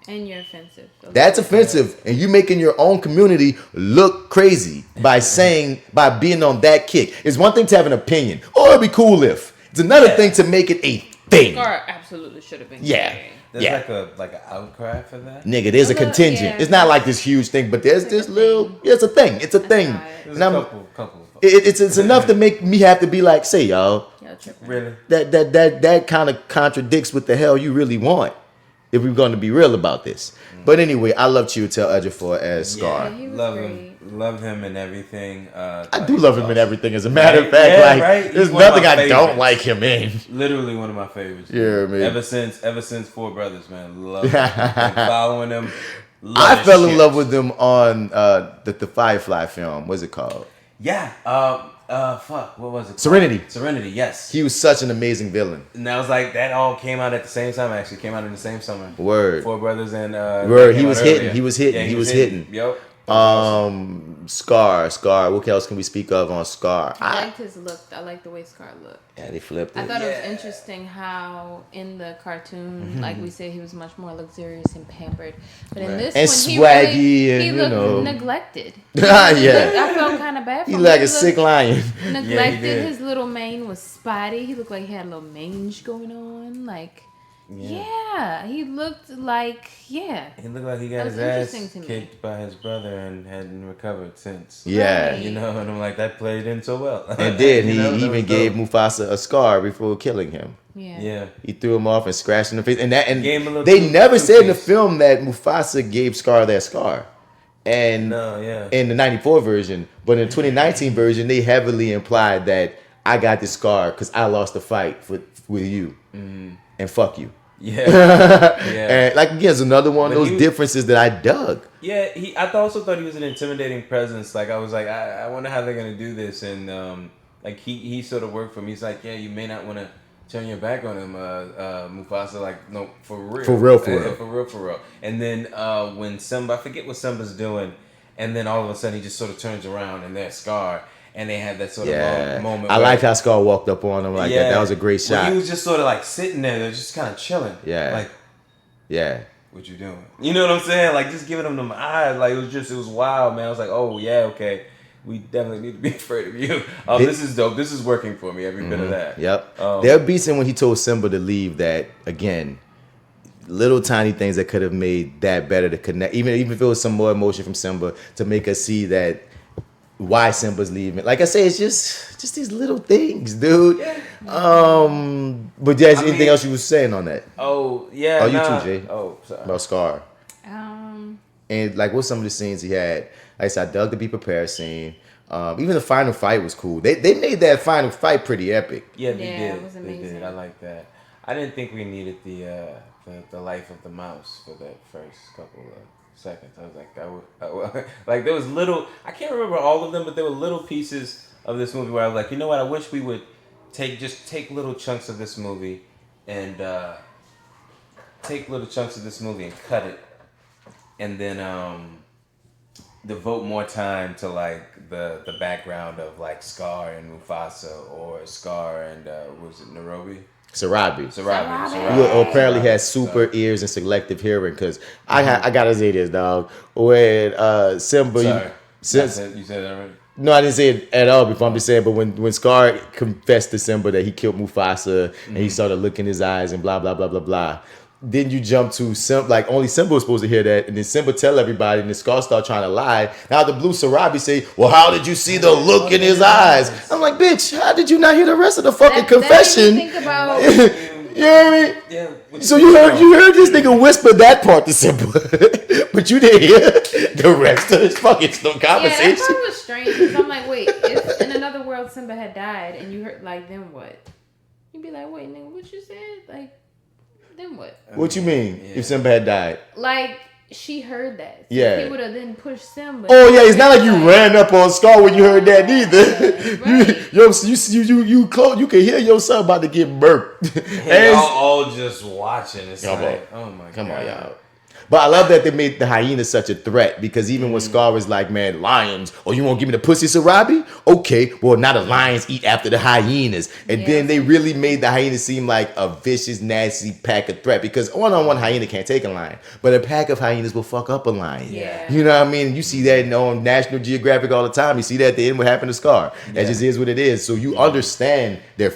And you're offensive. Okay. That's offensive, and you making your own community look crazy by being on that kick. It's one thing to have an opinion, or it'd be cool if. It's another thing to make it a thing. Scar absolutely should have been. There's gay. like an outcry for that. Nigga, there's a contingent. It's not like this huge thing, but there's this little. It's a thing. It's a thing. There's a couple. It's enough to make me have to be like, say y'all. Really? That kind of contradicts what the hell you really want. If we're going to be real about this. But anyway, I love Chiwetel Ejiofor as Scar. Yeah, love him and everything. I do love him and everything. As a matter of fact, there's nothing I don't like him in. Literally one of my favorites. Yeah, man. Ever since Four Brothers, man, love him. Been following him. I fell in love with him on the Firefly film. What's it called? Yeah. What was it? Serenity, yes. He was such an amazing villain. And I was like, that all came out at the same time. Actually, came out in the same summer. Word. Four Brothers and Word. He was hitting. Yep. Scar. What else can we speak of on Scar? I liked his look. I liked the way Scar looked. Yeah, they flipped it. I thought it was interesting how in the cartoon, like we said, he was much more luxurious and pampered. But in this and one, swaggy, he looked neglected. I felt kind of bad for him. He like a sick lion. Neglected. His little mane was spotty. He looked like he had a little mange going on. Like, he looked like, He looked like he got his ass kicked by his brother and hadn't recovered since. Yeah. Right. You know, and I'm like, that played in so well. And did. He even gave Mufasa a scar before killing him. Yeah. He threw him off and scratched him in the face. And they never said in the film that Mufasa gave Scar that scar. And in the 94 version, but in the 2019 version, they heavily implied that I got this scar because I lost the fight with you. And fuck you. Yeah. And like again, it's another one of those differences that I dug. Yeah, I also thought he was an intimidating presence. Like I was like, I wonder how they're gonna do this, and like he sort of worked for me. He's like, yeah, you may not want to turn your back on him, Mufasa. Like, no, for real, for real. And then when Simba, I forget what Simba's doing, and then all of a sudden he just sort of turns around and there's Scar. And they had that sort of moment. I like how Scar walked up on him like that. That was a great shot. Well, he was just sort of like sitting there, they're just kind of chilling. Yeah. Like, yeah. What you doing? You know what I'm saying? Like, just giving them them eyes. Like, it was wild, man. I was like, oh, yeah, okay. We definitely need to be afraid of you. This is dope. This is working for me, every bit of that. Yep. There are beats in when he told Simba to leave that, again, little tiny things that could have made that better to connect. Even if it was some more emotion from Simba to make us see that why Simba's leaving. Like I say, it's just these little things, dude. Yeah. But there's anything else you was saying on that? Oh, yeah. Oh, you too, Jay. Oh, sorry. About Scar. And like what's some of the scenes he had? Like I said, I dug the Be Prepared scene. Even the final fight was cool. They made that final fight pretty epic. Yeah, they did. It was amazing. They did. I like that. I didn't think we needed the life of the mouse for that first couple of seconds. I was like, like there was little. I can't remember all of them, but there were little pieces of this movie where I was like, you know what? I wish we would take little chunks of this movie and cut it, and then devote more time to like the background of like Scar and Mufasa, or Scar and was it Nairobi? Sarabi. Who apparently has super ears and selective hearing. Because I gotta say this, dog. When Simba, Sorry. You said that already. No, I didn't say it at all before. I'm just saying, but when Scar confessed to Simba that he killed Mufasa and he started looking in his eyes and blah blah blah blah blah. Then you jump to Simba, like only Simba was supposed to hear that, and then Simba tell everybody, and then Scar start trying to lie. Now the blue Sarabi say, "Well, how did you see the look in his eyes?" I'm like, "Bitch, how did you not hear the rest of the fucking confession?" Think about. You know what I mean? Yeah. So you heard this nigga whisper that part to Simba, but you didn't hear the rest of his fucking conversation. Yeah, that part was strange because I'm like, wait, if in another world Simba had died and you heard like, then what? You'd be like, wait, nigga, what you said? Like, then what? What you mean if Simba had died? Like, she heard that. So Yeah. He would have then pushed Simba. Oh yeah, it's not like you ran up on Scar when you heard that either. Right. You can hear your son about to get murked. And y'all all just watching. It's like, oh my god. Come on, y'all. But I love that they made the hyena such a threat, because even when Scar was like, man, lions, oh, you won't give me the pussy, Sarabi? Okay, well, now the lions eat after the hyenas. And then they really made the hyena seem like a vicious, nasty pack of threat, because one-on-one hyena can't take a lion, but a pack of hyenas will fuck up a lion. Yeah. You know what I mean? You see that on National Geographic all the time. You see that at the end what happened to Scar. That just is what it is. So you understand the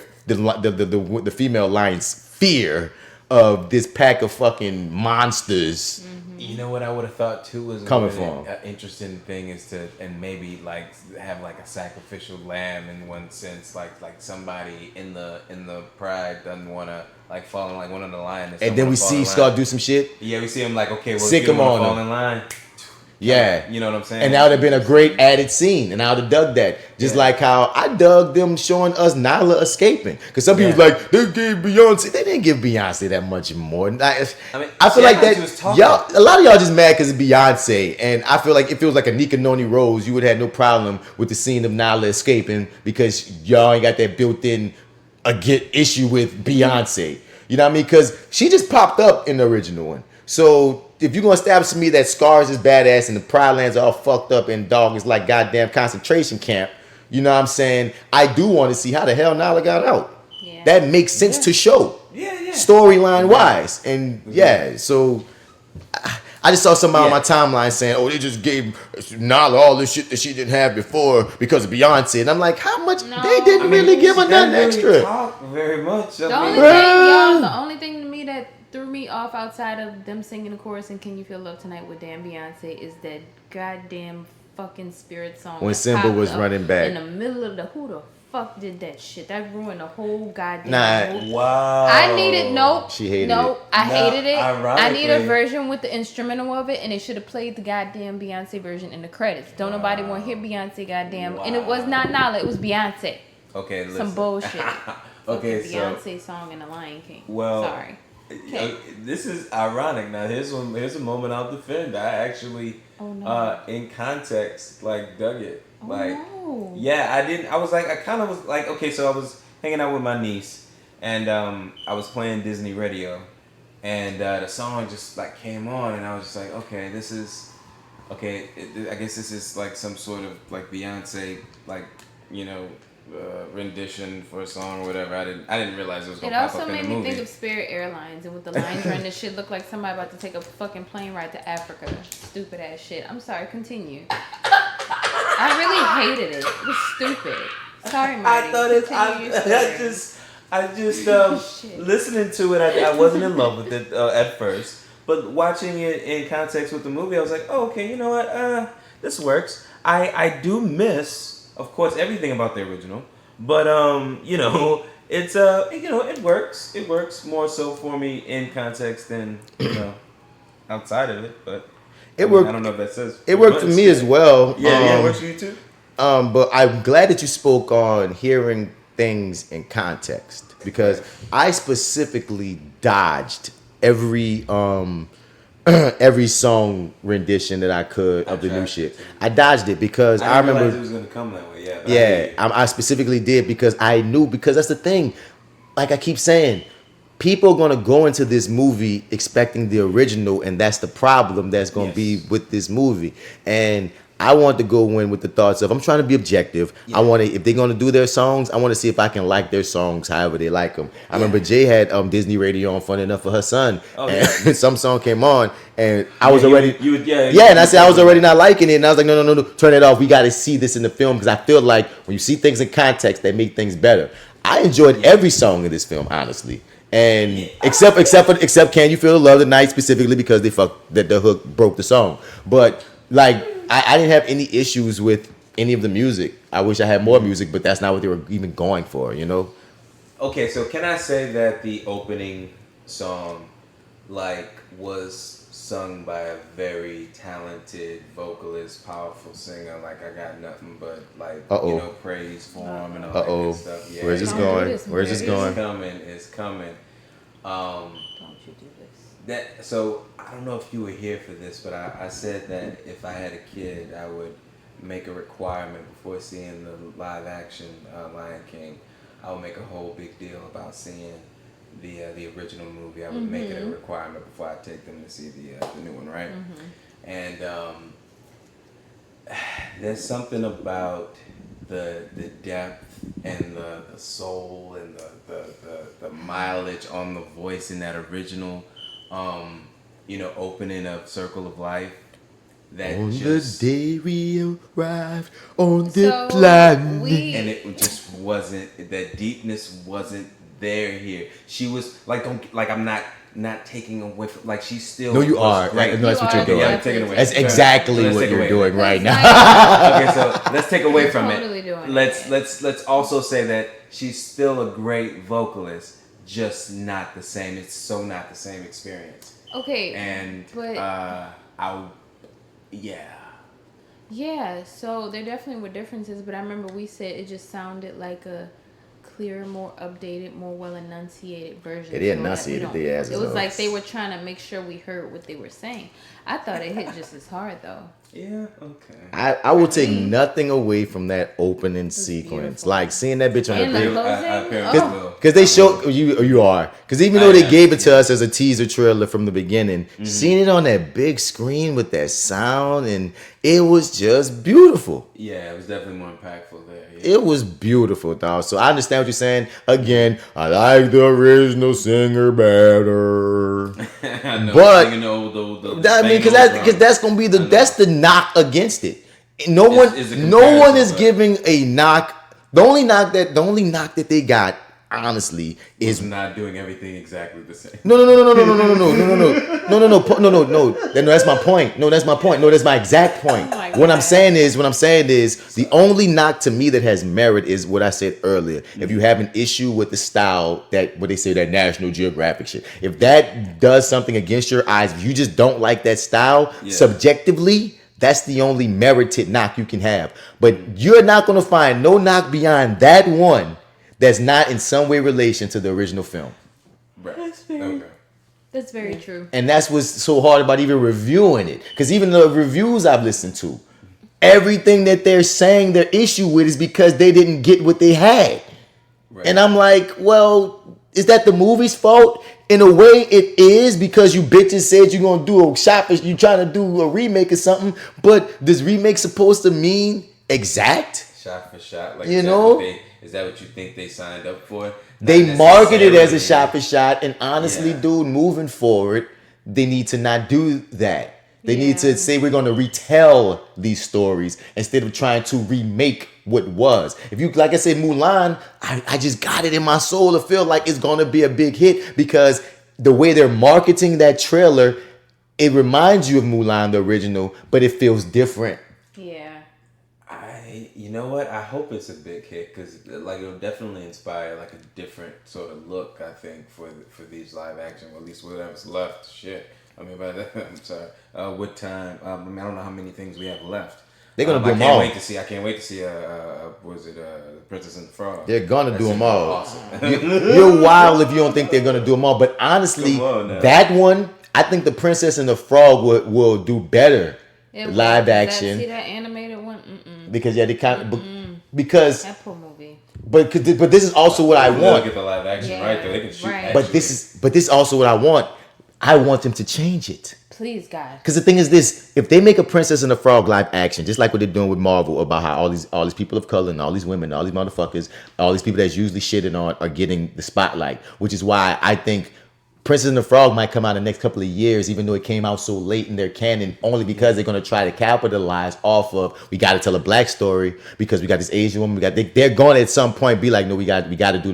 female lion's fear of this pack of fucking monsters. You know what I would have thought too was Coming an from. interesting thing is to, and maybe like have like a sacrificial lamb in one sense, like somebody in the pride doesn't want to like fall in like one of the lions. And then we see Scar do some shit. Yeah, we see him like, okay, well, Sick if you him want to on fall him. in line. Yeah. You know what I'm saying? And that would have been a great added scene. And I would have dug that. Just like how I dug them showing us Nyla escaping. Because some people was like, they gave Beyonce. They didn't give Beyonce that much more. I feel like that. Y'all, a lot of y'all just mad because it's Beyonce. And I feel like if it was like a Nika Noni Rose, you would have had no problem with the scene of Nyla escaping, because y'all ain't got that built in issue with Beyonce. You know what I mean? Because she just popped up in the original one. So if you're going to establish to me that Scars is badass and the Pride Lands are all fucked up and dog is like goddamn concentration camp, you know what I'm saying? I do want to see how the hell Nyla got out. Yeah. That makes sense to show. Yeah. Storyline wise. And so I just saw somebody on my timeline saying, oh, they just gave Nyla all this shit that she didn't have before because of Beyonce. And I'm like, how much? No. They didn't really give her nothing extra. Talk very much. The only thing to me that threw me off outside of them singing the chorus and Can You Feel Love Tonight with damn Beyonce is that goddamn fucking spirit song. When Simba was running back. In the middle of who the fuck did that shit? That ruined the whole goddamn Wow. I needed, She hated it. I hated it. Ironically, I need a version with the instrumental of it, and it should have played the goddamn Beyonce version in the credits. Don't nobody want to hear Beyonce goddamn. And it was not Nala, it was Beyonce. Okay, listen. Some bullshit. Okay, Beyonce song in The Lion King. Well, sorry. This is ironic. Now here's a moment I'll defend. I actually, in context, like dug it. I was like, I kind of was like, okay, so I was hanging out with my niece, and I was playing Disney radio, and the song just like came on, and I was just like, okay, this is, okay, I guess this is like some sort of like Beyonce, like, you know, rendition for a song or whatever. I didn't realize it was gonna pop up in the movie. It also made me think of Spirit Airlines, and with the lines running, this shit looked like somebody about to take a fucking plane ride to Africa. Stupid ass shit. I'm sorry, continue. I really hated it. It was stupid. Sorry, Marty. I just listening to it, I wasn't in love with it at first, but watching it in context with the movie, I was like, oh, okay, you know what, this works. I do miss, of course, everything about the original, but you know, it's you know, it works. It works more so for me in context than, you know, outside of it, but it worked. I don't know if that says it worked for me as well. Yeah, it works for you too. But I'm glad that you spoke on hearing things in context, because I specifically dodged every song rendition that I could of the new shit. I dodged it because I remember it was gonna come that way. I specifically did because I knew, because that's the thing. Like I keep saying, people are gonna go into this movie expecting the original, and that's the problem that's gonna be with this movie. And I want to go in with the thoughts of, I'm trying to be objective. Yeah. I want to, if they're gonna do their songs, I want to see if I can like their songs however they like them. I remember Jay had Disney radio on, funny enough, for her son, and some song came on, and I was already and I said I was already not liking it, and I was like, no, turn it off. We got to see this in the film, because I feel like when you see things in context, they make things better. I enjoyed every song in this film, honestly. And except for Can You Feel the Love Tonight, specifically because the hook broke the song. But like, I didn't have any issues with any of the music. I wish I had more music, but that's not what they were even going for, you know? Okay, so can I say that the opening song, like, was sung by a very talented vocalist, powerful singer? Like, I got nothing but, like, you know, praise for him and all that good stuff. Yeah, Where's this going? It's coming. Don't you do this. So I don't know if you were here for this, but I said that if I had a kid, I would make a requirement before seeing the live action Lion King. I would make a whole big deal about seeing the original movie. I would make it a requirement before I take them to see the new one, right? And there's something about the depth and the soul and the mileage on the voice in that original, you know, opening of Circle of Life. That on just, the day we arrived on the planet, and it just wasn't, that deepness wasn't there here. She was like, I'm not taking away from, like, she's still. No, you are. Right? No, that's what you're doing. Yeah, I'm taking away. That's exactly what you're doing right now. Okay, so let's take away from it. Let's also say that she's still a great vocalist, just not the same. It's so not the same experience. Okay. And but yeah, so there definitely were differences, but I remember we said it just sounded like a clearer, more updated, more well enunciated version. It enunciated the asses. It was like they were trying to make sure we heard what they were saying. I thought it hit just as hard though. Yeah, okay. I will take nothing away from that opening sequence. Beautiful. Like seeing that bitch on the big. Because they show you are. Because even though they gave it to us as a teaser trailer from the beginning, seeing it on that big screen with that sound, and it was just beautiful. Yeah, it was definitely more impactful there. Yeah. It was beautiful, dog. So I understand what you're saying. Again, I like the original singer better. I know, but I mean, because that's gonna be that's the knock against it. No one is giving a knock. The only knock that they got, honestly, is not doing everything exactly the same. No. That's my point. No, that's my point. No, that's my exact point. What I'm saying is, the only knock to me that has merit is what I said earlier. If you have an issue with the style, that what they say, that National Geographic shit, if that does something against your eyes, if you just don't like that style subjectively, that's the only merited knock you can have. But you're not going to find no knock beyond that one that's not in some way relation to the original film. Right. Okay. That's very true. And that's what's so hard about even reviewing it. Because even the reviews I've listened to, everything that they're saying their issue with is because they didn't get what they had. Right. And I'm like, well, is that the movie's fault? In a way, it is, because you bitches said you're going to do a shot, you trying to do a remake or something. But this remake supposed to mean exact? Shot for shot. Like, you know? Is that what you think they signed up for? They marketed it as a shot for shot, and honestly, dude, moving forward, they need to not do that. They need to say we're going to retell these stories instead of trying to remake what was. If you, like I said, Mulan, I just got it in my soul to feel like it's going to be a big hit, because the way they're marketing that trailer, it reminds you of Mulan, the original, but it feels different. Yeah. You know what? I hope it's a big hit, because like it'll definitely inspire like a different sort of look, I think, for these live action, or at least whatever's left. Shit. I mean, by that, I'm sorry. What time? I mean, I don't know how many things we have left. They're gonna do them all. I can't wait to see. Was it Princess and the Frog? They're gonna do them all. Awesome. You're wild if you don't think they're gonna do them all. But honestly, that one, I think the Princess and the Frog will do better. Live action. See that animated one? Because they kind of because that poor movie. But this is also what I want. Get the live action right though. They can shoot. Right. But this is also what I want. I want them to change it. Please, God. Because the thing is this: if they make a Princess and the Frog live action, just like what they're doing with Marvel, about how all these people of color and all these women, all these motherfuckers, all these people that's usually shitting on are getting the spotlight, which is why I think Princess and the Frog might come out in the next couple of years, even though it came out so late in their canon, only because they're going to try to capitalize off of, we got to tell a black story because we got this Asian woman. They're going to at some point be like, no, we got to do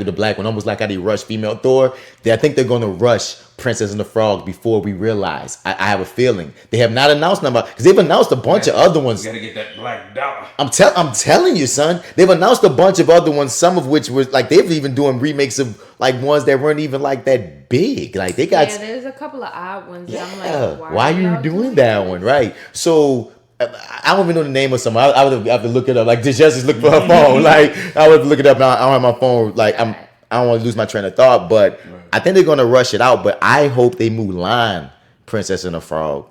the black one. Almost like how they rush female Thor. I think they're going to rush Princess and the Frog before we realize. I have a feeling they have not announced number, because they've announced a bunch of other ones. You got to get that black dollar. I'm telling you, son. They've announced a bunch of other ones, some of which were like they've even doing remakes of like ones that weren't even like that big. Like they got there's a couple of odd ones. Yeah. That I'm like, why are you doing that one? Right. So I don't even know the name of some. I would have to look it up. Like just look for her phone. Like I would look it up. Now I don't have my phone. Like I don't want to lose my train of thought, but I think they're gonna rush it out. But I hope they Mulan Princess and the Frog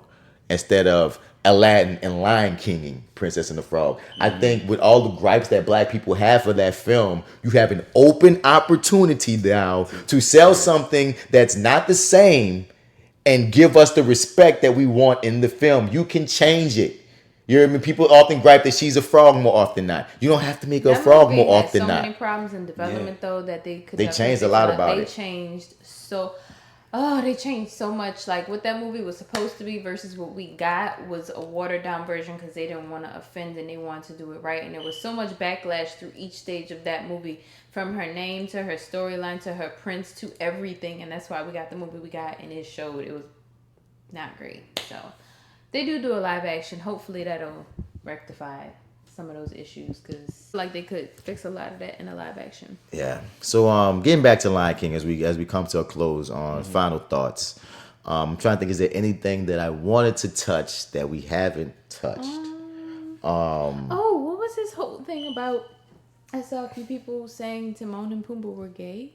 instead of Aladdin and Lion Kinging Princess and the Frog. I think with all the gripes that black people have for that film, you have an open opportunity now to sell something that's not the same and give us the respect that we want in the film. You can change it. You know what I mean? People often gripe that she's a frog more often than not. You don't have to make her a frog more often than not. So many problems in development though that they could. They changed a lot about it. They changed so much. Like what that movie was supposed to be versus what we got was a watered down version because they didn't want to offend and they wanted to do it right. And there was so much backlash through each stage of that movie, from her name to her storyline to her prince to everything. And that's why we got the movie we got, and it showed it was not great. So they do a live action. Hopefully that'll rectify some of those issues, because like they could fix a lot of that in a live action. Yeah. So getting back to Lion King as we come to a close on final thoughts. I'm trying to think, is there anything that I wanted to touch that we haven't touched? What was this whole thing about? I saw a few people saying Timon and Pumbaa were gay.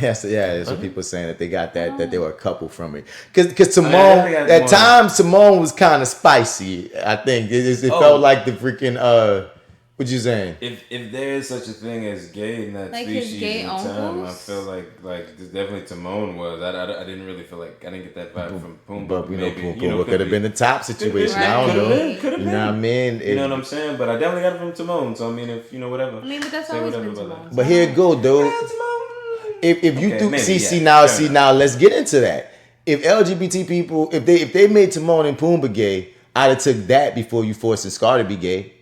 Yes, there's some people saying that they got that they were a couple from it. Because Timon, at times, Timon was kind of spicy. I think it felt like the freaking what you saying? If there is such a thing as gay in that like species his gay in time, uncles? I feel like definitely Timon was. I didn't really feel like I didn't get that vibe from Pumbaa. But Pumbaa could have been the top situation. Right. I don't know. Could have been. You know what I mean? You know what I'm saying? But I definitely got it from Timon. So I mean, if whatever. I mean, but that's always been Timon. But here it go, dude. If you do see now, let's get into that. If LGBT people, if they made Timon and Pumbaa gay, I'd have took that before you forced Scar to be gay,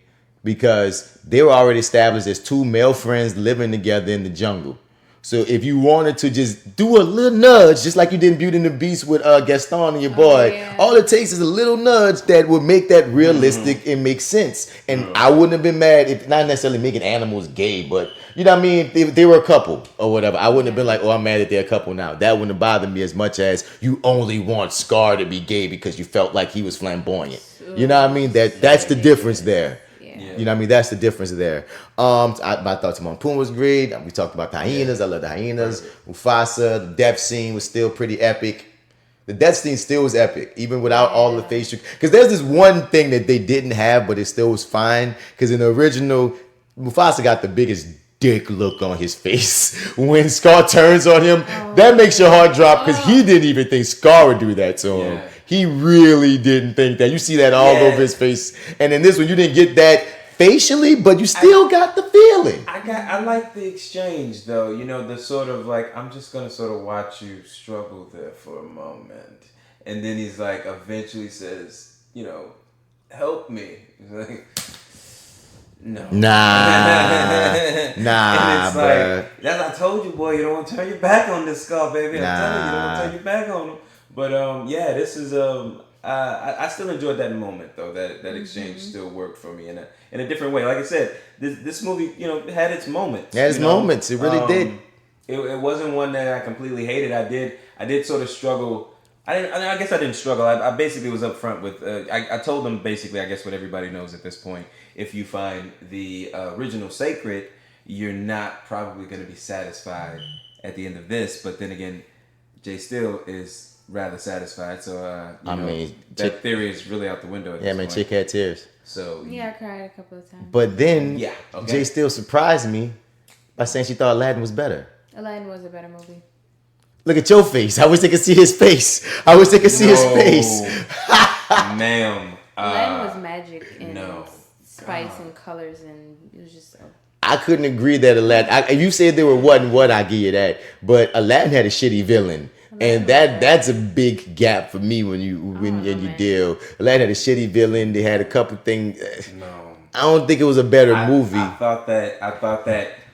because they were already established as two male friends living together in the jungle. So if you wanted to just do a little nudge, just like you did in Beauty and the Beast with Gaston and your boy, all it takes is a little nudge that would make that realistic and make sense. And I wouldn't have been mad if, not necessarily making animals gay, but you know what I mean? If they were a couple or whatever, I wouldn't have been like, oh, I'm mad that they're a couple now. That wouldn't have bothered me as much as you only want Scar to be gay because you felt like he was flamboyant. You know what I mean? That's the difference there. Yeah. You know what I mean? That's the difference there. I thought Timon and Pumbaa was great. We talked about the hyenas. I love the hyenas. Mufasa, the death scene was still pretty epic. The death scene still was epic, even without all the facial. Because there's this one thing that they didn't have, but it still was fine. Because in the original, Mufasa got the biggest dick look on his face when Scar turns on him. That makes your heart drop because he didn't even think Scar would do that to him. Yeah. He really didn't think that. You see that all over his face. And in this one, you didn't get that facially, but you still got the feeling. I like the exchange though, you know, the sort of like, I'm just gonna sort of watch you struggle there for a moment, and then he's like, eventually says, you know, help me. He's like, no. Nah, and it's bruh. like, that's, I told you, boy, you don't want to turn your back on this Scar, baby. I'm telling you, you don't want to turn your back on him. But yeah, this is I still enjoyed that moment though. That exchange still worked for me in a different way. Like I said, this movie, you know, had its moments. It had its moments. It really did. It wasn't one that I completely hated. I did sort of struggle. I guess I didn't struggle. I basically was upfront with. I told them basically. I guess what everybody knows at this point. If you find the original sacred, you're not probably going to be satisfied at the end of this. But then again, J.Steel is rather satisfied, so that theory is really out the window at this point. Chick had tears. So I cried a couple of times. But then okay. J.Steel surprised me by saying she thought Aladdin was better. Aladdin was a better movie. Look at your face. I wish they could see his face. His face. Ma'am. Aladdin was magic and spice and colors, and it was just I couldn't agree that Aladdin. If you said they were what, I give you that. But Aladdin had a shitty villain. And that's a big gap for me when you deal. Aladdin had a shitty villain. They had a couple things. No, I don't think it was a better movie. I thought that.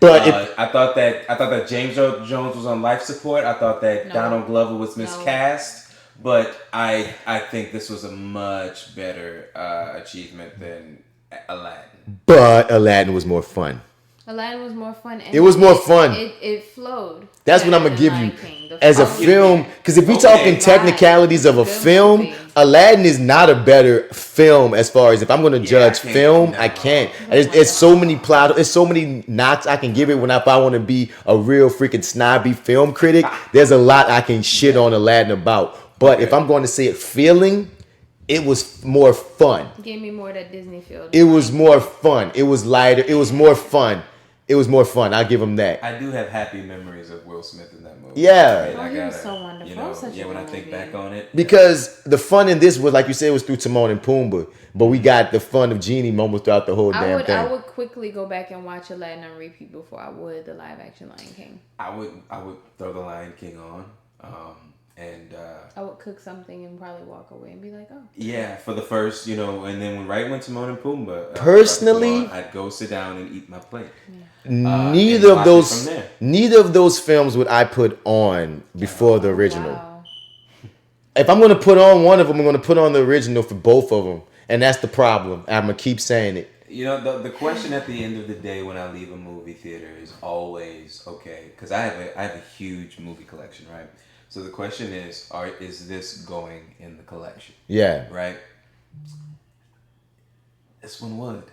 But I thought that James Earl Jones was on life support. I thought that Donald Glover was miscast. But I think this was a much better achievement than Aladdin. But Aladdin was more fun. Aladdin was more fun. And it was more fun. It flowed. That's what I'm gonna give you as a film. Because if we're talking technicalities of a film, Aladdin is not a better film as far as if I'm gonna judge film. I can't. There's so many plot. There's so many knocks I can give it if I want to be a real freaking snobby film critic. There's a lot I can shit on Aladdin about. But if I'm going to say it feeling, it was more fun. Gave me more of that Disney feel. It was more fun. It was lighter. It was more fun. It was more fun. I'll give him that. I do have happy memories of Will Smith in that movie. Yeah. He was so wonderful. You know, when I think back on it. Because the fun in this was, like you said, was through Timon and Pumbaa. But we got the fun of Genie moments throughout the whole damn thing. I would quickly go back and watch Aladdin on repeat before I would the live action Lion King. I would throw the Lion King on. And I would cook something and probably walk away and be like, oh. Yeah, for the first, and then when Timon and Pumbaa personally, I'd go sit down and eat my plate. Yeah. Neither of those films would I put on before the original. Wow. If I'm gonna put on one of them, I'm gonna put on the original for both of them, and that's the problem. I'm gonna keep saying it. You know, the question at the end of the day when I leave a movie theater is always okay, because I have a huge movie collection, right? So the question is this going in the collection? Yeah. Right? This one would.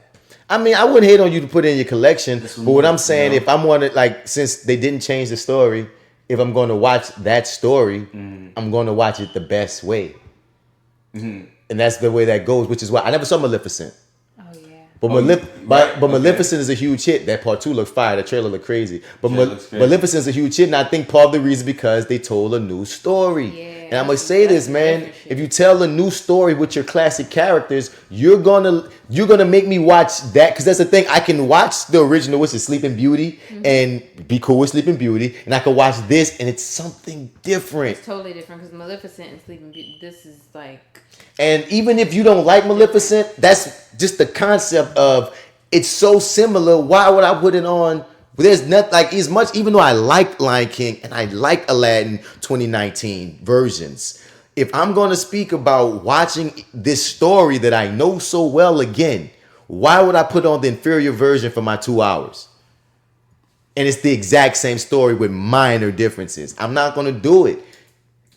I mean, I wouldn't hate on you to put it in your collection, but what I'm saying, if I'm wanting, like, since they didn't change the story, if I'm going to watch that story, I'm going to watch it the best way. And that's the way that goes, which is why I never saw Maleficent. But Maleficent is a huge hit. That part 2 looks fire. The trailer looked crazy. But Maleficent is a huge hit, and I think part of the reason because they told a new story. Yeah, and I'm gonna say this, man. If you tell a new story with your classic characters, you're gonna make me watch that, because that's the thing. I can watch the original, which is Sleeping Beauty, and be cool with Sleeping Beauty, and I can watch this, and it's something different. It's totally different, because Maleficent and Sleeping Beauty, this is like. And even if you don't like Maleficent, that's just the concept of it's so similar. Why would I put it on? There's not like as much, even though I like Lion King and I like Aladdin 2019 versions. If I'm going to speak about watching this story that I know so well again, why would I put on the inferior version for my 2 hours? And it's the exact same story with minor differences. I'm not going to do it.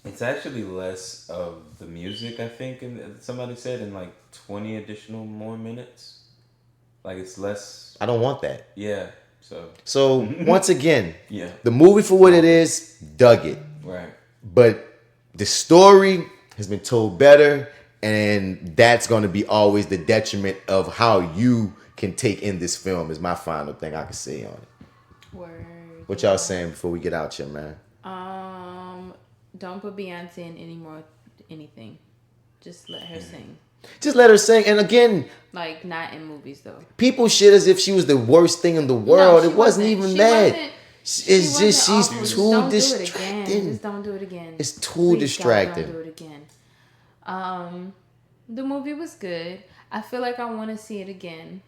It's actually less of the music, I think, and somebody said, in like 20 additional more minutes. Like it's less. I don't want that. Yeah. So once again, yeah, the movie for what it is, dug it. Right. But the story has been told better, and that's going to be always the detriment of how you can take in this film. Is my final thing I can say on it. Word. What y'all saying before we get out here, man? Don't put Beyonce in anything. Just let her sing. Just let her sing. And again, like not in movies though. People shit as if she was the worst thing in the world. No, it wasn't even that. It's just she's awful. too distracting. Just don't do it again. It's too distracting. Don't do it again. The movie was good. I feel like I want to see it again.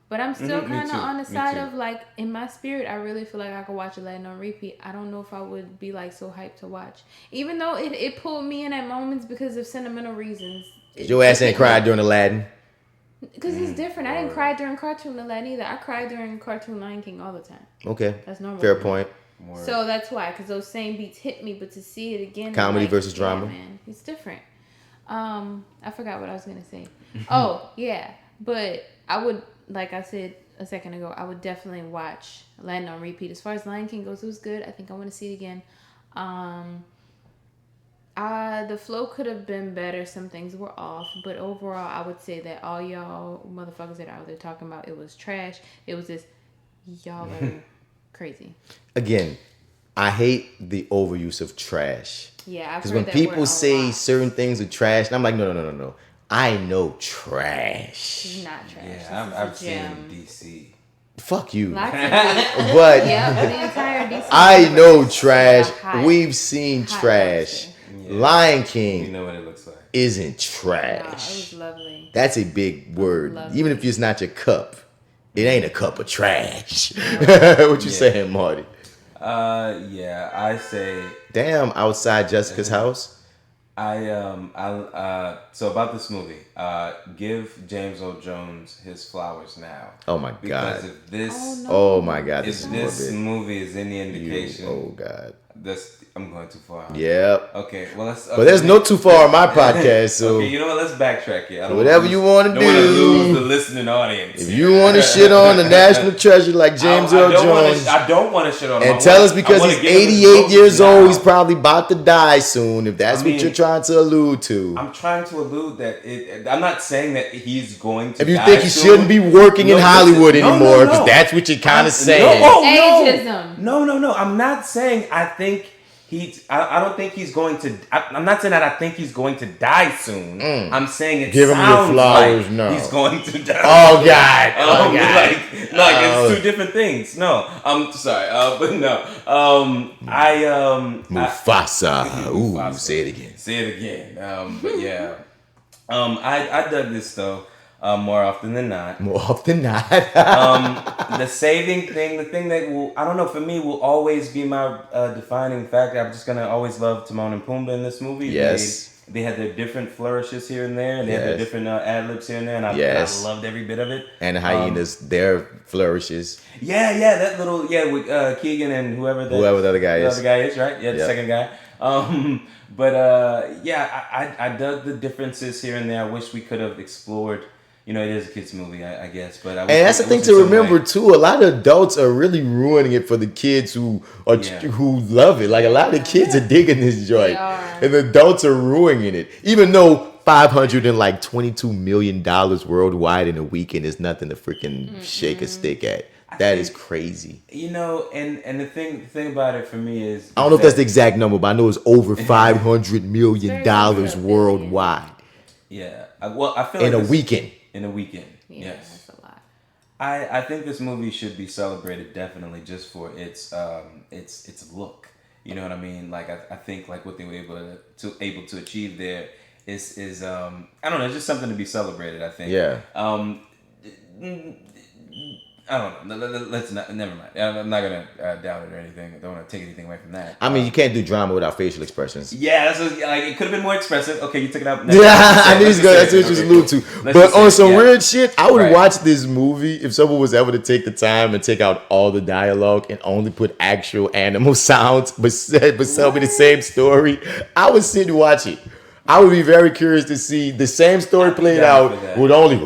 But I'm still kind of on the side of like, in my spirit, I really feel like I could watch Aladdin on repeat. I don't know if I would be like so hyped to watch, even though it pulled me in at moments because of sentimental reasons. Your ass ain't cried during Aladdin. Because it's different. I didn't cry during cartoon Aladdin either. I cried during cartoon Lion King all the time. Okay, that's normal. Fair point. So that's why, because those same beats hit me, but to see it again, comedy like, versus drama, man, it's different. I forgot what I was gonna say. Oh yeah, but I would, like I said a second ago, I would definitely watch Aladdin on repeat. As far as Lion King goes, it was good. I think I want to see it again. The flow could have been better. Some things were off, but overall, I would say that all y'all motherfuckers that are out there talking about it was trash. It was just y'all are crazy. Again, I hate the overuse of trash. Yeah, because when people say certain things are trash, and I'm like, no. I know trash. It's not trash. Yeah, I've seen DC. Fuck you. But the entire DC I know trash. We've seen trash. Yeah. Lion King, you know what it looks like, isn't trash. No, it was lovely. That's a big word. Even if it's not your cup, it ain't a cup of trash. What you saying, Marty? Yeah, I say. Damn, outside Jessica's house. So about this movie, give James Earl Jones his flowers now. Oh my god! Because if this, oh my god, if this movie is any indication, oh god, I'm going too far. Yep. Okay, well let's. But there's no too far on my podcast, so okay, you know what? Let's backtrack here. Whatever you want to do. Don't want to lose the listening audience. If you want to shit on the national treasure like James Earl Jones, I don't want to shit on him. And tell us because he's 88 years old, he's probably about to die soon. If that's what you're trying to allude to, I'm trying to allude that I'm not saying that he's going to. If you think he shouldn't be working in Hollywood anymore, because that's what you're kind of saying. Ageism. No. I'm not saying I think. I don't think he's going to. I'm not saying that I think he's going to die soon. I'm saying it Give him your flowers, like he's going to die. Oh God! Oh God! Like it's two different things. No, I'm sorry, but no. Mufasa. Ooh, say it again. Say it again. But yeah. I dug this though. More often than not. The saving thing, the thing that will, I don't know, for me will always be my defining factor. I'm just going to always love Timon and Pumbaa in this movie. Yes. They had their different flourishes here and there, and they had their different ad-libs here and there, and I loved every bit of it. And the hyenas, their flourishes. Yeah, that little, with Keegan and whoever the other guy is. The other guy is, right? Yeah, the second guy. I dug the differences here and there. I wish we could have explored. You know, it is a kid's movie, I guess, but and that's the thing to remember too. A lot of adults are really ruining it for the kids who who love it. Like a lot of the kids are digging this joint, and the adults are ruining it. Even though $522 million worldwide in a weekend is nothing to freaking shake a stick at. That is crazy. You know, and the thing about it for me is I don't know if that's the exact number, but I know it's over $500 million worldwide. Yeah, well, I feel in a weekend. In a weekend, yes, that's a lot. I think this movie should be celebrated definitely just for its look. You know what I mean? Like I think like what they were able to achieve there is I don't know, it's just something to be celebrated. I think. Yeah. I don't know. Let's not. Never mind. I'm not gonna doubt it or anything. I don't want to take anything away from that. I mean, you can't do drama without facial expressions. Yeah, that's like it could have been more expressive. Okay, you took it out. Yeah, I knew that's what you was alluding to. But on some weird shit, I would watch this movie if someone was able to take the time and take out all the dialogue and only put actual animal sounds, but tell me the same story. I would sit and watch it. I would be very curious to see the same story played out with only.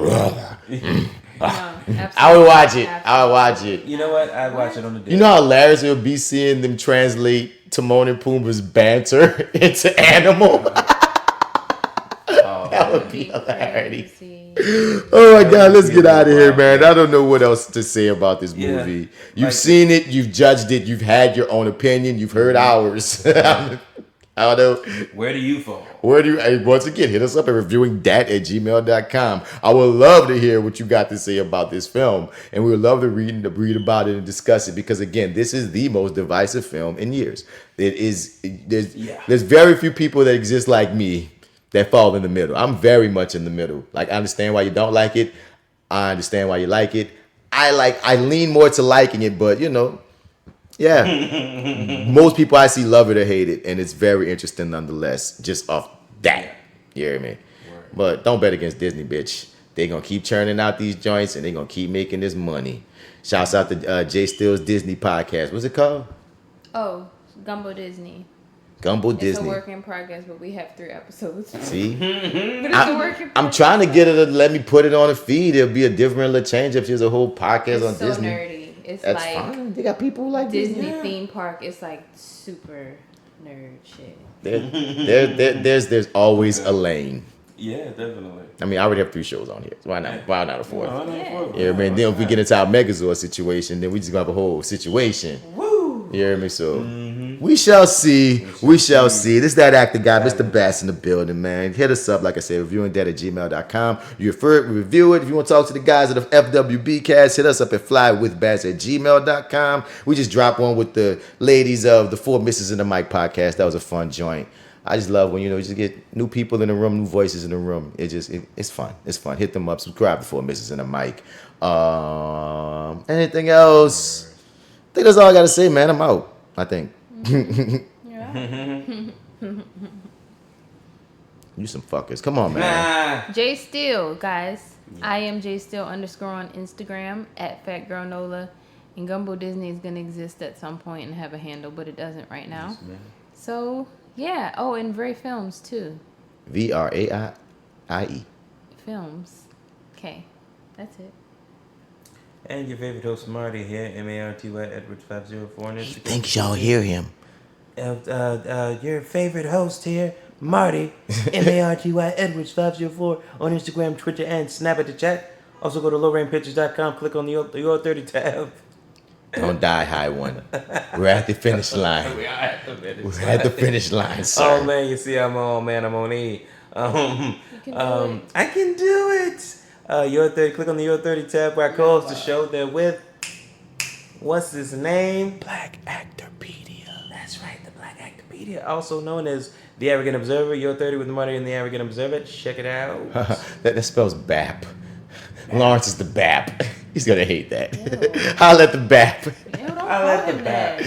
I would watch it. I would watch it. You know what? I'd watch it on the day. You know how hilarious it would be seeing them translate Timon and Pumbaa's banter into animal? That would be hilarious. Oh my God, let's get out of here, man. I don't know what else to say about this movie. You've seen it, you've judged it, you've had your own opinion, you've heard ours. I don't know. Where do you fall? Once again, hit us up at reviewingdat@gmail.com. I would love to hear what you got to say about this film. And we would love to read about it and discuss it because, again, this is the most divisive film in years. There's very few people that exist like me that fall in the middle. I'm very much in the middle. Like, I understand why you don't like it. I understand why you like it. I lean more to liking it, but, yeah. Most people I see love it or hate it, and it's very interesting nonetheless, just off that. You hear me? But don't bet against Disney, bitch. They gonna keep churning out these joints, and they gonna keep making this money. Shouts out to J.Steel's Disney podcast. What's it called? Oh, Gumbo Disney. Gumbo It's Disney. a work in progress, but we have 3 episodes. See? But it's a work in progress. I'm trying to get her to let me put it on a feed. It'll be a different little change if there's a whole podcast on It's so Disney. nerdy. It's That's like fine. They got people like Disney this. theme park. It's like super nerd shit. There's always a lane. Yeah, definitely. I mean, I already have 3 shows on here. So why not a 4th? Yeah. Yeah, man. Then if we get into our Megazord situation, then we just gonna have a whole situation. Woo! You hear me? So we shall see. We shall see. This is that actor guy, Mr. Bass in the building, man. Hit us up, like I said, reviewingdat@gmail.com. You refer it, we review it. If you want to talk to the guys at the FWB cast, hit us up at FlyWithBats@gmail.com. We just dropped one with the ladies of the 4 Misses in the Mic podcast. That was a fun joint. I just love when, you just get new people in the room, new voices in the room. It's fun. It's fun. Hit them up. Subscribe to 4 Misses in the Mic. Anything else? I think that's all I got to say, man. I'm out, I think. Yeah. You some fuckers. Come on, man. J.Steel, guys. I am J.Steel _ on Instagram at FatGirlNola. And Gumbo Disney is going to exist at some point and have a handle, but it doesn't right now. So, yeah. Oh, and Vray Films, too. VRAIE. Films. Okay. That's it. And your favorite host, Marty here, MartyEdwards 504 on Instagram. He thinks y'all hear him. Your favorite host here, Marty, MartyEdwards 504 on Instagram, Twitter, and Snap at the chat. Also go to lowrainpictures.com, click on the Your30 tab. Don't die, high one. We're at the finish line. We are at the finish We're at the finish line, sir. Oh man, you see I'm on E. I can do it. Your30, click on the Your30 tab where I co-host the show there with, what's his name? Black Actorpedia. That's right, the Black Actorpedia, also known as The Arrogant Observer. Your30 with Marty and The Arrogant Observer. Check it out. that spells BAP. Lawrence is the BAP. He's gonna hate that. Holla at the BAP. I like the BAP.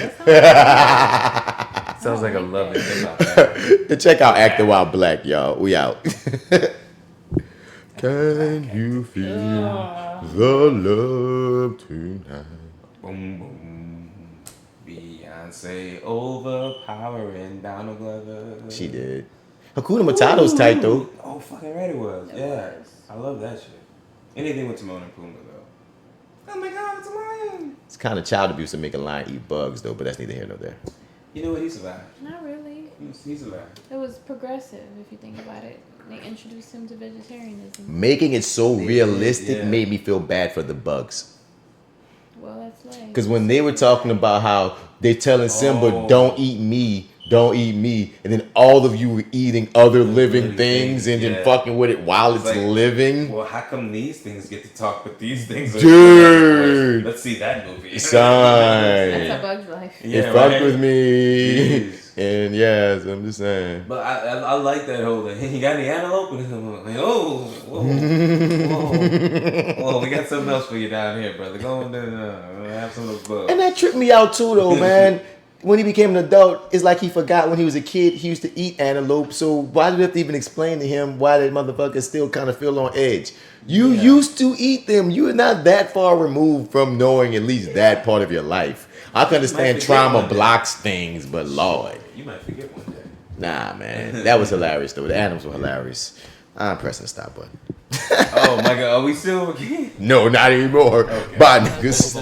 Sounds like a lovely thing. Check out Acting While Black, y'all. We out. Can you feel the love tonight? Boom, boom. Beyonce overpowering Donald Glover. She did. Hakuna Matato's tight, though. Oh, fucking right it was. Yeah. I love that shit. Anything with Timon and Pumbaa, though. Oh my God, it's a lion. It's kind of child abuse to make a lion eat bugs, though, but that's neither here nor there. You know what? He survived. Not really. He survived. It was progressive, if you think about it. They introduced him to vegetarianism. Making it so realistic made me feel bad for the bugs. Well, that's like... Because when they were talking about how they're telling Simba, don't eat me, and then all of you were eating other living things and then fucking with it while it's living. Well, how come these things get to talk, but these things are... Dude! Let's see that movie. That's Son. a bug's life. It fucked with me. And yes, I'm just saying. But I like that whole thing. You got any antelope? And I'm like, whoa. Whoa, we got something else for you down here, brother. Go on down have some of those bugs. And that tripped me out too, though, man. When he became an adult, it's like he forgot when he was a kid he used to eat antelope. So why do we have to even explain to him why that motherfucker still kind of feel on edge? You used to eat them. You are not that far removed from knowing at least that part of your life. I can understand trauma blocks things, but Lord. You might forget one day. Nah, man. That was hilarious, though. The animals were hilarious. I'm pressing the stop button. Oh my god, are we still? No, not anymore. Okay. Bye, niggas.